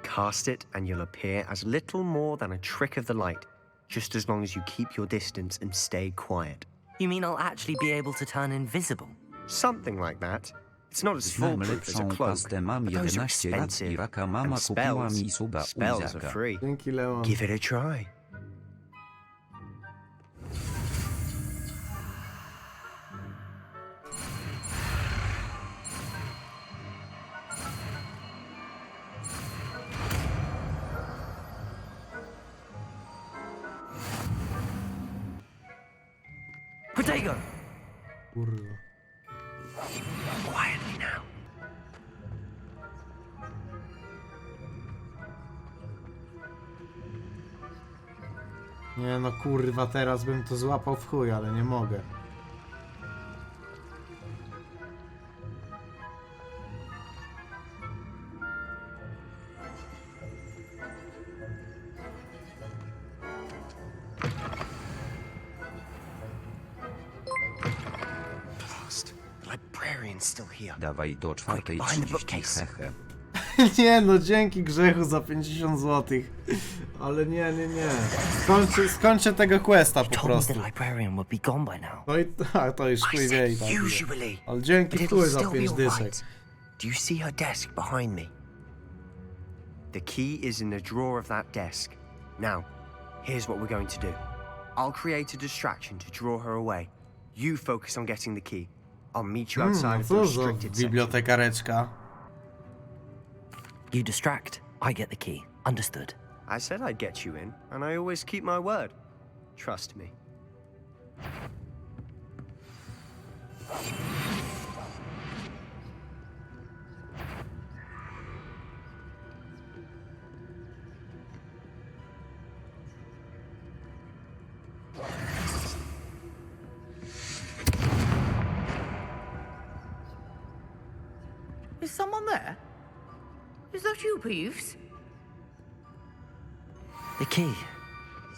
Cast it and you'll appear as little more than a trick of the light, just as long as you keep your distance and stay quiet. You mean I'll actually be able to turn invisible? Something like that. It's not as foolproof as a cloak, but those are expensive. And spells are free. Give it a try. Potato! Kurwa. Quietly now. Nie no kurwa, teraz bym to złapał w chuj, ale nie mogę. Still here. Dawaj do 4:30, hehe. Nie no, dzięki Grzechu za 50 zł. Ale nie. Skończę tego questa po prostu. No i tak, to już chuj wie i tak. Ale dzięki chuj za 5 dyszek. Do you see her desk behind me? The key is in the drawer of that desk. Now, here's what we're going to do. I'll create a distraction to draw her away. You focus on getting the key. I'll meet you outside of the restricted section. Bibliotekareczka. You distract, I get the key. Understood. I said I'd get you in, and I always keep my word. Trust me. Is someone there? Is that you, Peeves? The key.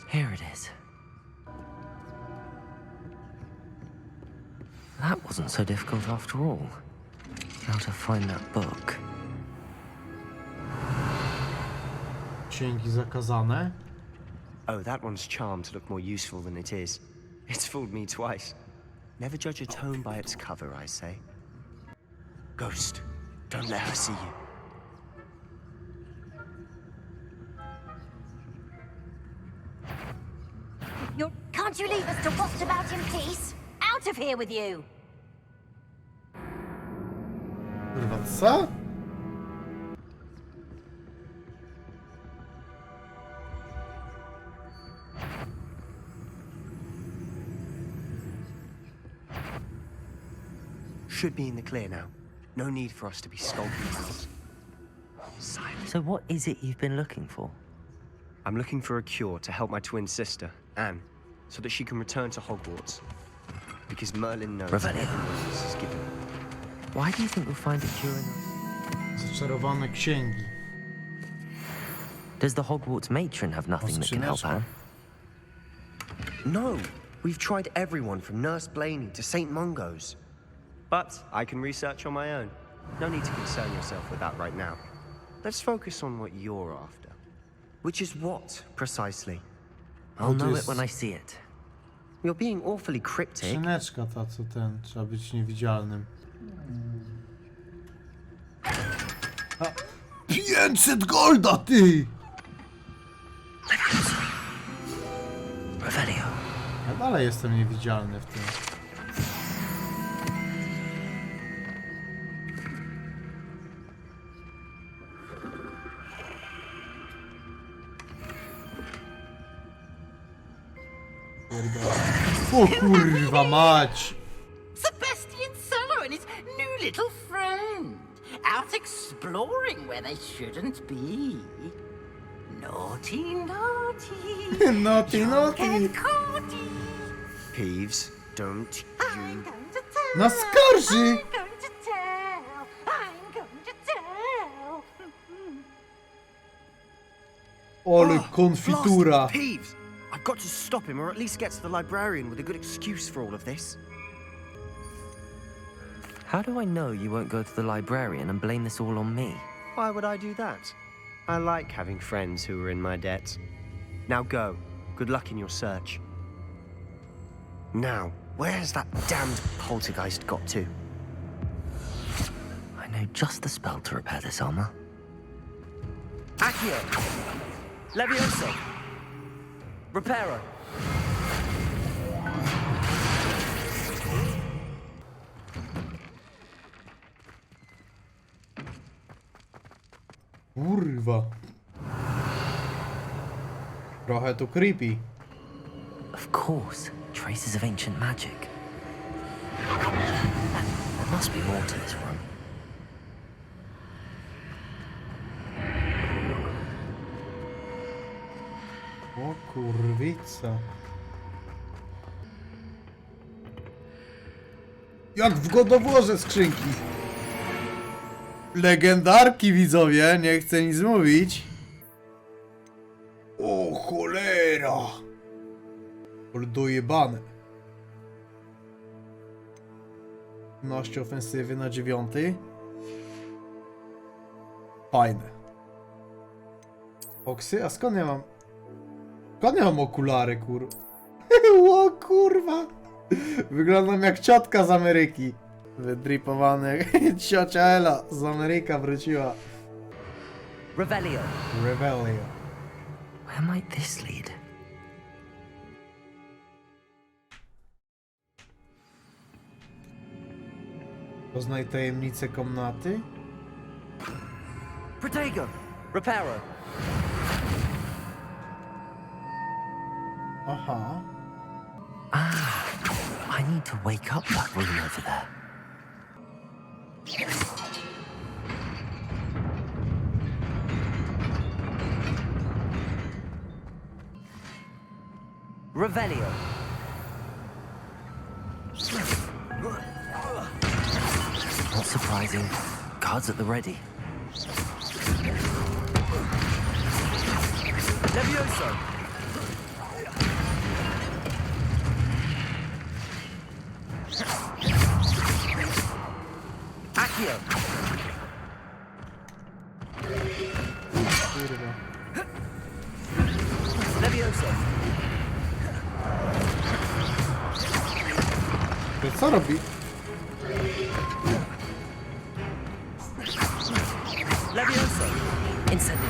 Here it is. That wasn't so difficult after all. How to find that book. Księgi zakazane. Oh, that one's charmed to look more useful than it is. It's fooled me twice. Never judge a tome by its cover, I say. Ghost, don't let her see you. Can't you leave us to waft about in peace? Out of here with you! Kurwa, co? Should be in the clear now. No need for us to be skulking around. So what is it you've been looking for? I'm looking for a cure to help my twin sister, Anne, so that she can return to Hogwarts. Because Merlin knows everyone else is given. Why do you think we'll find a cure in us? Zaczarowane księgi. Does the Hogwarts matron have nothing that can help Anne? No, we've tried everyone from Nurse Blaney to St. Mungo's. But I can research on my own. No need to concern yourself with that right now. Let's focus on what you're after. Which is what, precisely? I'll know it when I see it. You're being awfully cryptic. Skrzyneczka ta, co ten, trzeba być niewidzialnym. A, 500 golda, ty! Ja dalej jestem niewidzialny w tym. O kurwa mać! Sebastian Sallow and his new little friend, out exploring where they shouldn't be. Naughty, naughty. Naughty, naughty. Peeves, don't you... No skarży! I'm going to tell. I'm going to Ole konfitura. Blasted Peeves! I've got to stop him, or at least get to the librarian with a good excuse for all of this. How do I know you won't go to the librarian and blame this all on me? Why would I do that? I like having friends who are in my debt. Now go. Good luck in your search. Now, where's that damned poltergeist got to? I know just the spell to repair this armor. Accio! Levioso! Reparo! Kurwa. Trochę to creepy. Of course, traces of ancient magic. There must be more to this room. O kurwica. Jak w godoworze skrzynki. Legendarki, widzowie, nie chcę nic mówić. O cholera. Ale dojebane. 15 ofensywy na 9. Fajne. Oksy? A skąd ja mam? Skąd ja mam okulary, kurwa? O kurwa. Wyglądam jak ciotka z Ameryki. Wydripowany. Ciocia Ela z Ameryka wróciła. Revelio. Revelio. Where might this lead? Poznaj tajemnicę komnaty. Protego! Reparo! Aha. I need to wake up that room over there. Revelio! Not surprising. Guards at the ready. Levioso! Accio! Kurwa. Levioso! To co robi? Levioso! Incendio.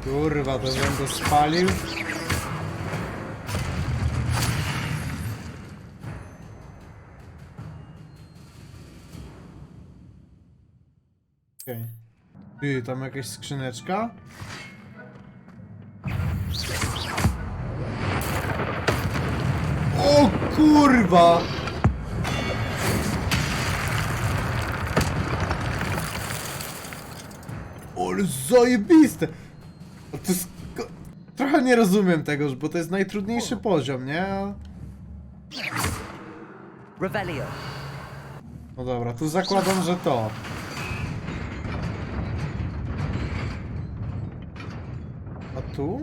Kurwa, to bym go spalił. Okej. Ty, tam jakaś skrzyneczka? O kurwa! Ale zajebiste! To jest... Trochę nie rozumiem tego, bo to jest najtrudniejszy poziom, nie? Revelio! No dobra, tu zakładam, że to. A tu?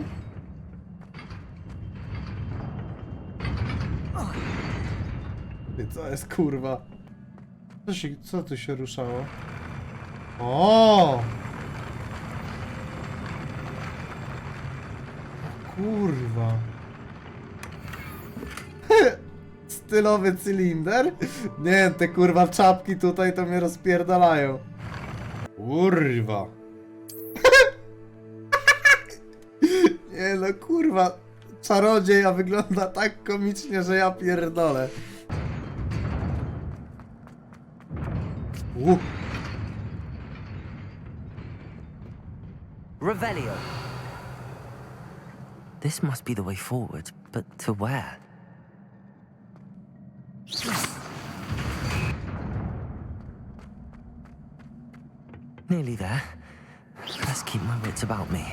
Co jest kurwa? Co tu się ruszało? O! Kurwa. Stylowy cylinder? Nie, te kurwa czapki tutaj to mnie rozpierdalają. Kurwa. Nie no kurwa. Czarodziej, a wygląda tak komicznie, że ja pierdolę. Revelio! This must be the way forward, but to where? Nearly there. Let's keep my wits about me.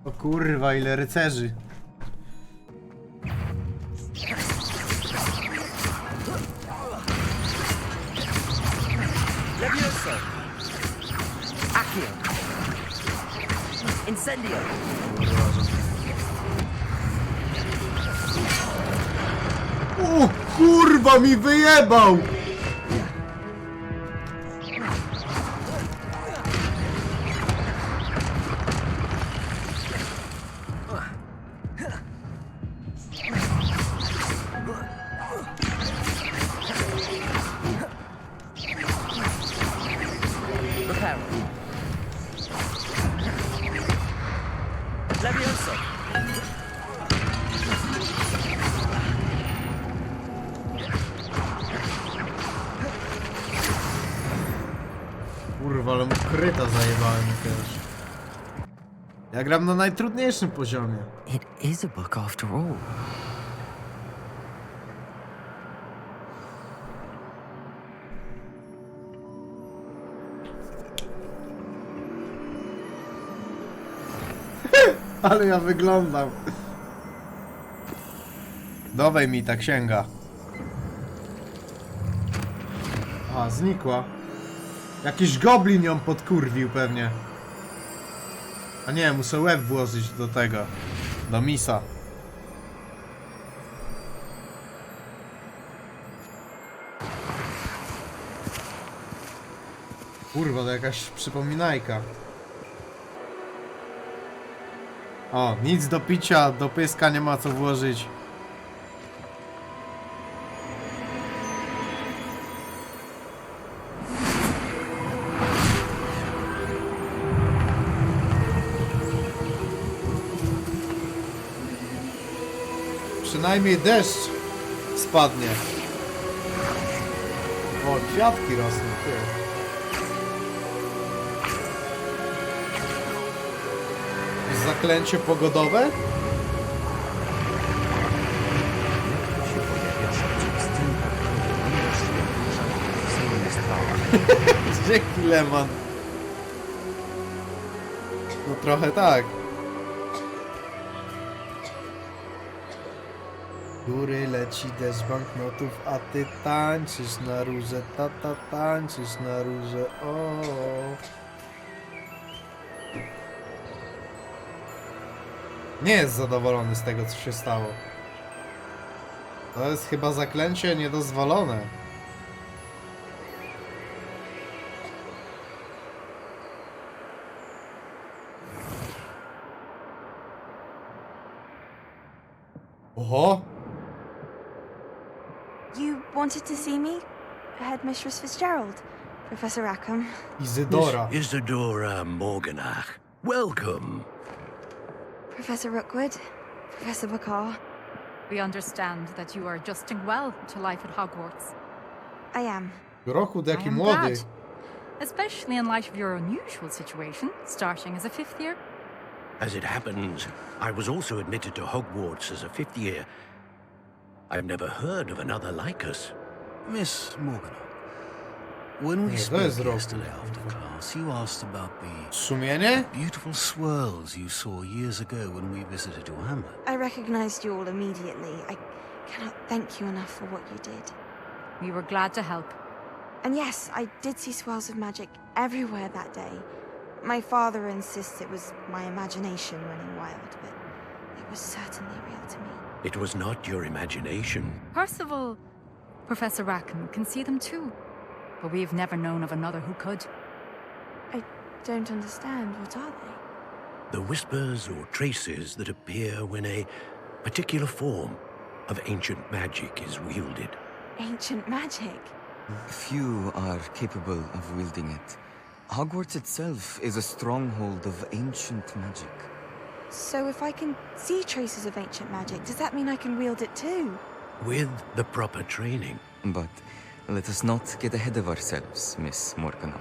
O kurwa, ile rycerzy. Levioso! Accio! Incendio! O kurwa, mi wyjebał! Kurwa, ale mu kryta zajebałem też. Ja gram na najtrudniejszym poziomie. It is a book after all. Ale ja wyglądam. Dawaj mi ta księga. A, znikła. Jakiś goblin ją podkurwił pewnie. A nie, muszę łeb włożyć do tego. Do misa. Kurwa, to jakaś przypominajka. O, nic do picia, do pyska nie ma co włożyć. Przynajmniej deszcz spadnie. O, kwiatki rosną, ty. Zaklęcie pogodowe? Dzięki, Leman. No trochę tak. Góry leci deszcz banknotów, a ty tańczysz na róże, tata tańczysz na róże, o. Nie jest zadowolony z tego, co się stało. To jest chyba zaklęcie niedozwolone. Oho! You wanted to see me? Headmistress Fitzgerald, Professor Rackham. Isidora. Isidora Morganach. Welcome. Professor Rookwood, Professor Bakar. We understand that you are adjusting well to life at Hogwarts. I am. Rookwood, jaki I am młody. glad, especially in light of your unusual situation, starting as a 5th year. As it happens, I was also admitted to Hogwarts as a 5th year. I've never heard of another like us. Miss Morgan, when we Nie, to spoke jest Rookwood. yesterday after class, you asked about the Sumienie? beautiful swirls you saw years ago when we visited your hamlet. I recognized you all immediately. I cannot thank you enough for what you did. We were glad to help. And yes, I did see swirls of magic everywhere that day. My father insists it was my imagination running wild, but it was certainly real to me. It was not your imagination. Percival, Professor Rackham can see them too, but we've never known of another who could. I don't understand. What are they? The whispers or traces that appear when a particular form of ancient magic is wielded. Ancient magic? Few are capable of wielding it. Hogwarts itself is a stronghold of ancient magic. So if I can see traces of ancient magic, does that mean I can wield it too? With the proper training. But let us not get ahead of ourselves, Miss Morganach.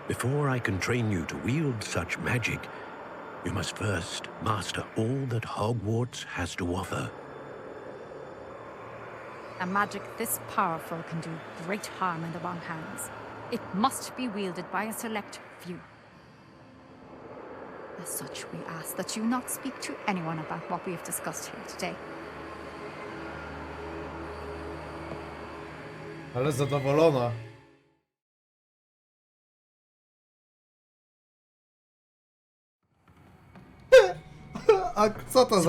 Before I can train you to wield such magic, you must first master all that Hogwarts has to offer. A magic this powerful can do great harm in the wrong hands. It must be wielded by a select few. As such, we ask that you not speak to anyone about what we have discussed here today. Ale zadowolona. A co to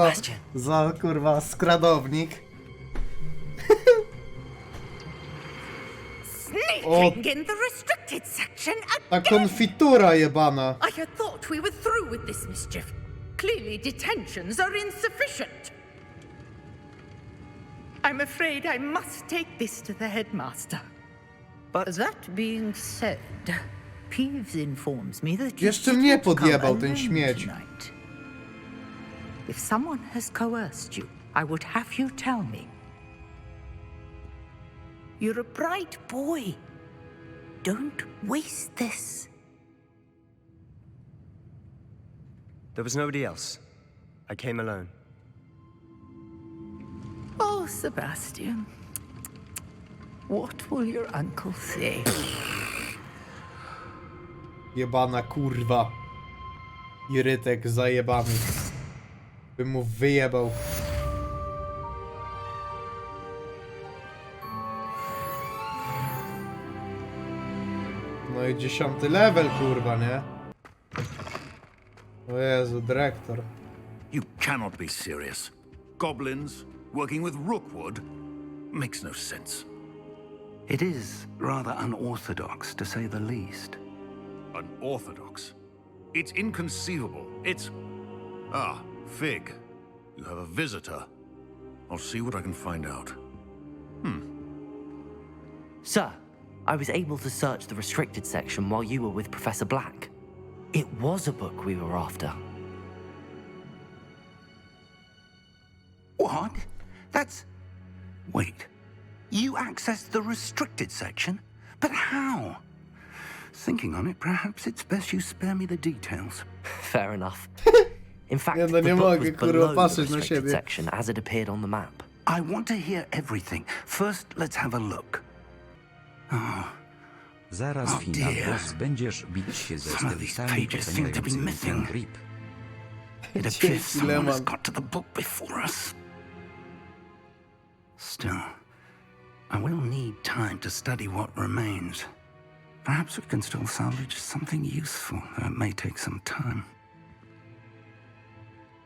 za kurwa skradownik? Sneaking in the restricted section Ta again! konfitura jebana. I had thought we were through with this mischief. Clearly detentions are insufficient. I'm afraid I must take this to the headmaster. But that being said, Peeves informs me that Jeszcze mnie podjebał ten śmieć. If someone has coerced you, I would have you tell me. You're a bright boy. Don't waste this. There was nobody else. I came alone. Oh, Sebastian. What will your uncle say? Jebana kurwa. Irytek zajebany. Bym mu wyjebał. No i 10. level, kurwa, nie? O Jezu, dyrektor. You cannot be serious. Goblins working with Rookwood makes no sense. It is rather unorthodox, to say the least. Unorthodox? It's inconceivable. It's... Ah, Fig. You have a visitor. I'll see what I can find out. Sir, I was able to search the restricted section while you were with Professor Black. It was a book we were after. What? That's... Wait. You accessed the restricted section? But how? Thinking on it, perhaps it's best you spare me the details. Fair enough. In fact, Ja the nie book mogę, was kurwa, below the patrzeć na restricted siebie. section as it appeared on the map. I want to hear everything. First, let's have a look. Oh. Zaraz final boss będziesz bić się ze stylistami oceniającymi ten grip. It appears someone has got to the book before us. Still, I will need time to study what remains. Perhaps we can still salvage something useful, though it may take some time.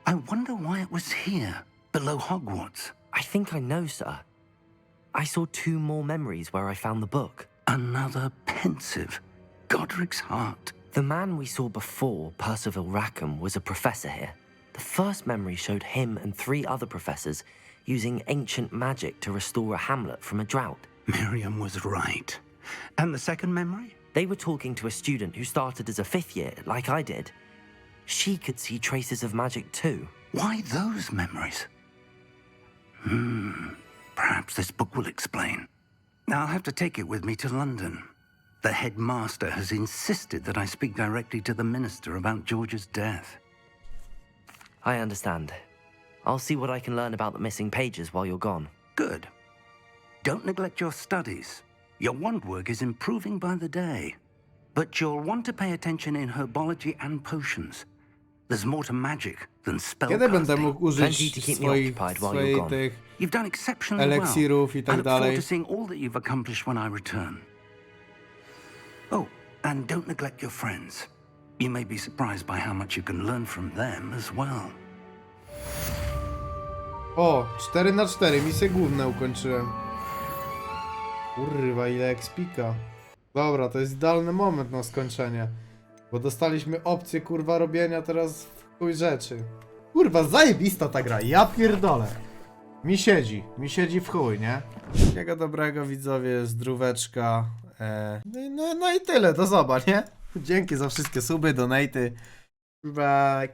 I wonder why it was here, below Hogwarts. I think I know, sir. I saw 2 more memories where I found the book. Another pensive. Godric's heart. The man we saw before, Percival Rackham, was a professor here. The first memory showed him and 3 other professors using ancient magic to restore a hamlet from a drought. Miriam was right. And the second memory? They were talking to a student who started as a 5th year, like I did. She could see traces of magic too. Why those memories? Perhaps this book will explain. I'll have to take it with me to London. The headmaster has insisted that I speak directly to the minister about George's death. I understand. I'll see what I can learn about the missing pages while you're gone. Good. Don't neglect your studies. Your wand work is improving by the day. But you'll want to pay attention in herbology and potions. There's more to magic than Kiedy będę spellcasting. mógł użyć swoich tych You've done exceptionally eliksirów i I tak look forward dalej? to seeing all that you've accomplished when I return. Oh, and don't neglect your friends. You may be surprised by how much you can learn from them as well. O, 4×4, misje główne ukończyłem. Kurwa, ile ekspika. Dobra, to jest idealny moment na skończenie. Bo dostaliśmy opcję, kurwa, robienia teraz w chuj rzeczy. Kurwa, zajebista ta gra, ja pierdolę. Mi siedzi w chuj, nie? Wszystkiego dobrego, widzowie, zdróweczka. No i tyle, do zobaczenia, nie? Dzięki za wszystkie suby, donaty. Bye,